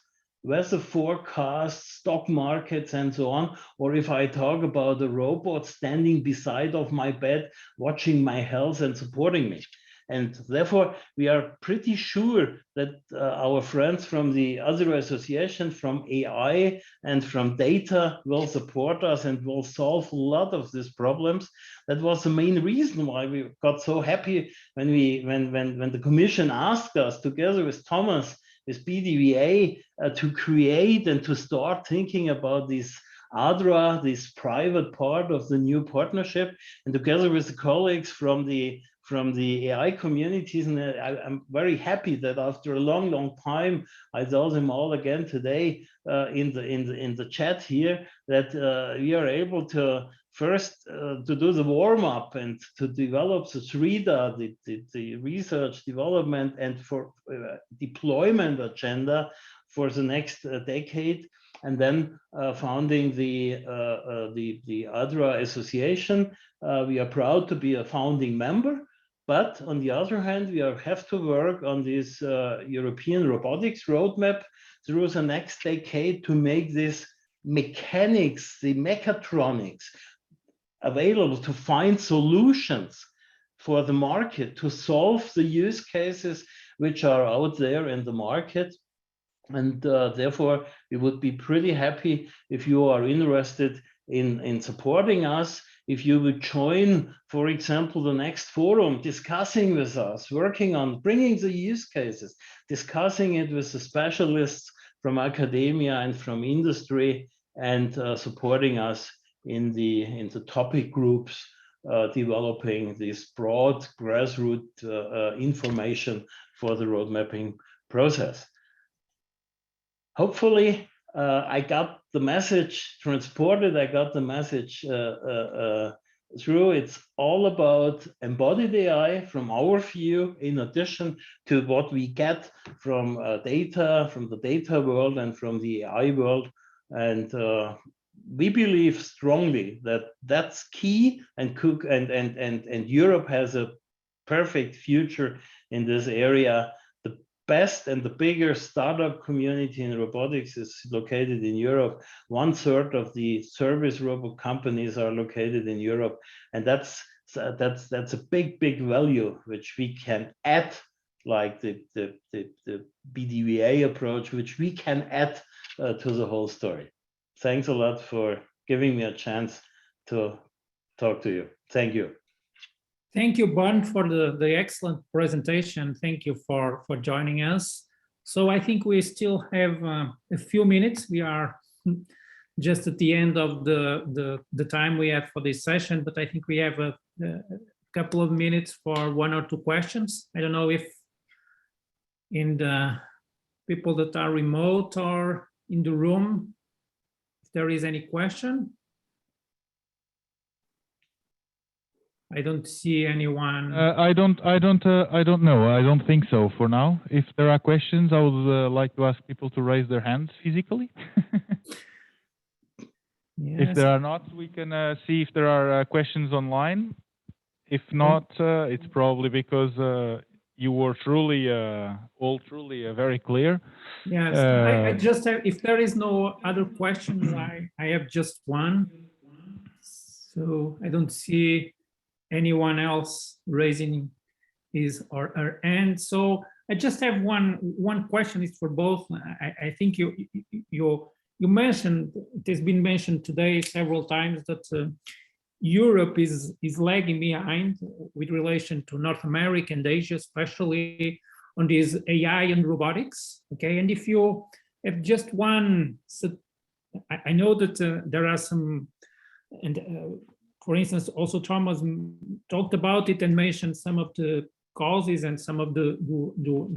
weather forecasts, stock markets, and so on, or if I talk about a robot standing beside of my bed, watching my health and supporting me. And therefore, we are pretty sure that our friends from the other association, from AI and from data, will support us and will solve a lot of these problems. That was the main reason why we got so happy when the Commission asked us, together with Thomas, with BDVA, to create and to start thinking about this ADRA, this private part of the new partnership, and together with the colleagues from the AI communities. And I'm very happy that after a long time, I saw them all again today in the chat here, that we are able to first to do the warm-up and to develop the SRIDA, the research development and for deployment agenda for the next decade, and then founding the ADRA association. We are proud to be a founding member. But on the other hand, we have to work on this European robotics roadmap through the next decade to make this mechanics, the mechatronics, available, to find solutions for the market, to solve the use cases which are out there in the market. And therefore, we would be pretty happy if you are interested in supporting us, if you would join, for example, the next forum, discussing with us, working on bringing the use cases, discussing it with the specialists from academia and from industry, and supporting us in the topic groups, developing this broad grassroots information for the road mapping process. Hopefully, I got the message transported. I got the message through. It's all about embodied AI from our view, in addition to what we get from data, from the data world and from the AI world. And we believe strongly that that's key, and Europe has a perfect future in this area. Best and the bigger startup community in robotics is located in Europe. 1/3 of the service robot companies are located in Europe, and that's a big value which we can add, like the BDVA approach, which we can add to the whole story. Thanks a lot for giving me a chance to talk to you. Thank you. Thank you, Bernd, for the excellent presentation. Thank you for joining us. So I think we still have a few minutes. We are just at the end of the time we have for this session, but I think we have a couple of minutes for one or two questions. I don't know if in the people that are remote or in the room, if there is any question. I don't see anyone. I don't know. I don't think so for now. If there are questions, I would like to ask people to raise their hands physically. Yes. If there are not, we can see if there are questions online. If not, it's probably because you were truly, all truly very clear. Yes, I just have, if there is no other questions, I have just one. So I don't see anyone else raising his or her hand. So I just have one question. It's for both. I think you mentioned, it has been mentioned today several times that Europe is lagging behind with relation to North America and Asia, especially on this AI and robotics. Okay, and if you have just one, so I know that there are some, and for instance, also Thomas talked about it and mentioned some of the causes and some of the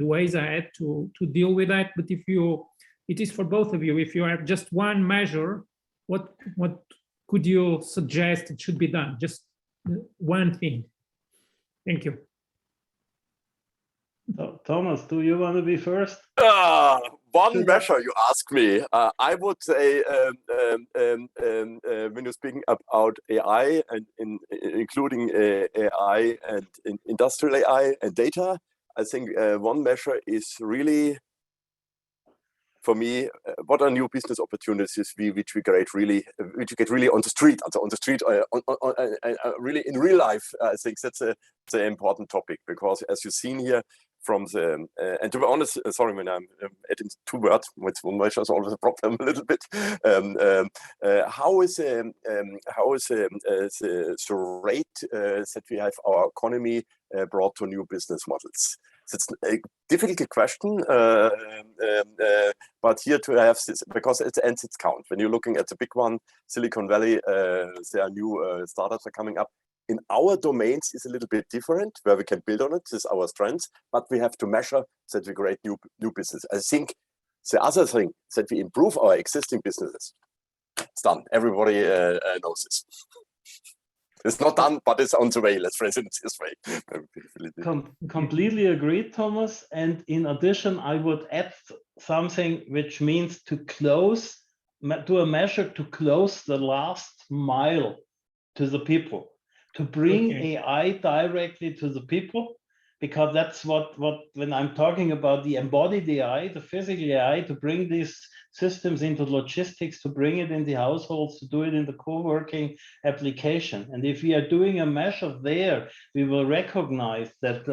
ways ahead to deal with that. But if you, it is for both of you, if you have just one measure, what could you suggest it should be done? Just one thing. Thank you. Thomas, do you want to be first? One measure, you ask me. I would say when you're speaking about AI and including AI and industrial AI and data, I think one measure is really, for me, what are new business opportunities which we get really on the street, really in real life. I think that's an important topic, because as you've seen here, from the and to be honest, sorry when I'm adding two words, with one measure is always a problem a little bit. How is the rate that we have our economy brought to new business models? It's a difficult question, but here to have this, because it ends its count. When you're looking at the big one, Silicon Valley, there are new startups are coming up. In our domains is a little bit different, where we can build on it. This is our strength, but we have to measure that we create new business. I think the other thing is that we improve our existing businesses. It's done. Everybody knows this. It's not done, but it's on the way. Let's phrase it this way. Completely agreed, Thomas. And in addition, I would add something which means to close, do a measure to close the last mile to the people, to bring AI directly to the people, because that's what when I'm talking about the embodied AI, the physical AI, to bring these systems into logistics, to bring it in the households, to do it in the co-working application. And if we are doing a measure there, we will recognize that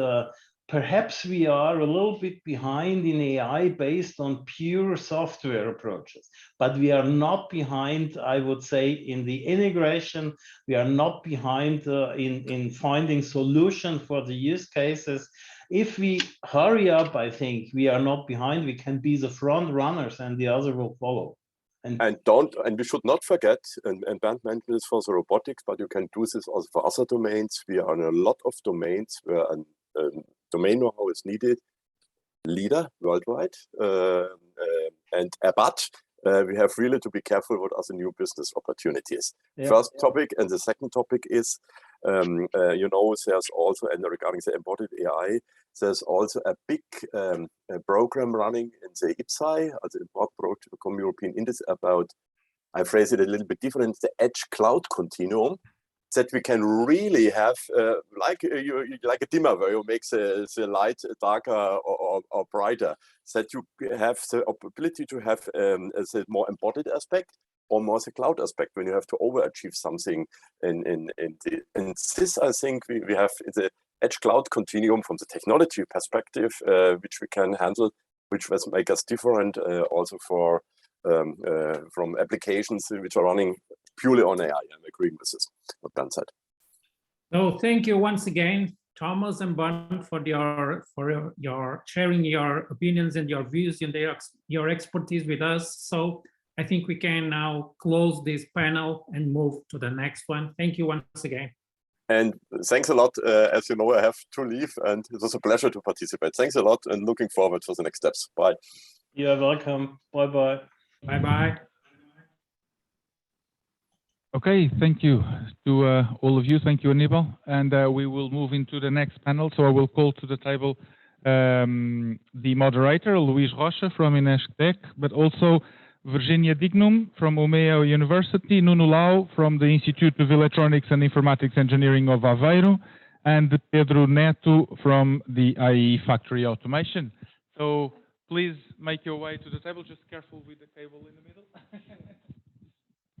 perhaps we are a little bit behind in AI based on pure software approaches, but we are not behind, I would say, in the integration. We are not behind in finding solution for the use cases. If we hurry up, I think we are not behind. We can be the front runners, and the other will follow. And we should not forget, and Bernd mentioned this for the robotics, but you can do this also for other domains. We are in a lot of domains where domain know-how is needed, leader worldwide, but we have really to be careful what are the new business opportunities. First topic, and the second topic is, you know, there's also, and regarding the embodied AI, there's also a big program running in the IPSAI, the Import Program European Index, about, I phrase it a little bit different, the edge cloud continuum, that we can really have like a dimmer where you make the light darker or brighter, that you have the ability to have a more embodied aspect or more the cloud aspect when you have to overachieve something. And this, I think, we have the edge cloud continuum from the technology perspective, which we can handle, which will make us different also for from applications which are running purely on AI. I'm agreeing with this, what Ben said. So thank you once again, Thomas and Ban for your sharing your opinions and your views and your expertise with us. So I think we can now close this panel and move to the next one. Thank you once again. And thanks a lot. As you know, I have to leave, and it was a pleasure to participate. Thanks a lot, and looking forward for the next steps. Bye. You're welcome. Bye-bye. Bye-bye. Okay, thank you to all of you. Thank you, Anibal. And we will move into the next panel. So I will call to the table the moderator, Luís Rocha from INESC Tech, but also Virginia Dignum from Umea University, Nuno Lau from the Institute of Electronics and Informatics Engineering of Aveiro, and Pedro Neto from the IE Factory Automation. So please make your way to the table. Just careful with the cable in the middle.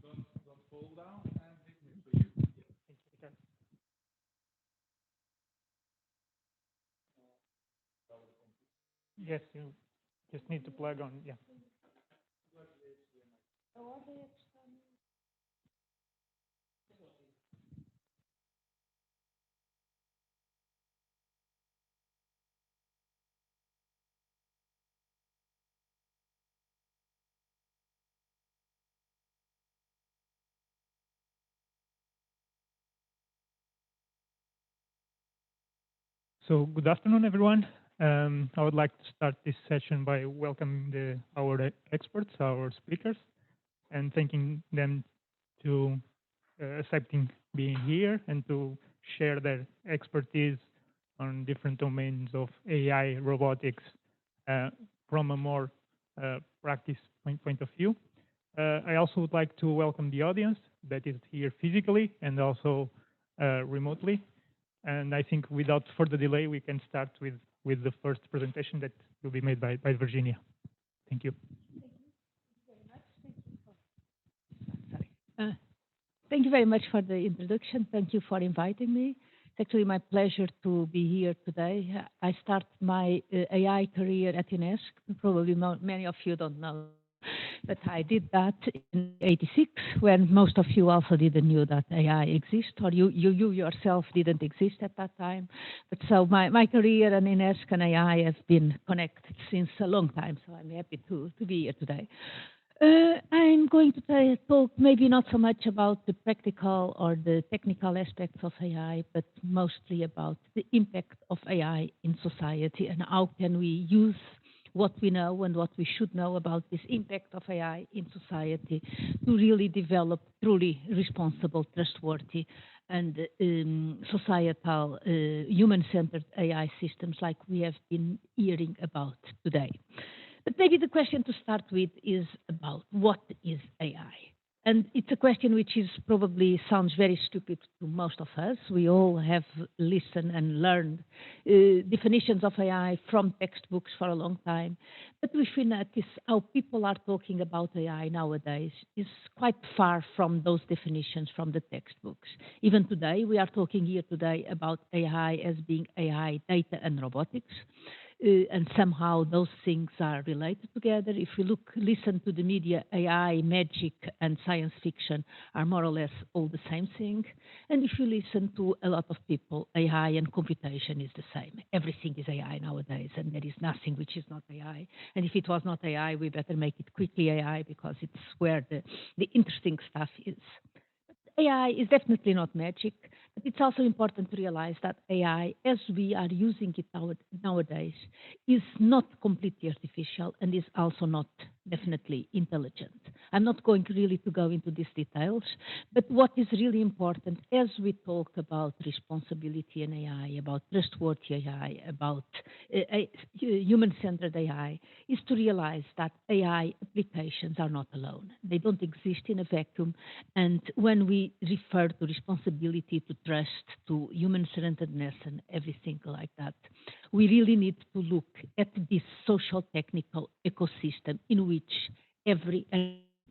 Don't fall down. And yes, you just need to plug on. Yeah. So good afternoon, everyone. I would like to start this session by welcoming our experts, our speakers, and thanking them to accepting being here and to share their expertise on different domains of AI, robotics, from a more practice point of view. I also would like to welcome the audience that is here physically and also remotely. And I think without further delay, we can start with the first presentation that will be made by Virginia. Thank you. Thank you very much for the introduction. Thank you for inviting me. It's actually my pleasure to be here today. I started my AI career at INESC. Probably many of you don't know, but I did that in '86, when most of you also didn't know that AI exists, or you yourself didn't exist at that time. But so my career in INESC and AI has been connected since a long time, so I'm happy to be here today. I'm going to talk maybe not so much about the practical or the technical aspects of AI, but mostly about the impact of AI in society and how can we use what we know and what we should know about this impact of AI in society to really develop truly responsible, trustworthy, and societal, human-centered AI systems like we have been hearing about today. But maybe the question to start with is about what is AI? And it's a question which is probably sounds very stupid to most of us. We all have listened and learned definitions of AI from textbooks for a long time. But if we notice how people are talking about AI nowadays is quite far from those definitions from the textbooks. Even today, we are talking here today about AI as being AI, data, and robotics. And somehow those things are related together. If you listen to the media, AI, magic, and science fiction are more or less all the same thing. And if you listen to a lot of people, AI and computation is the same. Everything is AI nowadays, and there is nothing which is not AI. And if it was not AI, we better make it quickly AI, because it's where the interesting stuff is. AI is definitely not magic, but it's also important to realize that AI, as we are using it nowadays, is not completely artificial and is also not definitely intelligent. I'm not going really to go into these details, but what is really important as we talk about responsibility in AI, about trustworthy AI, about human-centered AI, is to realize that AI applications are not alone. They don't exist in a vacuum, and when we refer to responsibility, to trust, to human-centeredness and everything like that, we really need to look at this social technical ecosystem in which every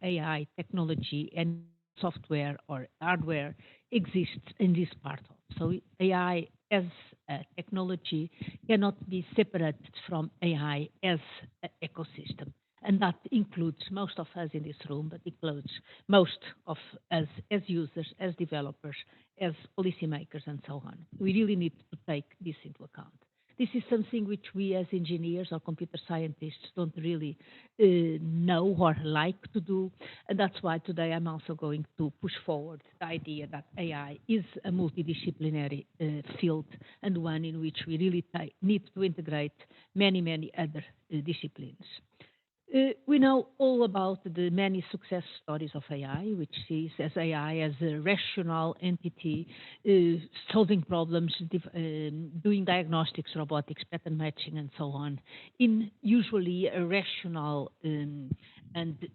AI technology and software or hardware exists in this part of. So AI as a technology cannot be separated from AI as an ecosystem. And that includes most of us in this room, but includes most of us as users, as developers, as policymakers, and so on. We really need to take this into account. This is something which we as engineers or computer scientists don't really know or like to do. And that's why today I'm also going to push forward the idea that AI is a multidisciplinary field and one in which we really need to integrate many, many other disciplines. We know all about the many success stories of AI, which sees as AI as a rational entity, solving problems, doing diagnostics, robotics, pattern matching, and so on, in usually a rational and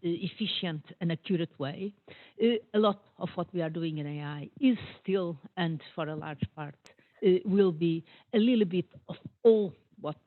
efficient and accurate way. A lot of what we are doing in AI is still, and for a large part, will be a little bit of all what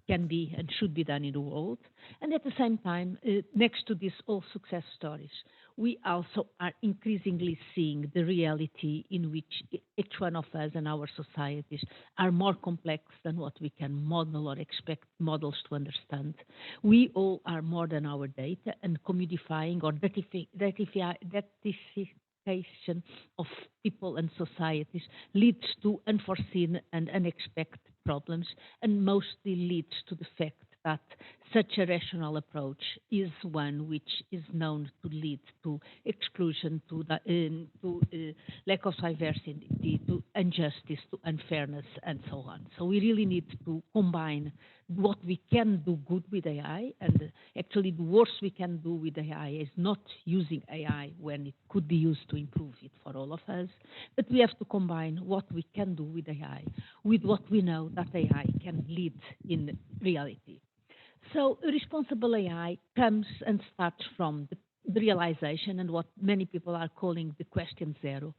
can be and should be done in the world. And at the same time, next to these all success stories, we also are increasingly seeing the reality in which each one of us and our societies are more complex than what we can model or expect models to understand. We all are more than our data, and commodifying or datification of people and societies leads to unforeseen and unexpected problems, and mostly leads to the fact that such a rational approach is one which is known to lead to exclusion, to lack of diversity, to injustice, to unfairness, and so on. So we really need to combine what we can do good with AI, and actually the worst we can do with AI is not using AI when it could be used to improve it for all of us, but we have to combine what we can do with AI with what we know that AI can lead in reality. So responsible AI comes and starts from the realization and what many people are calling the question zero.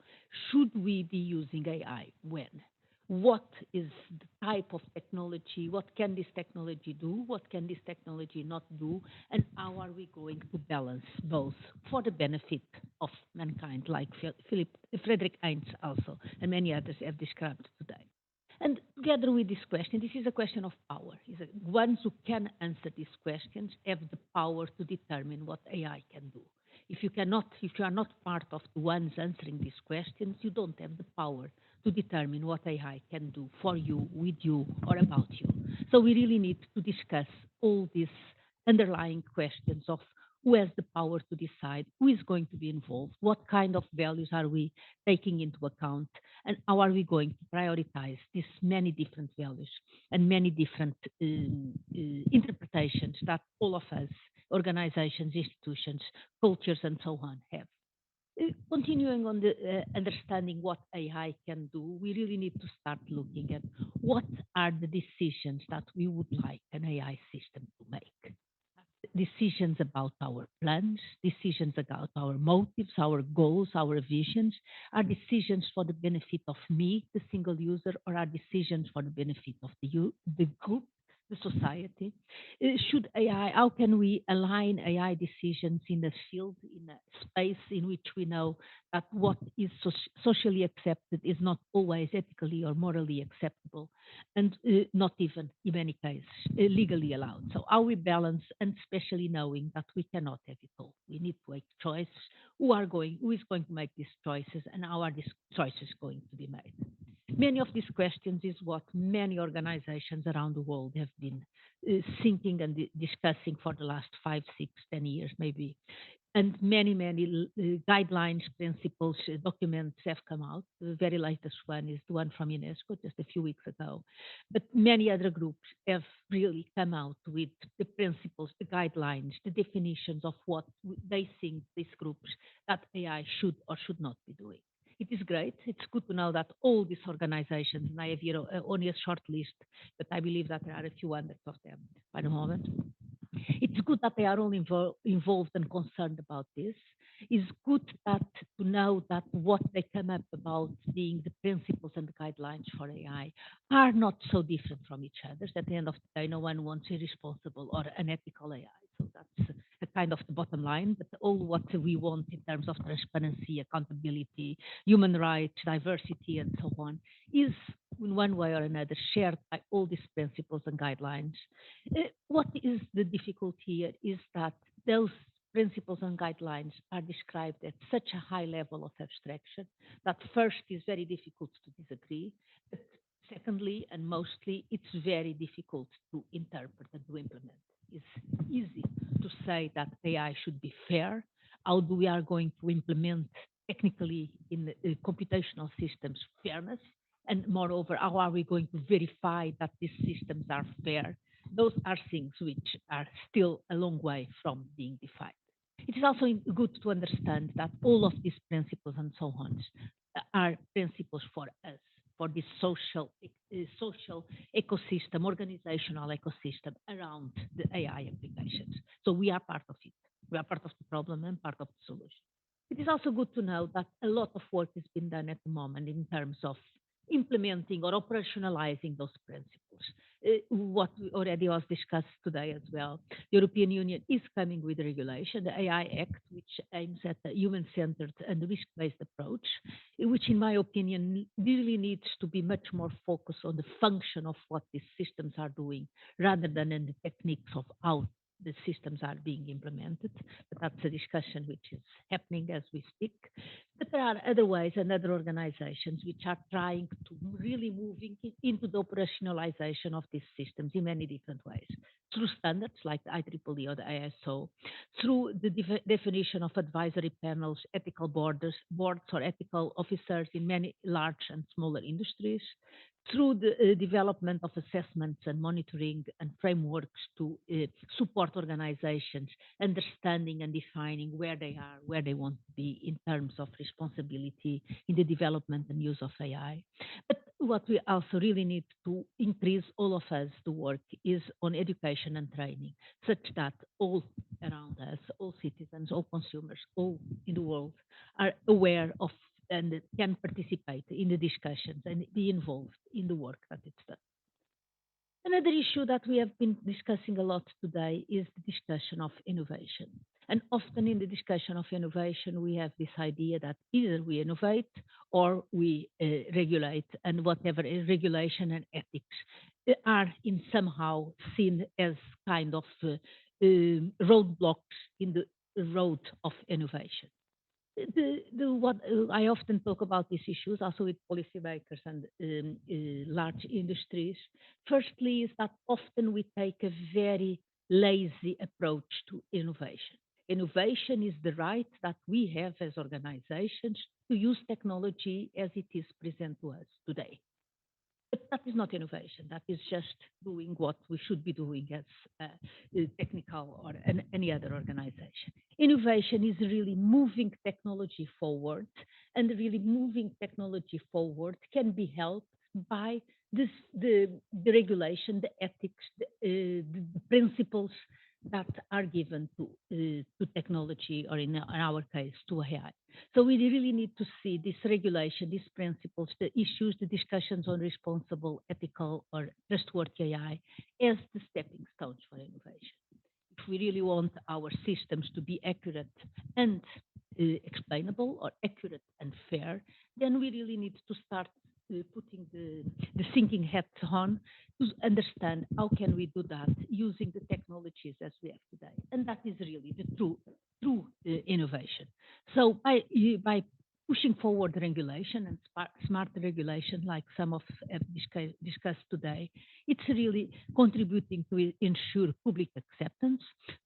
Should we be using AI? When? What is the type of technology? What can this technology do? What can this technology not do? And how are we going to balance both for the benefit of mankind, like Frederick Heinz also, and many others have described today? And together with this question, this is a question of power. Ones who can answer these questions have the power to determine what AI can do. If you are not part of the ones answering these questions, you don't have the power to determine what AI can do for you, with you, or about you. So we really need to discuss all these underlying questions of who has the power to decide, who is going to be involved, what kind of values are we taking into account, and how are we going to prioritize these many different values and many different interpretations that all of us, organizations, institutions, cultures, and so on have. Continuing on the understanding what AI can do, we really need to start looking at what are the decisions that we would like an AI system to make. Decisions about our plans, decisions about our motives, our goals, our visions, are decisions for the benefit of me, the single user, or are decisions for the benefit of the group, the society? How can we align AI decisions in a field, in a space in which we know that what is socially accepted is not always ethically or morally acceptable, and not even, in many cases, legally allowed? So how we balance, and especially knowing that we cannot have it all. We need to make choices. Who is going to make these choices, and how are these choices going to be made? Many of these questions is what many organizations around the world have been thinking and discussing for the last 5, 6, 10 years, maybe. And many guidelines, principles, documents have come out. The very latest one is the one from UNESCO just a few weeks ago. But many other groups have really come out with the principles, the guidelines, the definitions of what they think, these groups, that AI should or should not be doing. It is great. It's good to know that all these organizations, and I have here only a short list, but I believe that there are a few hundreds of them by the moment. It's good that they are all involved and concerned about this. It's good to know that what they come up about being the principles and the guidelines for AI are not so different from each other. At the end of the day, no one wants irresponsible or unethical AI. So that's a kind of the bottom line. But all what we want in terms of transparency, accountability, human rights, diversity, and so on is in one way or another, shared by all these principles and guidelines. What is the difficulty here is that those principles and guidelines are described at such a high level of abstraction that first is very difficult to disagree, but secondly and mostly it's very difficult to interpret and to implement. It's easy to say that AI should be fair. How we are going to implement technically in the computational systems fairness, and moreover, how are we going to verify that these systems are fair? Those are things which are still a long way from being defined. It is also good to understand that all of these principles and so on are principles for us, for this social ecosystem, organizational ecosystem around the AI applications. So we are part of it. We are part of the problem and part of the solution. It is also good to know that a lot of work has been done at the moment in terms of implementing or operationalizing those principles. What already was discussed today as well, the European Union is coming with regulation, the AI Act, which aims at a human-centered and risk-based approach, which in my opinion really needs to be much more focused on the function of what these systems are doing rather than in the techniques of how the systems are being implemented, but that's a discussion which is happening as we speak. But there are other ways and other organizations which are trying to really moving into the operationalization of these systems in many different ways, through standards like the IEEE or the ISO, through the definition of advisory panels, ethical boards or ethical officers in many large and smaller industries, through the development of assessments and monitoring and frameworks to support organizations, understanding and defining where they are, where they want to be in terms of responsibility in the development and use of AI. But what we also really need to increase all of us to work is on education and training, such that all around us, all citizens, all consumers, all in the world are aware of and can participate in the discussions and be involved in the work that it's done. Another issue that we have been discussing a lot today is the discussion of innovation. And often in the discussion of innovation, we have this idea that either we innovate or we regulate, and whatever is regulation and ethics are in somehow seen as kind of roadblocks in the road of innovation. What I often talk about these issues also with policymakers and large industries. Firstly, is that often we take a very lazy approach to innovation. Innovation is the right that we have as organizations to use technology as it is present to us today. But that is not innovation. That is just doing what we should be doing as a technical or any other organization. Innovation is really moving technology forward, and really moving technology forward can be helped by the regulation, the ethics, the principles that are given to technology, or in our case, to AI. So we really need to see this regulation, these principles, the issues, the discussions on responsible, ethical, or trustworthy AI as the stepping stones for innovation. If we really want our systems to be accurate and explainable, or accurate and fair, then we really need to start putting the thinking hats on to understand how can we do that using the technologies as we have today. And that is really the true innovation. So by pushing forward regulation and smart regulation, like some of us have discussed today, it's really contributing to ensure public acceptance,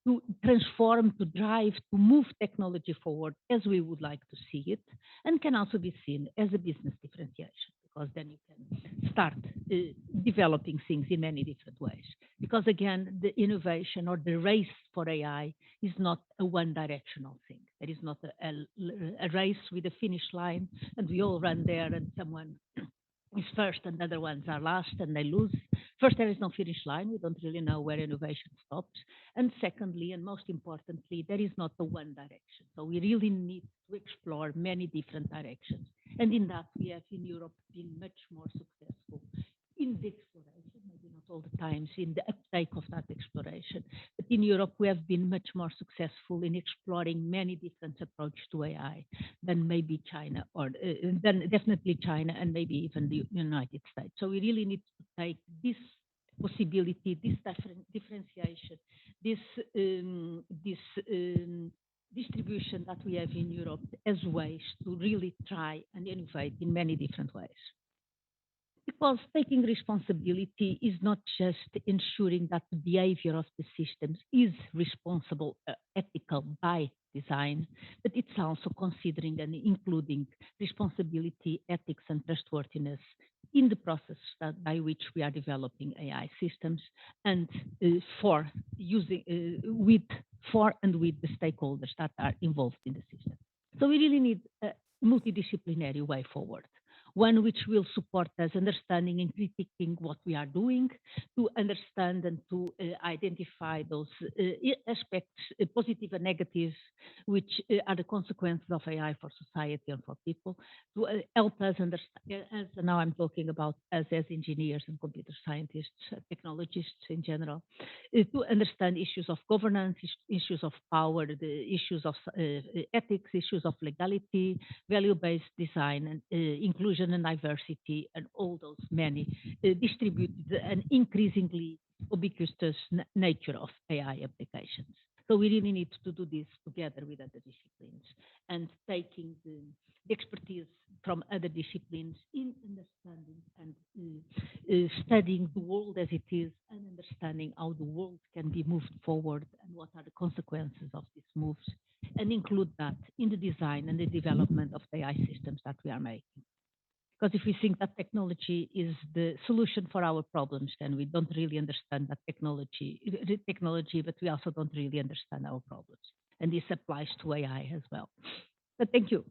to transform, to drive, to move technology forward as we would like to see it, and can also be seen as a business differentiation, because then you can start developing things in many different ways. Because again, the innovation or the race for AI is not a one-directional thing. There is not a race with a finish line and we all run there and someone is first and other ones are last and they lose. First, there is no finish line. We don't really know where innovation stops. And secondly, and most importantly, there is not a one direction. So we really need to explore many different directions. And in that, we have in Europe been much more successful in the exploration, maybe not all the times in the uptake of that exploration, but in Europe, we have been much more successful in exploring many different approaches to AI than maybe China, or than definitely China and maybe even the United States. So we really need to take this possibility, this differentiation, this distribution that we have in Europe as ways to really try and innovate in many different ways. Because taking responsibility is not just ensuring that the behavior of the systems is responsible, ethical by design, but it's also considering and including responsibility, ethics, and trustworthiness in the process by which we are developing AI systems and for and with the stakeholders that are involved in the system. So we really need a multidisciplinary way forward, one which will support us understanding and critiquing what we are doing, to understand and to identify those aspects, positive and negative, which are the consequences of AI for society and for people, to help us understand, as now I'm talking about us as engineers and computer scientists, technologists in general, to understand issues of governance, issues of power, the issues of ethics, issues of legality, value-based design, and inclusion and diversity, and all those many distributed and increasingly ubiquitous nature of AI applications. So we really need to do this together with other disciplines and taking the expertise from other disciplines in understanding and studying the world as it is and understanding how the world can be moved forward and what are the consequences of these moves, and include that in the design and the development of the AI systems that we are making. Because if we think that technology is the solution for our problems, then we don't really understand that technology, but we also don't really understand our problems. And this applies to AI as well. But thank you.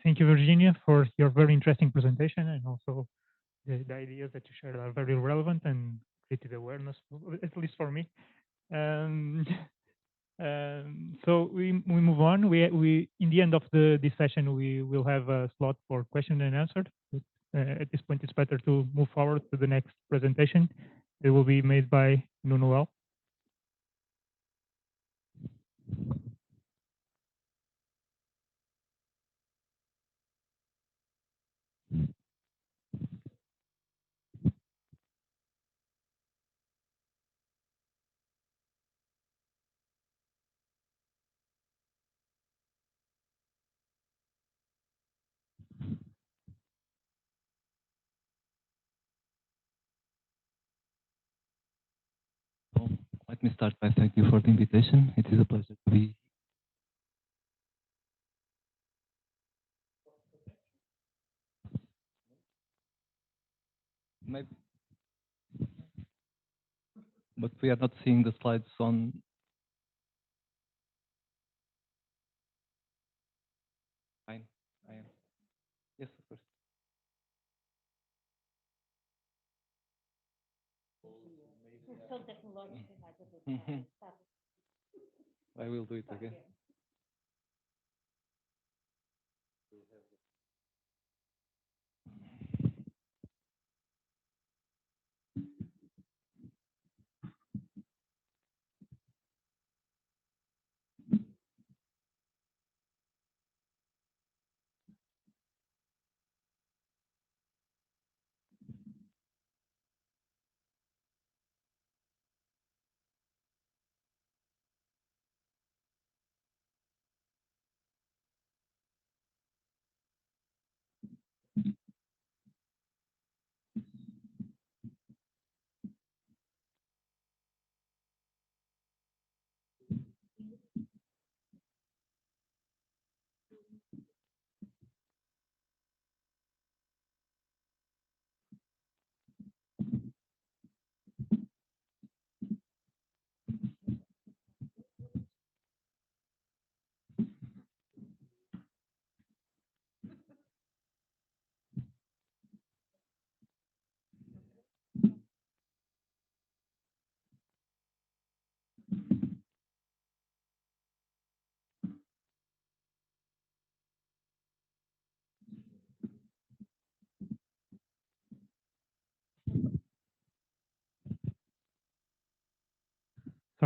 Thank you, Virginia, for your very interesting presentation, and also the ideas that you shared are very relevant and created awareness, at least for me. So we move on. We in the end of this session, we will have a slot for question and answer. At this point, it's better to move forward to the next presentation. It will be made by Nuno. Let me start by thanking you for the invitation. It is a pleasure to be. Maybe, but we are not seeing the slides on. Fine, I am. Yes, of course. I will do it again.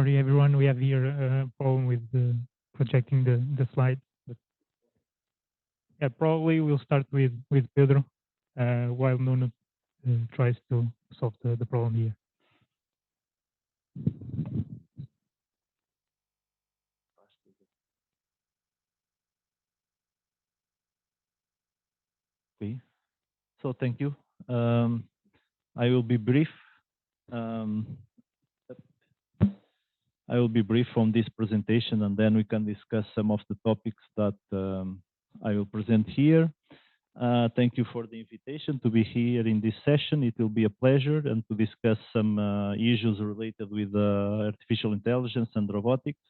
sorry everyone, we have here a problem with projecting the slide. But yeah, probably we'll start with Pedro while Nuno tries to solve the problem here. Okay, so thank you. I will be brief. I will be brief on this presentation, and then we can discuss some of the topics that I will present here. Thank you for the invitation to be here in this session. It will be a pleasure and to discuss some issues related with artificial intelligence and robotics.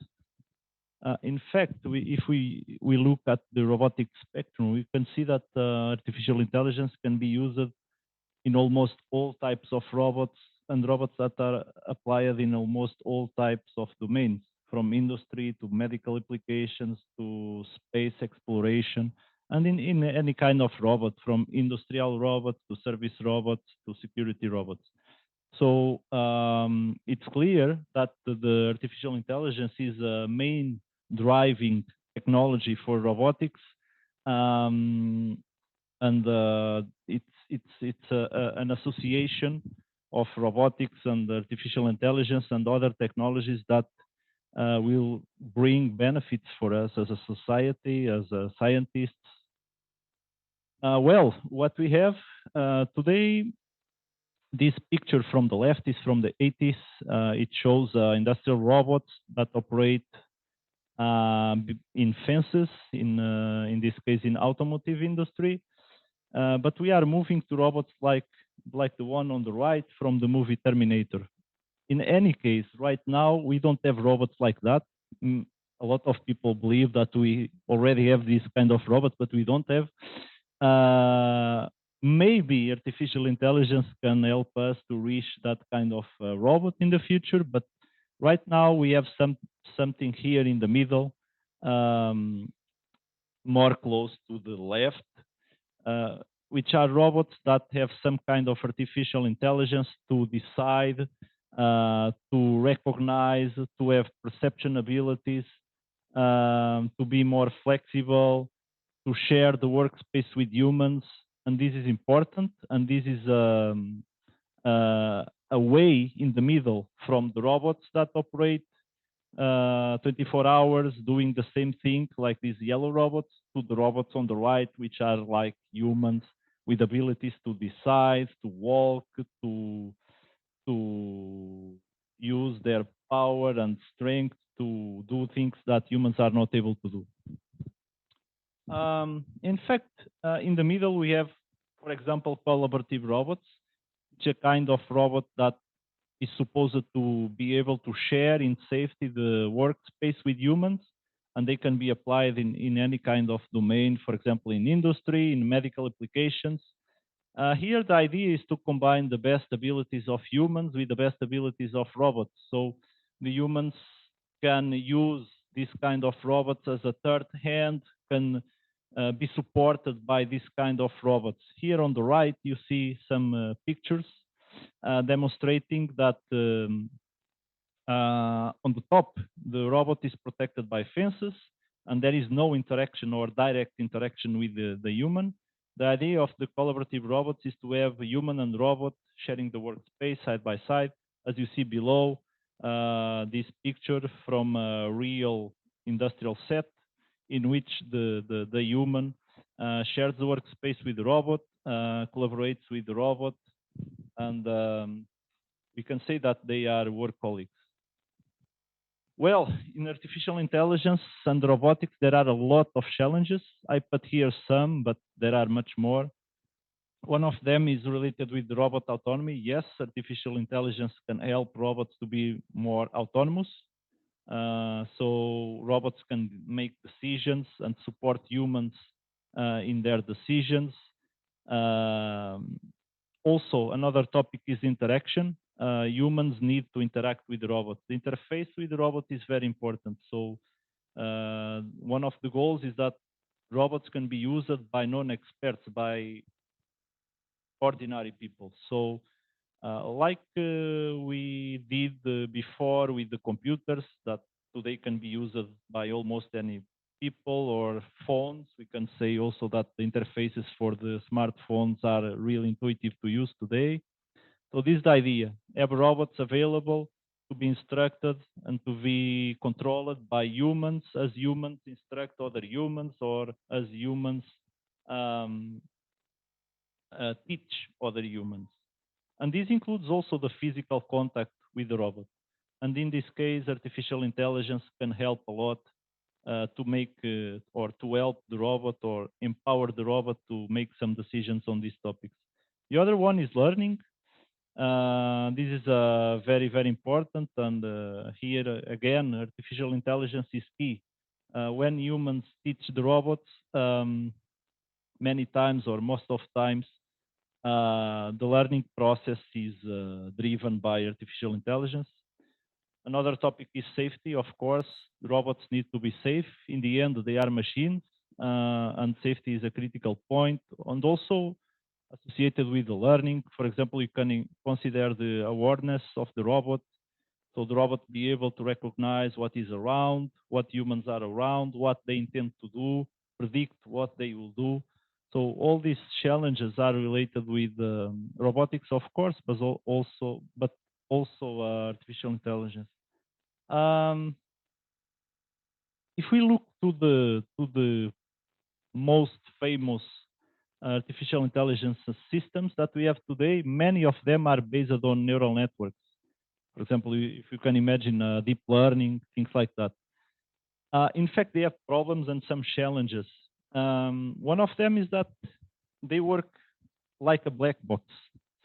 In fact, if we look at the robotic spectrum, we can see that artificial intelligence can be used in almost all types of robots and robots that are applied in almost all types of domains, from industry to medical applications to space exploration, and in any kind of robot, from industrial robots to service robots to security robots. So it's clear that the artificial intelligence is a main driving technology for robotics, and it's an association of robotics and artificial intelligence and other technologies that will bring benefits for us as a society, as scientists. Well, what we have today, this picture from the left is from the 80s. It shows industrial robots that operate in fences, in this case in automotive industry. But we are moving to robots like the one on the right from the movie Terminator. In any case, right now we don't have robots like that. A lot of people believe that we already have this kind of robots, but we don't have. Maybe artificial intelligence can help us to reach that kind of robot in the future, but right now we have something here in the middle, more close to the left, which are robots that have some kind of artificial intelligence to decide, to recognize, to have perception abilities, to be more flexible, to share the workspace with humans. And this is important, and this is a way in the middle from the robots that operate 24 hours doing the same thing like these yellow robots, to the robots on the right, which are like humans with abilities to decide, to walk, to use their power and strength to do things that humans are not able to do. In fact, in the middle we have, for example, collaborative robots, which are a kind of robot that is supposed to be able to share in safety the workspace with humans, and they can be applied in any kind of domain, for example, in industry, in medical applications. Here the idea is to combine the best abilities of humans with the best abilities of robots. So the humans can use this kind of robots as a third hand, can be supported by this kind of robots. Here on the right, you see some pictures demonstrating that on the top, the robot is protected by fences, and there is no interaction or direct interaction with the human. The idea of the collaborative robots is to have a human and robot sharing the workspace side by side. As you see below, this picture from a real industrial set in which the human shares the workspace with the robot, collaborates with the robot, and we can say that they are work colleagues. Well, in artificial intelligence and robotics, there are a lot of challenges. I put here some, but there are much more. One of them is related with the robot autonomy. Yes, artificial intelligence can help robots to be more autonomous. So robots can make decisions and support humans in their decisions. Also, another topic is interaction. Humans need to interact with the robot. The interface with the robot is very important. So one of the goals is that robots can be used by non-experts, by ordinary people. So like we did before with the computers that today can be used by almost any people or phones. We can say also that the interfaces for the smartphones are really intuitive to use today. So this is the idea, have robots available to be instructed and to be controlled by humans as humans instruct other humans or as humans teach other humans. And this includes also the physical contact with the robot. And in this case, artificial intelligence can help a lot to make or to help the robot or empower the robot to make some decisions on these topics. The other one is learning. This is very, very important. And here again, artificial intelligence is key. When humans teach the robots, many times or most of times, the learning process is driven by artificial intelligence. Another topic is safety. Of course, robots need to be safe. In the end, they are machines, and safety is a critical point. And also associated with the learning, for example, you can consider the awareness of the robot. So the robot be able to recognize what is around, what humans are around, what they intend to do, predict what they will do. So all these challenges are related with robotics, of course, but also artificial intelligence. If we look to the most famous artificial intelligence systems that we have today, many of them are based on neural networks. For example, if you can imagine deep learning, things like that. In fact, they have problems and some challenges. One of them is that they work like a black box.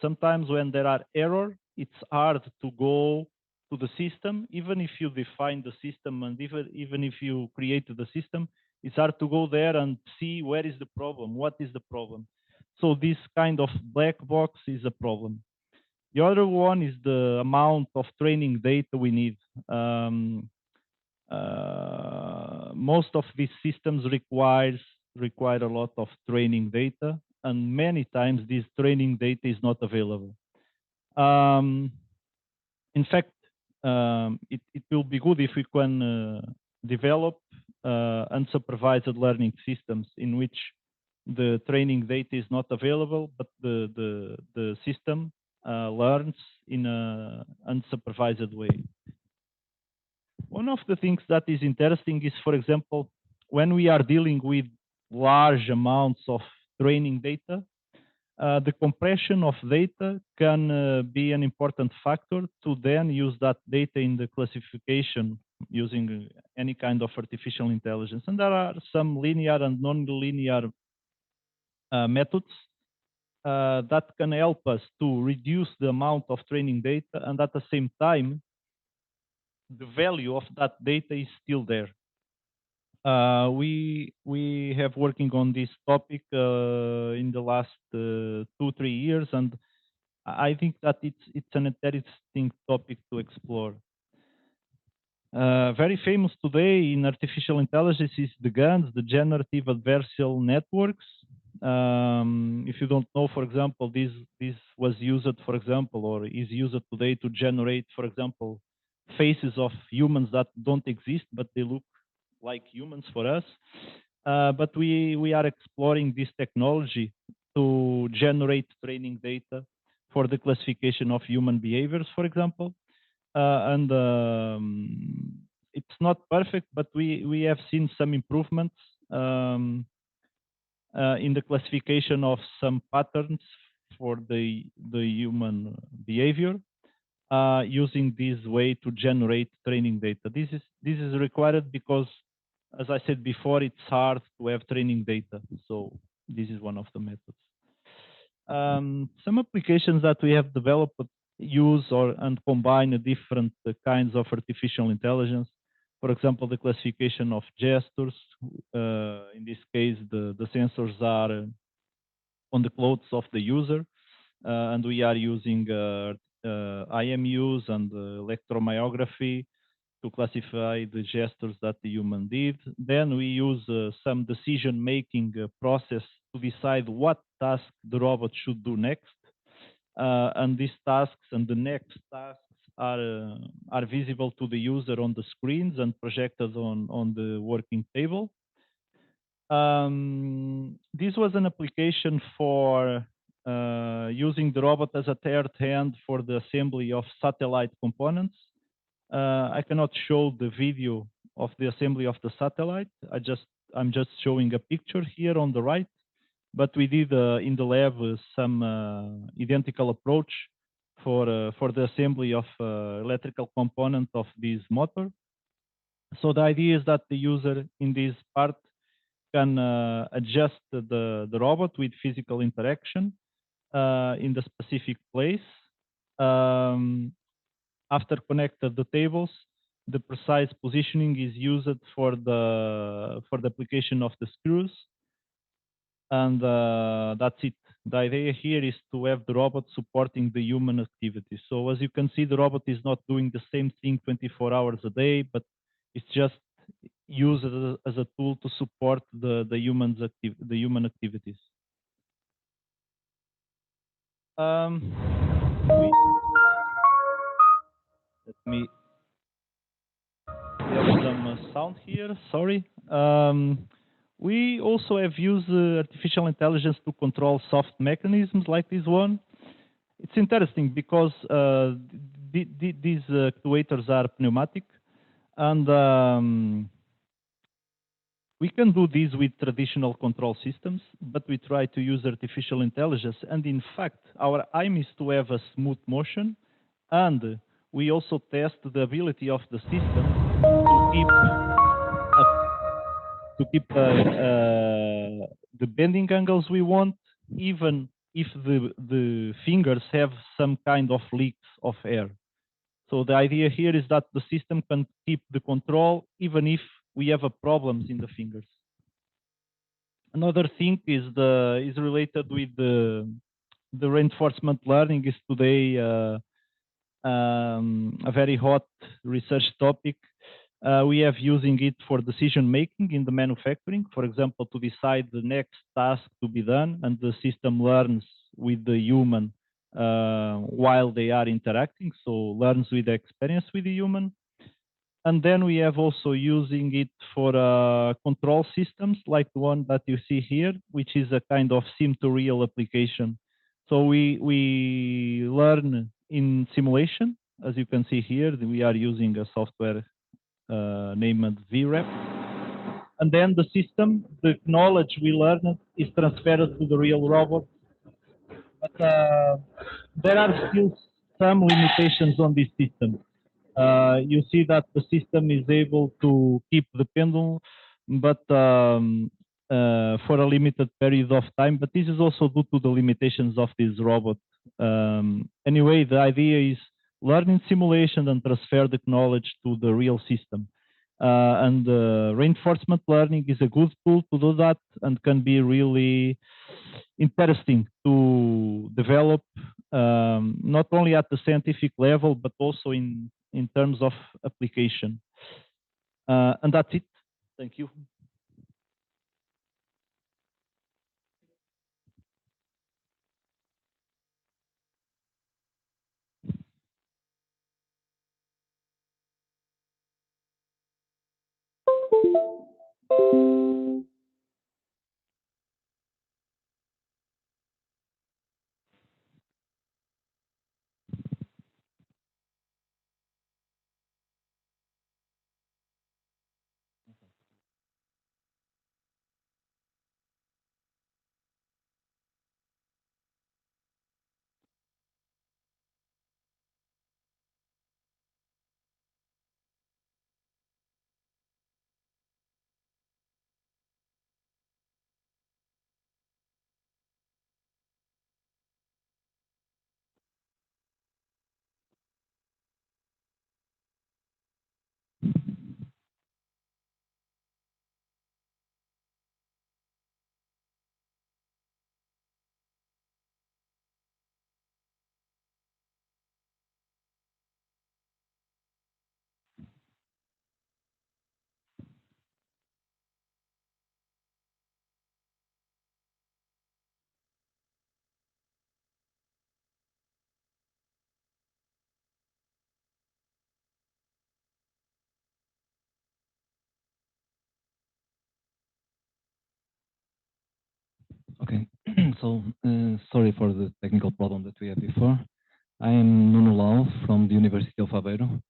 Sometimes when there are errors, it's hard to go to the system, even if you define the system and even if you create the system, it's hard to go there and see where is the problem, what is the problem. So this kind of black box is a problem. The other one is the amount of training data we need. Most of these systems require a lot of training data, and many times this training data is not available. In fact, it will be good if we can develop unsupervised learning systems in which the training data is not available, but the system learns in an unsupervised way. One of the things that is interesting is, for example, when we are dealing with large amounts of training data, the compression of data can be an important factor to then use that data in the classification using any kind of artificial intelligence. And there are some linear and non-linear methods that can help us to reduce the amount of training data, and at the same time, the value of that data is still there. We have working on this topic in the last 2-3 years, and I think that it's an interesting topic to explore. Very famous today in artificial intelligence is the GANs, the generative adversarial networks. If you don't know, for example, this was used, for example, or is used today to generate, for example, faces of humans that don't exist, but they look like humans for us. But we are exploring this technology to generate training data for the classification of human behaviors, for example. It's not perfect, but we have seen some improvements in the classification of some patterns for the human behavior using this way to generate training data. This is required because, as I said before, it's hard to have training data. So this is one of the methods. Some applications that we have developed use and combine different kinds of artificial intelligence. For example, the classification of gestures. In this case, the sensors are on the clothes of the user, and we are using IMUs and electromyography to classify the gestures that the human did. Then we use some decision-making process to decide what task the robot should do next. and these tasks and the next tasks are visible to the user on the screens and projected on the working table. This was an application for using the robot as a third hand for the assembly of satellite components. I cannot show the video of the assembly of the satellite. I'm just showing a picture here on the right, but we did in the lab some identical approach for the assembly of electrical component of this motor. So the idea is that the user in this part can adjust the robot with physical interaction in the specific place. After connected the tables, the precise positioning is used for the application of the screws, and that's it. The idea here is to have the robot supporting the human activity. So as you can see, the robot is not doing the same thing 24 hours a day, but it's just used as a tool to support the human activities. Let me have some sound here. Sorry. We also have used artificial intelligence to control soft mechanisms like this one. It's interesting because these actuators are pneumatic, and we can do this with traditional control systems, but we try to use artificial intelligence. And in fact, our aim is to have a smooth motion, and we also test the ability of the system to keep the bending angles we want, even if the fingers have some kind of leaks of air. So the idea here is that the system can keep the control even if we have problems in the fingers. Another thing is related with the reinforcement learning is today a very hot research topic. We have using it for decision making in the manufacturing, for example, to decide the next task to be done, and the system learns with the human while they are interacting, so learns with the experience with the human. And then we have also using it for control systems like the one that you see here, which is a kind of sim to real application. So we learn in simulation. As you can see here, we are using a software named VREP. And then the system, the knowledge we learned is transferred to the real robot. But there are still some limitations on this system. You see that the system is able to keep the pendulum, but for a limited period of time. But this is also due to the limitations of this robot. Anyway, the idea is learn in simulation and transfer the knowledge to the real system. And reinforcement learning is a good tool to do that and can be really interesting to develop, not only at the scientific level, but also in terms of application. And that's it. Thank you. Sorry for the technical problem that we had before. I am Nuno Lau from the University of Aveiro,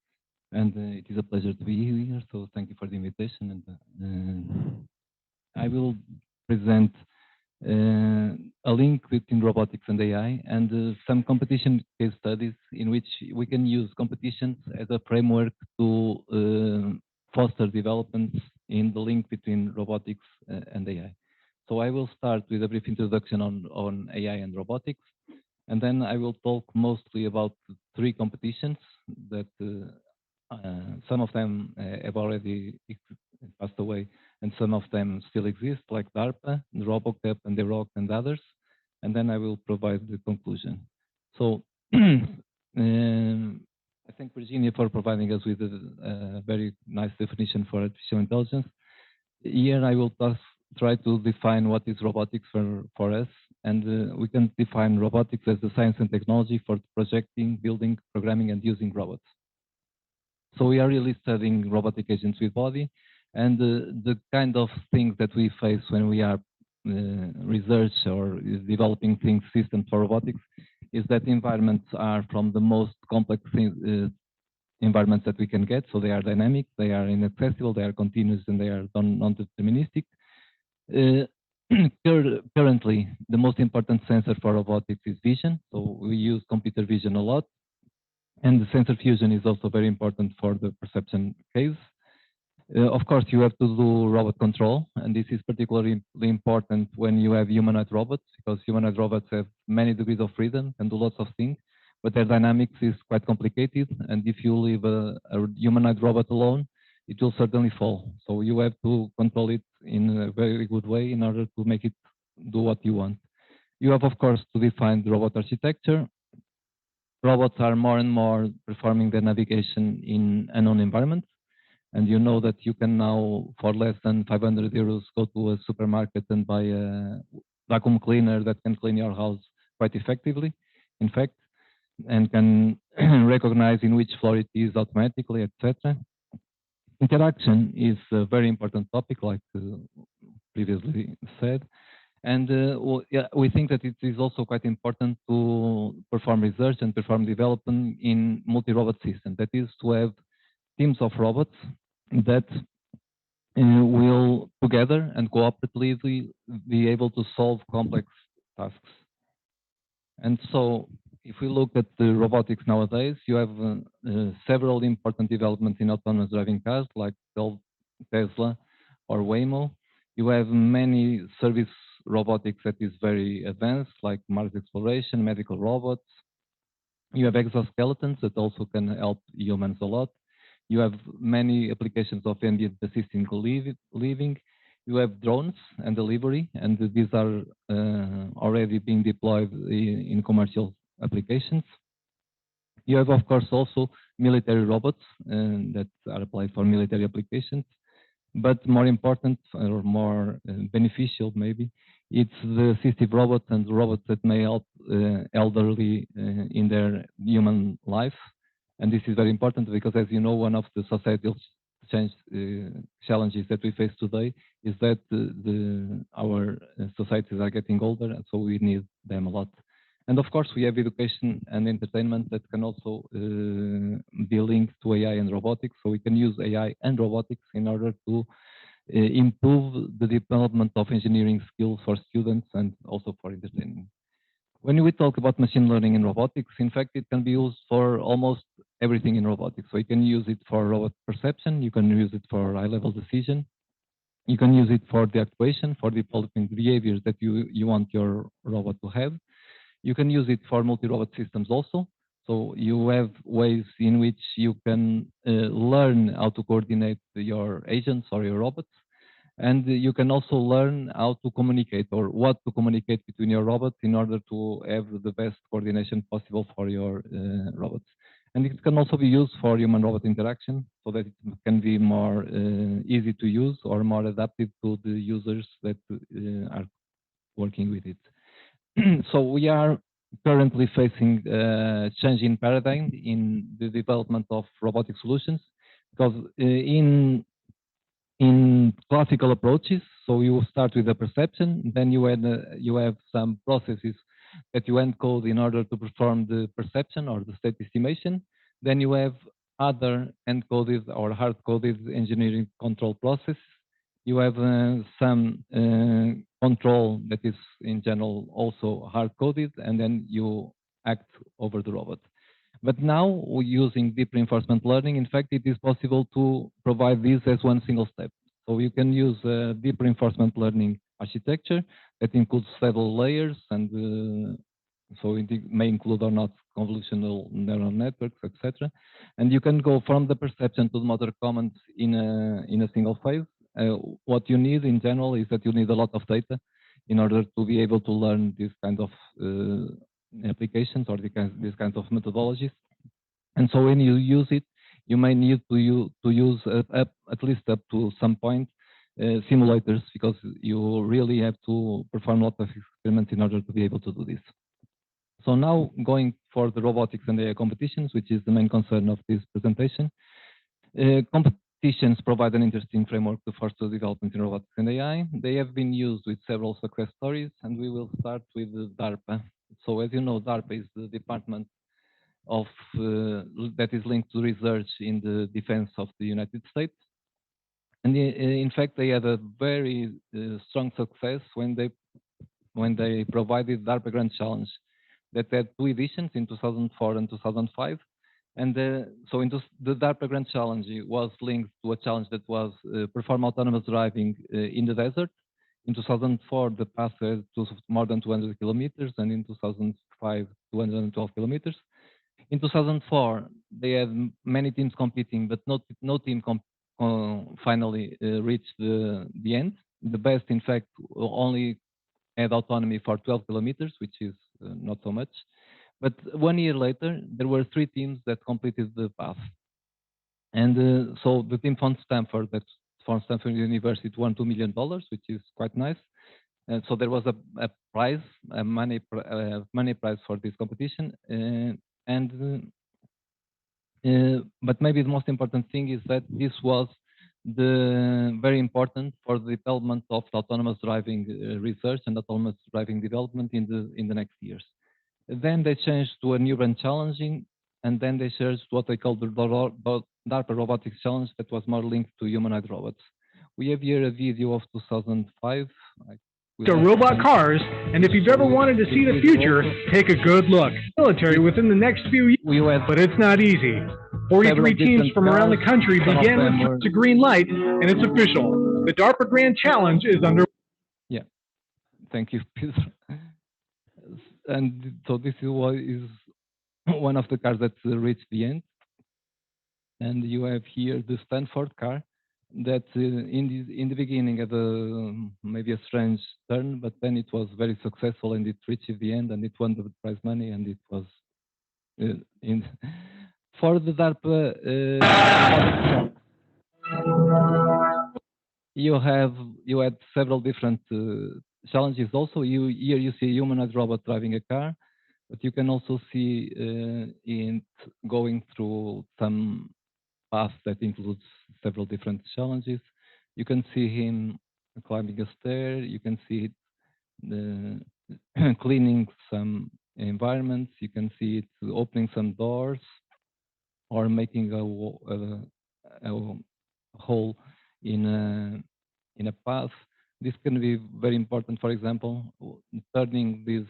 and it is a pleasure to be here. So thank you for the invitation. And I will present a link between robotics and AI and some competition case studies in which we can use competitions as a framework to foster developments in the link between robotics and AI. So I will start with a brief introduction on AI and robotics, and then I will talk mostly about three competitions that some of them have already passed away, and some of them still exist, like DARPA, the RoboCup, and the ROC, and others. And then I will provide the conclusion. So I thank Virginia for providing us with a very nice definition for artificial intelligence. Here I will try to define what is robotics for us, and we can define robotics as the science and technology for projecting, building, programming, and using robots. So we are really studying robotic agents with body, and the kind of things that we face when we are research or developing things, systems for robotics, is that environments are from the most complex environments that we can get. So they are dynamic, they are inaccessible, they are continuous, and they are non-deterministic. Currently, the most important sensor for robotics is vision. So we use computer vision a lot. And the sensor fusion is also very important for the perception case. Of course, you have to do robot control, and this is particularly important when you have humanoid robots, because humanoid robots have many degrees of freedom and do lots of things, but their dynamics is quite complicated. And if you leave a humanoid robot alone, it will certainly fall. So you have to control it in a very good way in order to make it do what you want. You have, of course, to define the robot architecture. Robots are more and more performing the navigation in unknown environments. And you know that you can now, for less than 500 euros, go to a supermarket and buy a vacuum cleaner that can clean your house quite effectively, in fact, and can recognize in which floor it is automatically, etc. Interaction is a very important topic, like previously said. And we think that it is also quite important to perform research and perform development in multi-robot systems. That is, to have teams of robots that will together and cooperatively be able to solve complex tasks. And so if we look at the robotics nowadays, you have several important developments in autonomous driving cars like Tesla or Waymo. You have many service robotics that is very advanced, like Mars exploration, medical robots. You have exoskeletons that also can help humans a lot. You have many applications of ambient assisted living. You have drones and delivery, and these are already being deployed in commercial applications. You have, of course, also military robots that are applied for military applications. But more important or more beneficial, maybe, it's the assistive robots and robots that may help elderly in their human life. And this is very important because, as you know, one of the societal challenges that we face today is that our societies are getting older, and so we need them a lot. And of course, we have education and entertainment that can also be linked to AI and robotics. So we can use AI and robotics in order to improve the development of engineering skills for students and also for entertainment. When we talk about machine learning in robotics, in fact, it can be used for almost everything in robotics. So you can use it for robot perception, you can use it for high-level decision, you can use it for the actuation, for developing behaviors that you want your robot to have. You can use it for multi-robot systems also. So you have ways in which you can learn how to coordinate your agents or your robots. And you can also learn how to communicate or what to communicate between your robots in order to have the best coordination possible for your robots. And it can also be used for human-robot interaction so that it can be more easy to use or more adaptive to the users that are working with it. So we are currently facing a change in paradigm in the development of robotic solutions, because in in classical approaches. So you start with the perception, then you have some processes that you encode in order to perform the perception or the state estimation. Then you have other encoded or hard-coded engineering control processes. You have some control that is in general also hard-coded, and then you act over the robot. But now, using deep reinforcement learning, in fact, it is possible to provide this as one single step. So you can use deep reinforcement learning architecture that includes several layers, and so it may include or not convolutional neural networks, etc. And you can go from the perception to the motor commands in a single phase. What you need in general is that you need a lot of data in order to be able to learn these kind of applications or these kinds of methodologies. And so when you use it, you may need to use at least up to some point simulators, because you really have to perform a lot of experiments in order to be able to do this. So now going for the robotics and AI competitions, which is the main concern of this presentation. Competitions provide an interesting framework to foster development in robotics and AI. They have been used with several success stories, and we will start with DARPA. So as you know, DARPA is the department of that is linked to research in the defense of the United States. And in fact, they had a very strong success when they provided DARPA Grand Challenge that had 2 editions in 2004 and 2005. And so the DARPA Grand Challenge was linked to a challenge that was perform autonomous driving in the desert. In 2004, the path was more than 200 kilometers, and in 2005, 212 kilometers. In 2004, they had many teams competing, but no team finally reached the end. The best, in fact, only had autonomy for 12 kilometers, which is not so much. But 1 year later, there were 3 teams that completed the path. And so the team from Stanford, that's from Stanford University, won $2 million, which is quite nice. And so there was a prize, a money prize for this competition. But maybe the most important thing is that this was very important for the development of autonomous driving research and autonomous driving development in the next years. Then they changed to a new brand challenging, and then they changed to what they called the DARPA Robotics Challenge that was more linked to humanoid robots. We have here a video of 2005. To robot cars, and if you've ever wanted to see the future, take a good look. Military within the next few years, but it's not easy. 43 teams from around the country began with a green light, and it's official. The DARPA Grand Challenge is under. Yeah, thank you, Peter. And so this is one of the cars that reached the end. And you have here the Stanford car that in the beginning had maybe a strange turn, but then it was very successful and it reached the end and it won the prize money, and it was for the DARPA. You had several different challenges. Also, here you see a humanoid robot driving a car, but you can also see it going through some path that includes several different challenges. You can see him climbing a stair. You can see it cleaning some environments. You can see it opening some doors or making a hole in a path. This can be very important. For example, turning this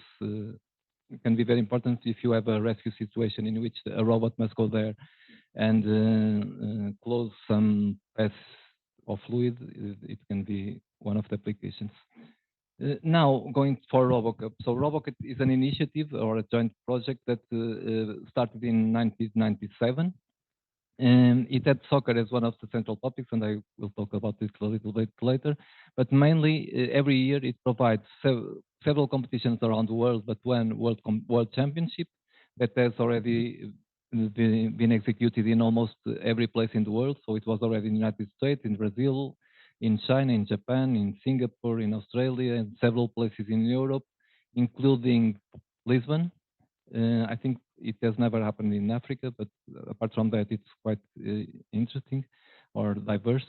can be very important if you have a rescue situation in which a robot must go there and close some paths of fluid. It can be one of the applications. Now going for RoboCup. So RoboCup is an initiative or a joint project that started in 1997. And it had soccer as one of the central topics, and I will talk about this a little bit later. But mainly, every year it provides several competitions around the world, but one world championship that has already been executed in almost every place in the world. So it was already in the United States, in Brazil, in China, in Japan, in Singapore, in Australia, and several places in Europe, including Lisbon. I think it has never happened in Africa, but apart from that, it's quite interesting or diverse.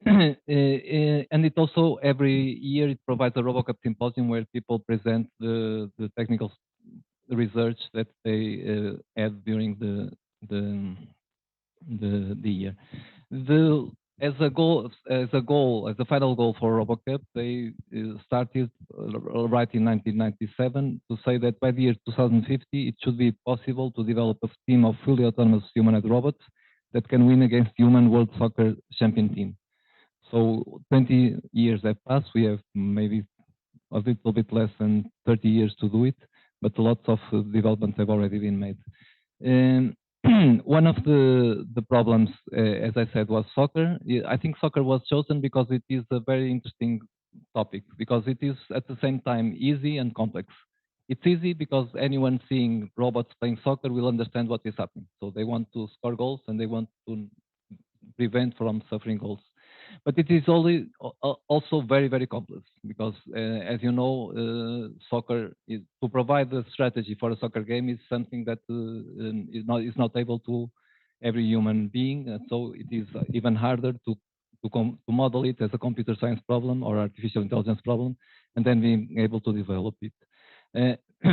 and it also every year it provides a RoboCup symposium where people present the technical research that they had during the year. As a final goal for RoboCup, they started right in 1997 to say that by the year 2050 it should be possible to develop a team of fully autonomous humanoid robots that can win against human world soccer champion team. So 20 years have passed. We have maybe a little bit less than 30 years to do it, but lots of developments have already been made. One of the problems, as I said, was soccer. I think soccer was chosen because it is a very interesting topic, because it is at the same time easy and complex. It's easy because anyone seeing robots playing soccer will understand what is happening. So they want to score goals and they want to prevent from suffering goals. But it is only also very, very complex because, as you know, soccer is to provide a strategy for a soccer game is something that is not able to every human being. And so it is even harder to model it as a computer science problem or artificial intelligence problem, and then being able to develop it.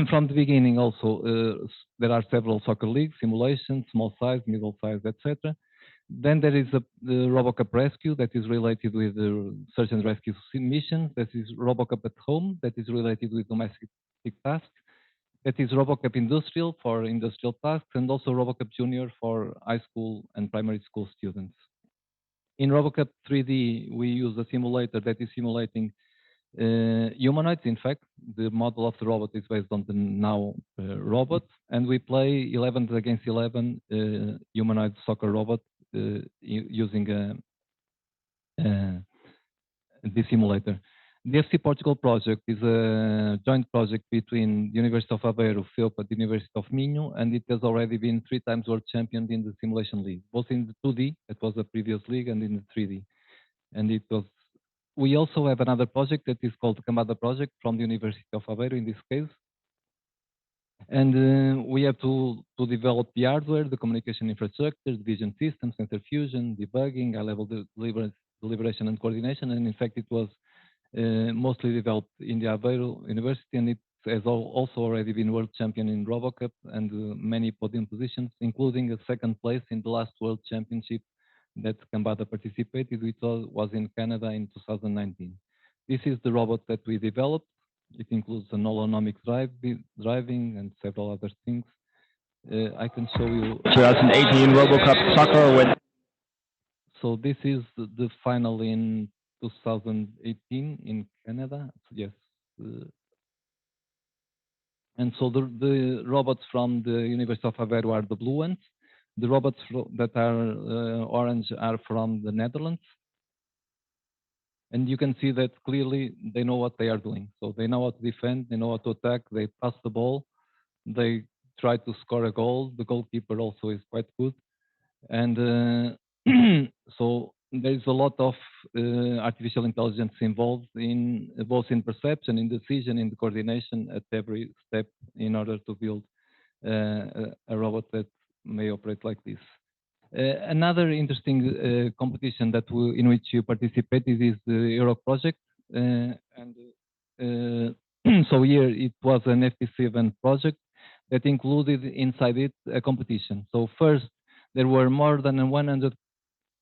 From the beginning, also there are several soccer leagues, simulations, small size, middle size, etc. Then there is the RoboCup Rescue that is related with the search and rescue missions. That is RoboCup at Home that is related with domestic tasks. That is RoboCup Industrial for industrial tasks, and also RoboCup Junior for high school and primary school students. In RoboCup 3D, we use a simulator that is simulating humanoids. In fact, the model of the robot is based on the now robot, and we play 11 against 11 humanoid soccer robot using the simulator. The FC Portugal project is a joint project between the University of Aveiro, FEUP, and the University of Minho, and it has already been 3 times world champion in the simulation league, both in the 2D, that was the previous league, and in the 3D. And it was. We also have another project that is called the Cambada project from the University of Aveiro in this case. And we have to develop the hardware, the communication infrastructure, the vision systems, sensor fusion, debugging, high-level deliberation and coordination. And in fact, it was mostly developed in the Aveiro University, and it has also already been world champion in RoboCup and many podium positions, including a second place in the last World Championship that Cambada participated, which was in Canada in 2019. This is the robot that we developed. It includes an holonomic driving and several other things. I can show you. 2018 RoboCup Soccer win. So this is the final in 2018 in Canada. Yes. And so the robots from the University of Aveiro are the blue ones. The robots that are orange are from the Netherlands. And you can see that clearly they know what they are doing. So they know how to defend, they know how to attack, they pass the ball, they try to score a goal. The goalkeeper also is quite good. And so there is a lot of artificial intelligence involved in both in perception, in decision, in the coordination at every step in order to build a robot that may operate like this. Another interesting competition that in which you participated is the Euro project, so here it was an FP7 project that included inside it a competition. So first there were more than 100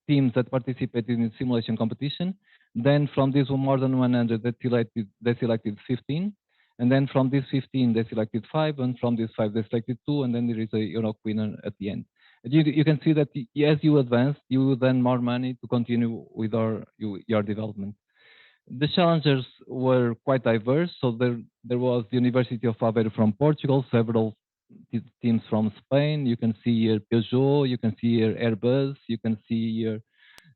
teams that participated in the simulation competition. Then from these more than 100 they selected 15. And then from these 15 they selected 5, and from these 5 they selected 2, and then there is a Euro winner at the end. You can see that as you advance, you then more money to continue with your development. The challengers were quite diverse. So there was the University of Aveiro from Portugal, several teams from Spain. You can see here Peugeot, you can see here Airbus, you can see here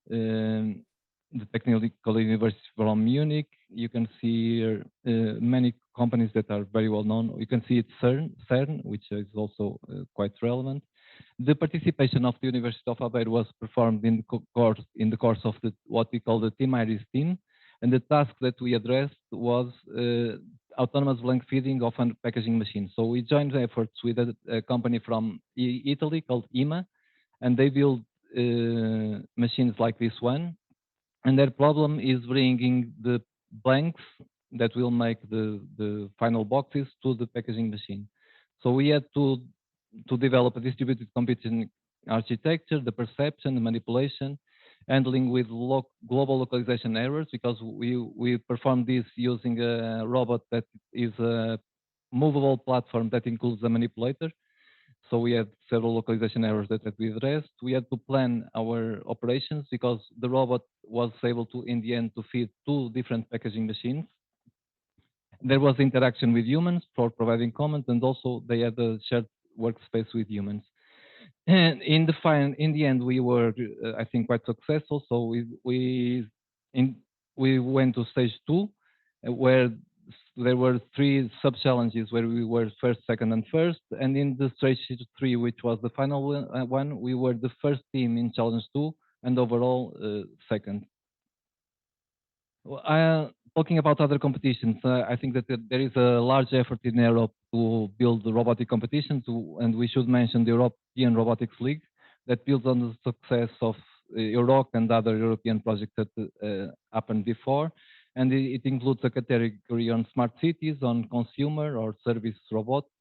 the Technical University from Munich. You can see here many companies that are very well known. You can see it CERN, which is also quite relevant. The participation of the University of Aveiro was performed in the course of what we call the Team Iris team, and the task that we addressed was autonomous blank feeding of packaging machines. So we joined efforts with a company from Italy called IMA, and they build machines like this one and their problem is bringing the blanks that will make the final boxes to the packaging machine. So we had to develop a distributed computing architecture, the perception, the manipulation, handling with global localization errors, because we performed this using a robot that is a movable platform that includes a manipulator. So we had several localization errors that we addressed. We had to plan our operations because the robot was able to, in the end, to feed 2 different packaging machines. There was interaction with humans for providing comments, and also they had a shared workspace with humans. And in the end, we were, I think, quite successful. So we went to stage 2, where there were 3 sub-challenges where we were first, second, and first. And in the stage 3, which was the final one, we were the first team in challenge 2, and overall second. Talking about other competitions, I think that there is a large effort in Europe to build the robotic competitions, and we should mention the European Robotics League that builds on the success of Euroc and other European projects that happened before. And it includes a category on smart cities, on consumer or service robots,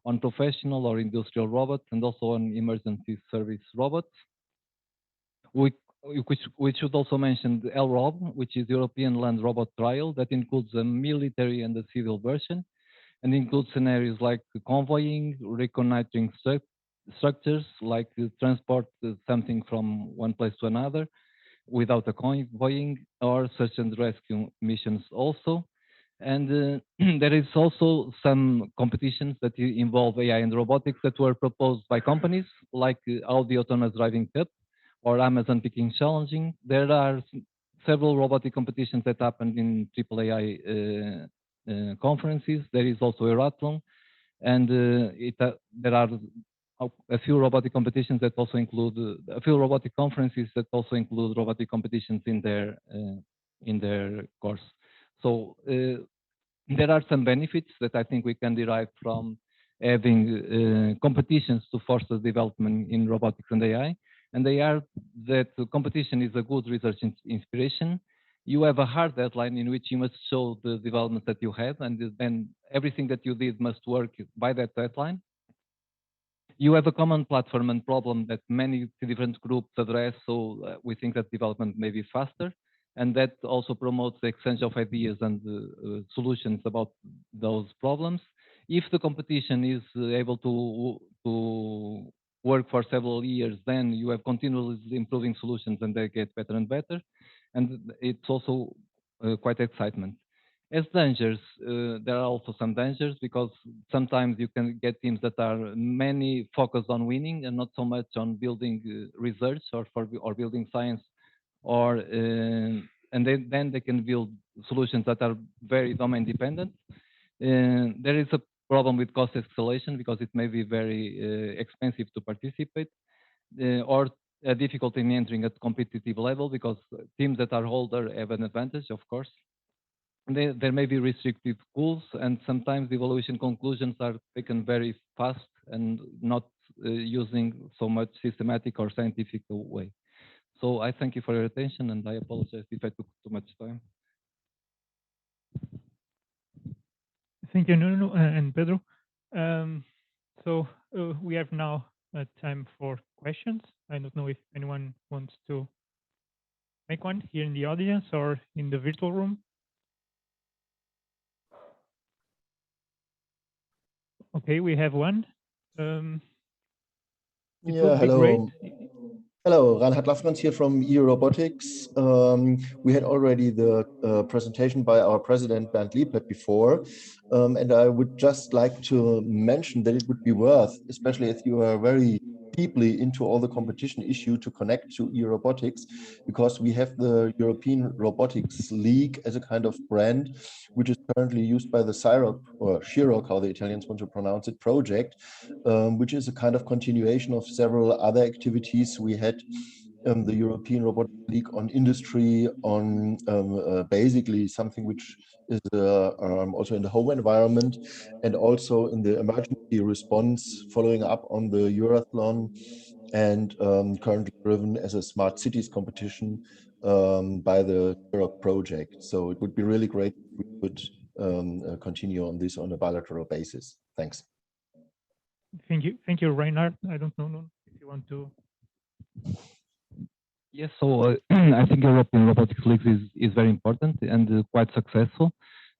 on professional or industrial robots, and also on emergency service robots. We should also mention the LROB, which is European Land Robot Trial, that includes a military and a civil version, and includes scenarios like convoying, reconnoitering structures, like transport something from one place to another without a convoying, or search and rescue missions also. And there is also some competitions that involve AI and robotics that were proposed by companies like Audi Autonomous Driving Cup or Amazon Picking Challenging. There are several robotic competitions that happened in AAAI conferences. There is also Euratlon, and there are a few robotic competitions that also include a few robotic conferences that also include robotic competitions in their course. So there are some benefits that I think we can derive from having competitions to foster development in robotics and AI. And they are that the competition is a good research inspiration. You have a hard deadline in which you must show the development that you have, and then everything that you did must work by that deadline. You have a common platform and problem that many different groups address, so we think that development may be faster, and that also promotes the exchange of ideas and solutions about those problems. If the competition is able to work for several years, then you have continuously improving solutions and they get better and better. And it's also quite excitement. As dangers, there are also some dangers because sometimes you can get teams that are many focused on winning and not so much on building research or building science, or and then they can build solutions that are very domain dependent. There is a problem with cost escalation because it may be very expensive to participate, or a difficulty in entering at competitive level because teams that are older have an advantage, of course. There may be restricted pools, and sometimes the evaluation conclusions are taken very fast and not using so much systematic or scientific way. So I thank you for your attention, and I apologize if I took too much time. Thank you, Nuno and Pedro. So we have now time for questions. I don't know if anyone wants to make one here in the audience or in the virtual room. Okay, we have one. Yeah, hello. Hello, Reinhard Laffrans here from EU Robotics. We had already the presentation by our president, Bernd Liebert, before. And I would just like to mention that it would be worth, especially if you are very deeply into all the competition issue, to connect to EU Robotics, because we have the European Robotics League as a kind of brand, which is currently used by the CIROC, or SHIROC, how the Italians want to pronounce it, project, which is a kind of continuation of several other activities we had. The European Robotics League on industry, on basically something which is also in the home environment, and also in the emergency response, following up on the Euratlon, and currently driven as a smart cities competition by the Europe project. So it would be really great if we could continue on this on a bilateral basis. Thanks. Thank you, Reinhard. I don't know if you want to. Yes, so I think European Robotics League is very important and quite successful.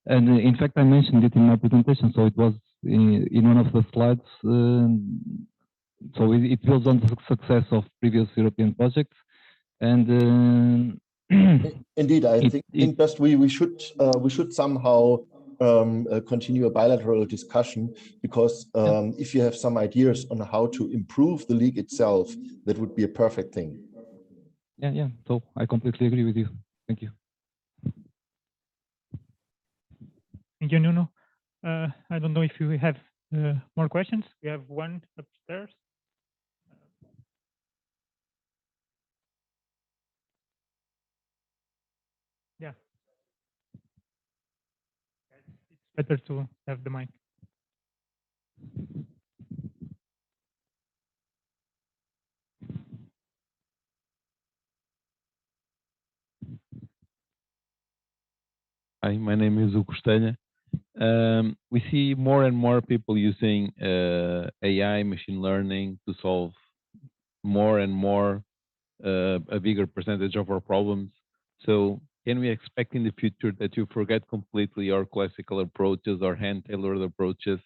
And in fact, I mentioned it in my presentation, so it was in one of the slides. So it builds on the success of previous European projects. And indeed, I think best we should somehow continue a bilateral discussion, because if you have some ideas on how to improve the league itself, that would be a perfect thing. Yeah. So I completely agree with you. Thank you. Thank you, Nuno. I don't know if you have more questions. We have one upstairs. Yeah. It's better to have the mic. Hi, my name is Hugo Costello. We see more and more people using AI, machine learning to solve more and more a bigger percentage of our problems. So can we expect in the future that you forget completely your classical approaches or hand-tailored approaches,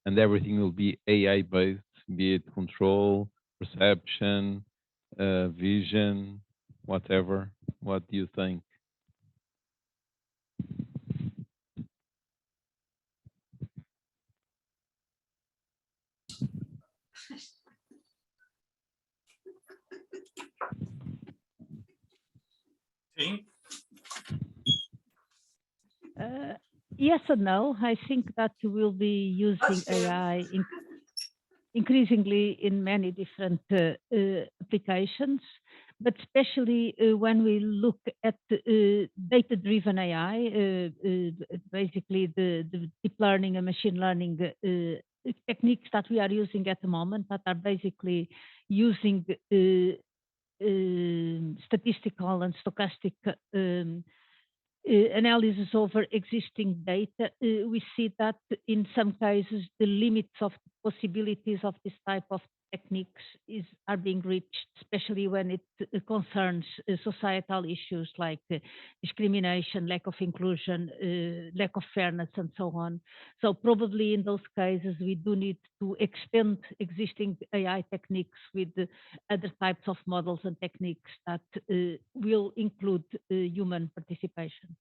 and everything will be AI-based, be it control, perception, vision, whatever? What do you think? Yes and no. I think that you will be using AI increasingly in many different applications, but especially when we look at data-driven AI, basically the deep learning and machine learning techniques that we are using at the moment, that are basically using statistical and stochastic analysis over existing data. We see that in some cases the limits of the possibilities of this type of techniques are being reached, especially when it concerns societal issues like discrimination, lack of inclusion, lack of fairness, and so on. So probably in those cases we do need to extend existing AI techniques with other types of models and techniques that will include human participation.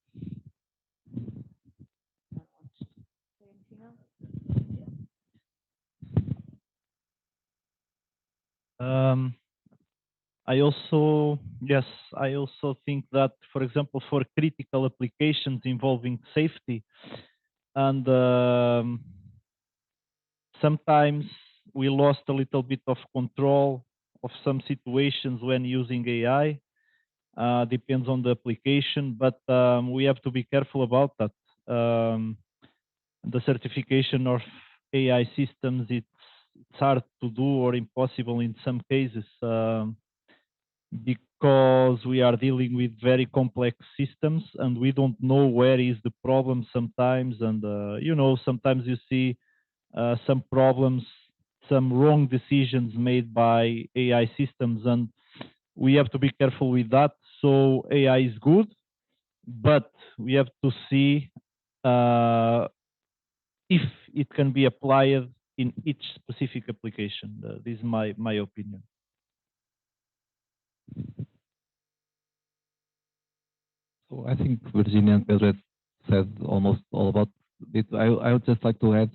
I also think that, for example, for critical applications involving safety, and sometimes we lost a little bit of control of some situations when using AI. Depends on the application, but we have to be careful about that. The certification of AI systems, it's hard to do or impossible in some cases, because we are dealing with very complex systems and we don't know where is the problem sometimes. And sometimes you see some problems, some wrong decisions made by AI systems, and we have to be careful with that. So AI is good, but we have to see if it can be applied in each specific application. This is my opinion. So I think Virginia and Pedro said almost all about it. I would just like to add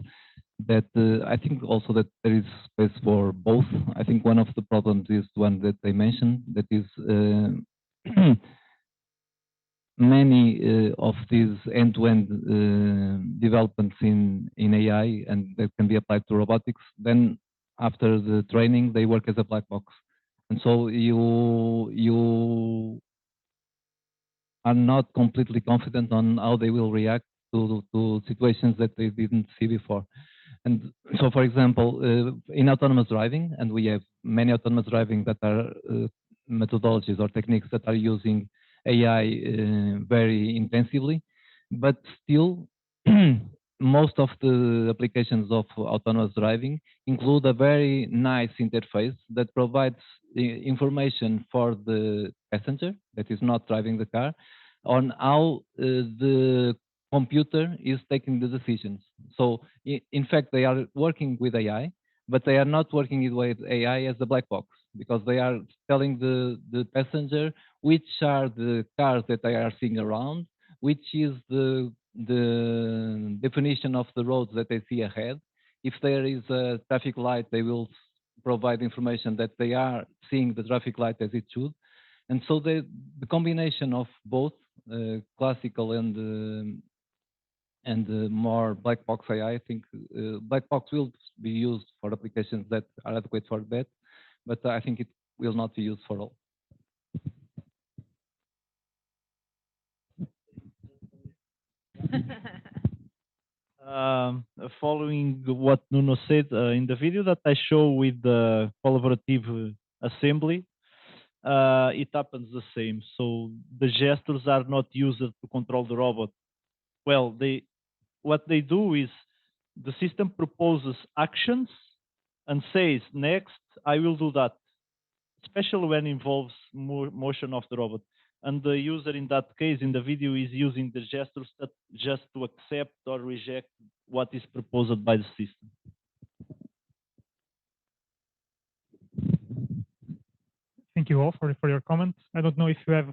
that I think also that there is space for both. I think one of the problems is one that they mentioned, that is many of these end-to-end developments in AI, and that can be applied to robotics. Then after the training, they work as a black box, and so you are not completely confident on how they will react to situations that they didn't see before. And so, for example, in autonomous driving, and we have many autonomous driving that are methodologies or techniques that are using AI very intensively, but still most of the applications of autonomous driving include a very nice interface that provides information for the passenger that is not driving the car on how the computer is taking the decisions. So in fact, they are working with AI, but they are not working with AI as a black box, because they are telling the passenger which are the cars that they are seeing around, which is the definition of the roads that they see ahead. If there is a traffic light, they will provide information that they are seeing the traffic light as it should. And so the combination of both classical and more black box AI, I think black box will be used for applications that are adequate for that, but I think it will not be used for all. Following what Nuno said in the video that I show with the collaborative assembly, it happens the same. So the gestures are not used to control the robot. Well, what they do is the system proposes actions and says, next, I will do that, especially when involves motion of the robot. And the user in that case in the video is using the gestures that just to accept or reject what is proposed by the system. Thank you all for your comments. I don't know if you have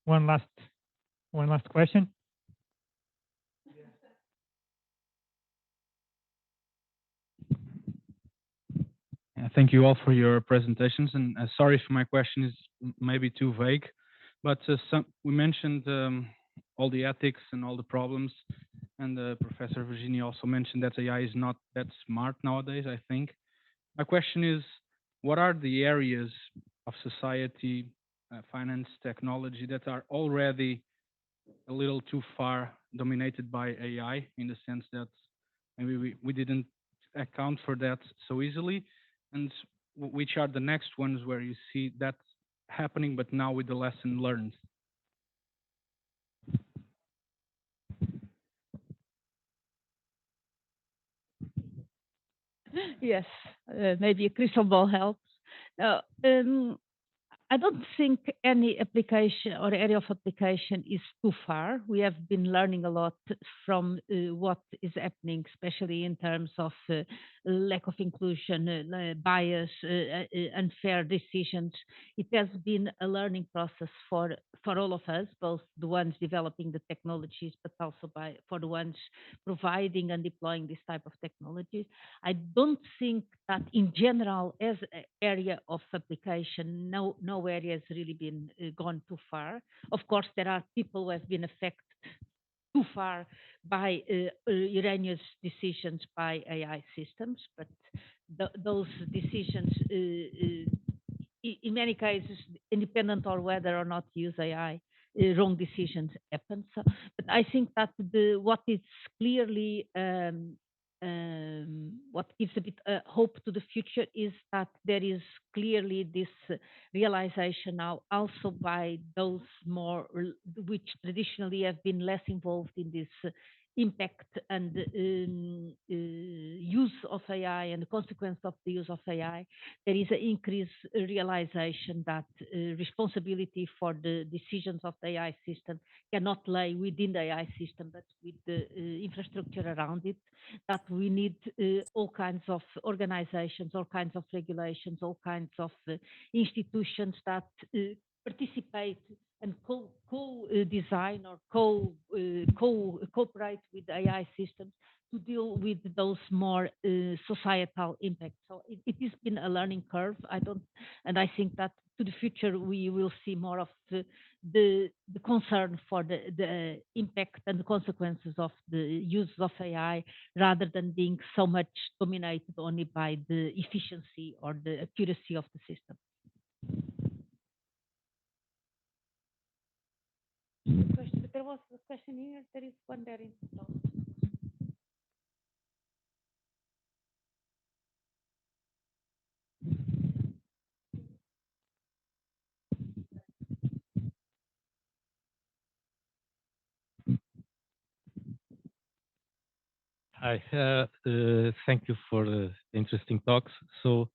one last question. Thank you all for your presentations, and sorry if my question is maybe too vague, but we mentioned all the ethics and all the problems, and Professor Virginia also mentioned that AI is not that smart nowadays, I think. My question is, what are the areas of society, finance, technology that are already a little too far dominated by AI, in the sense that maybe we didn't account for that so easily, and which are the next ones where you see that happening, but now with the lesson learned? Yes, maybe a crystal ball helps. I don't think any application or area of application is too far. We have been learning a lot from what is happening, especially in terms of lack of inclusion, bias, unfair decisions. It has been a learning process for all of us, both the ones developing the technologies, but also for the ones providing and deploying this type of technologies. I don't think that in general, as an area of application, no area has really been gone too far. Of course, there are people who have been affected too far by erroneous decisions by AI systems, but those decisions, in many cases, independent of whether or not use AI, wrong decisions happen. So, but I think that what is clearly what gives a bit hope to the future is that there is clearly this realization now also by those more which traditionally have been less involved in this impact and use of AI and the consequence of the use of AI. There is an increased realization that responsibility for the decisions of the AI system cannot lie within the AI system, but with the infrastructure around it, that we need all kinds of organizations, all kinds of regulations, all kinds of institutions that participate and co-design or cooperate with AI systems to deal with those more societal impacts. So it has been a learning curve. And I think that to the future we will see more of the concern for the impact and the consequences of the use of AI, rather than being so much dominated only by the efficiency or the accuracy of the system. But there was a question here. There is one there in the top. Hi, thank you for the interesting talks. So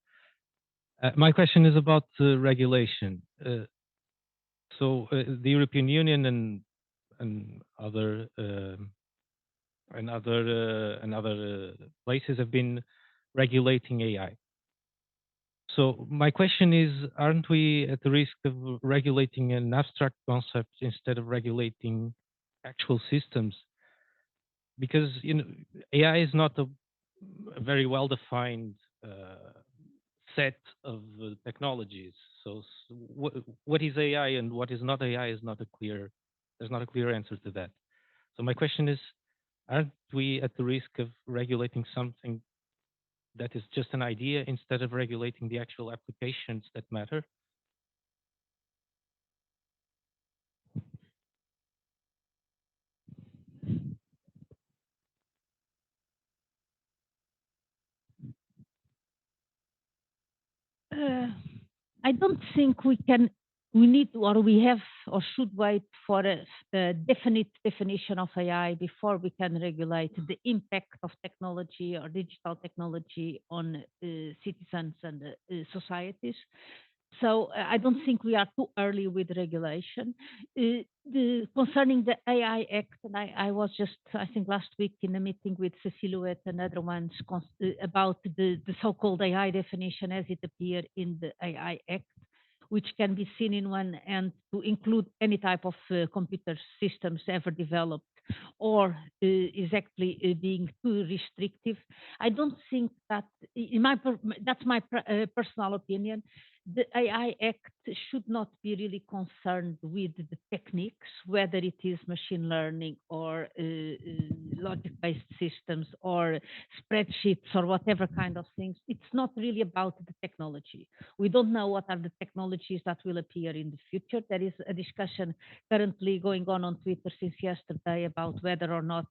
my question is about regulation. The European Union and other places have been regulating AI. So my question is, aren't we at the risk of regulating an abstract concept instead of regulating actual systems? Because AI is not a very well-defined set of technologies. So what is AI and what is not AI is not a clear. There's not a clear answer to that. So my question is, aren't we at the risk of regulating something that is just an idea instead of regulating the actual applications that matter? I don't think we need to, or we have, or should wait for a definite definition of AI before we can regulate the impact of technology or digital technology on citizens and societies. So I don't think we are too early with regulation. Concerning the AI Act, and I was just, I think last week in a meeting with Cecilia and other ones about the so-called AI definition as it appeared in the AI Act, which can be seen in one end to include any type of computer systems ever developed, or is actually being too restrictive. I don't think that, that's my personal opinion, the AI Act should not be really concerned with the techniques, whether it is machine learning or logic-based systems or spreadsheets or whatever kind of things. It's not really about the technology. We don't know what are the technologies that will appear in the future. There is a discussion currently going on Twitter since yesterday about whether or not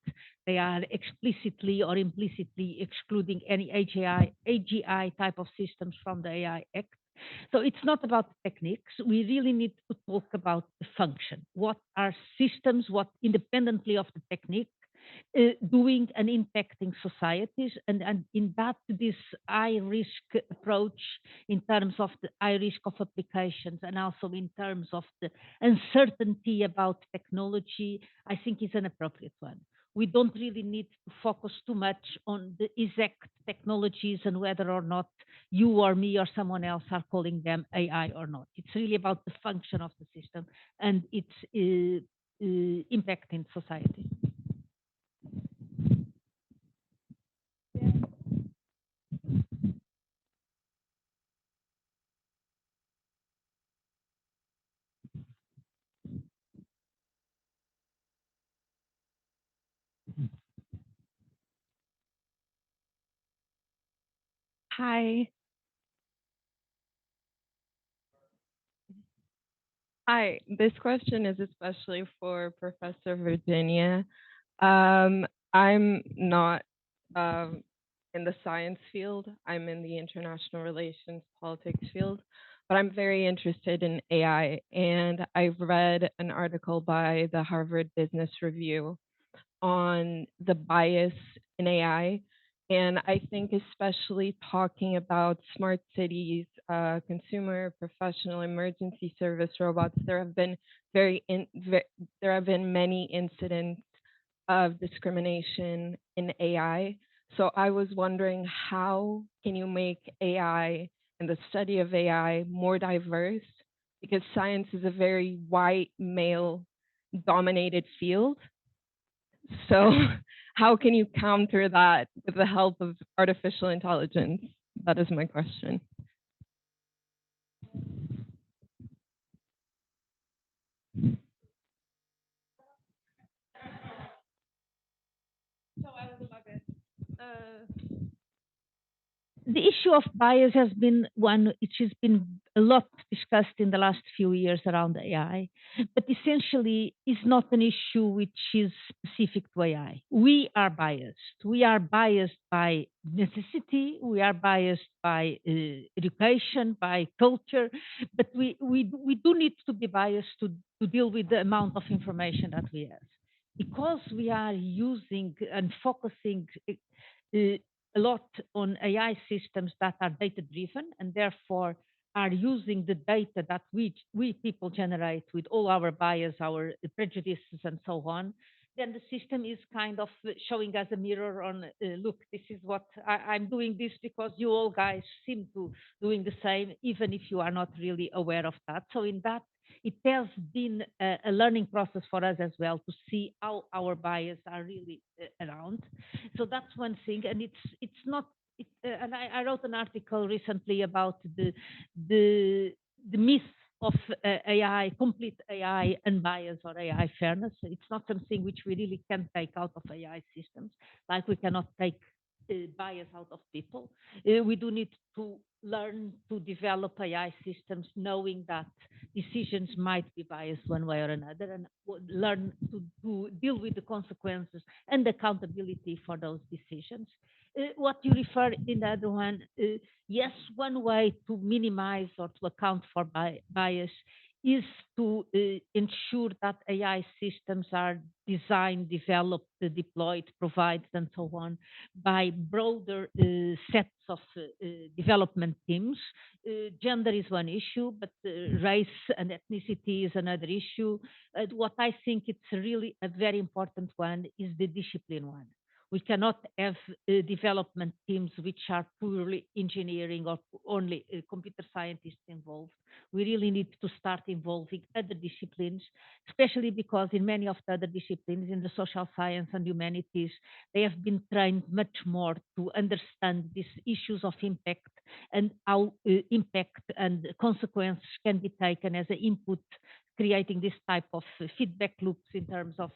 they are explicitly or implicitly excluding any AGI type of systems from the AI Act. So it's not about the techniques. We really need to talk about the function. What are systems, what independently of the technique, doing and impacting societies, and in that, this high risk approach in terms of the high risk of applications and also in terms of the uncertainty about technology, I think is an appropriate one. We don't really need to focus too much on the exact technologies and whether or not you or me or someone else are calling them AI or not. It's really about the function of the system and its impact in society. Hi. Hi, this question is especially for Professor Virginia. I'm not in the science field. I'm in the international relations politics field, but I'm very interested in AI. And I've read an article by the Harvard Business Review on the bias in AI. And I think especially talking about smart cities, consumer, professional, emergency service robots, there have been many incidents of discrimination in AI. So I was wondering, how can you make AI and the study of AI more diverse? Because science is a very white, male dominated field. So how can you counter that with the help of artificial intelligence? That is my question. The issue of bias has been one which has been a lot discussed in the last few years around AI, but essentially is not an issue which is specific to AI. We are biased. We are biased by necessity. We are biased by education, by culture, but we do need to be biased to deal with the amount of information that we have. because we are using and focusing a lot on AI systems that are data driven and therefore are using the data that we people generate with all our bias, our prejudices and so on, then the system is kind of showing us a mirror on, look, this is what I'm doing this because you all guys seem to doing the same, even if you are not really aware of that. So in that, it has been a learning process for us as well to see how our bias are really around. So that's one thing, and it's not. And I wrote an article recently about the myth of AI, complete AI unbiased or AI fairness. It's not something which we really can take out of AI systems, like we cannot take bias out of people. We do need to learn to develop AI systems knowing that decisions might be biased one way or another and learn to deal with the consequences and accountability for those decisions. What you refer in the other one, yes, one way to minimize or to account for bias is to ensure that AI systems are designed, developed, deployed, provided, and so on by broader sets of development teams. Gender is one issue, but race and ethnicity is another issue. What I think it's really a very important one is the discipline one. We cannot have development teams which are purely engineering or only computer scientists involved. We really need to start involving other disciplines, especially because in many of the other disciplines, in the social science and humanities, they have been trained much more to understand these issues of impact and how impact and consequences can be taken as an input, creating this type of feedback loops in terms of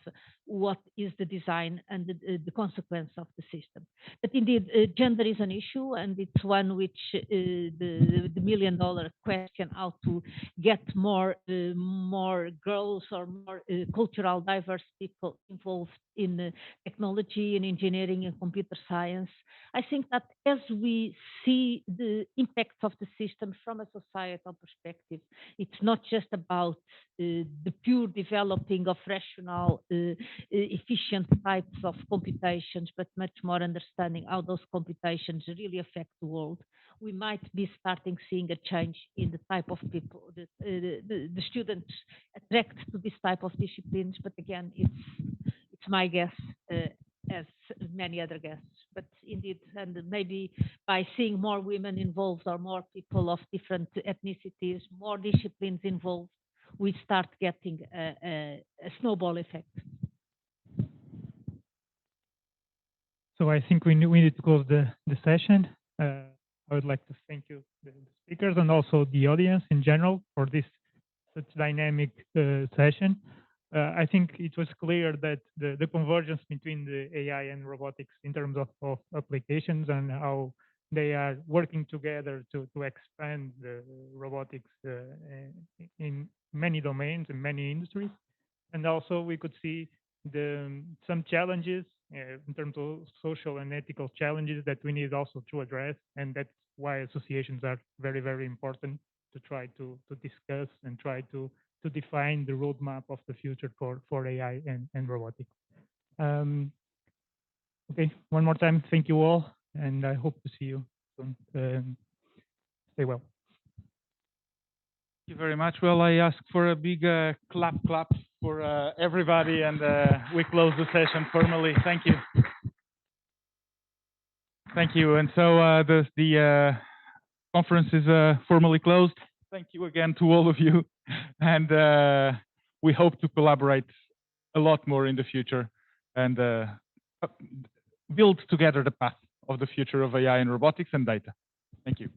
what is the design and the consequence of the system. But indeed, gender is an issue, and it's one which the million-dollar question, how to get more girls or more cultural diverse people involved in technology and engineering and computer science. I think that as we see the impacts of the system from a societal perspective, it's not just about the pure developing of rational, efficient types of computations, but much more understanding how those computations really affect the world. We might be starting seeing a change in the type of people that the students attract to this type of disciplines. But again, it's my guess, as many other guests. But indeed, and maybe by seeing more women involved or more people of different ethnicities, more disciplines involved, we start getting a snowball effect. So I think we need to close the session. I would like to thank you, the speakers, and also the audience in general for this such dynamic session. I think it was clear that the convergence between the AI and robotics in terms of applications and how they are working together to expand the robotics in many domains, in many industries. And also we could see some challenges in terms of social and ethical challenges that we need also to address. And that's why associations are very, very important to try to discuss and try to define the roadmap of the future for AI and robotics. Okay, one more time, thank you all, and I hope to see you soon. Stay well. Thank you very much. Well, I ask for a big clap for everybody, and we close the session formally. Thank you. Thank you. And so the conference is formally closed. Thank you again to all of you, and we hope to collaborate a lot more in the future and build together the path of the future of AI and robotics and data. Thank you.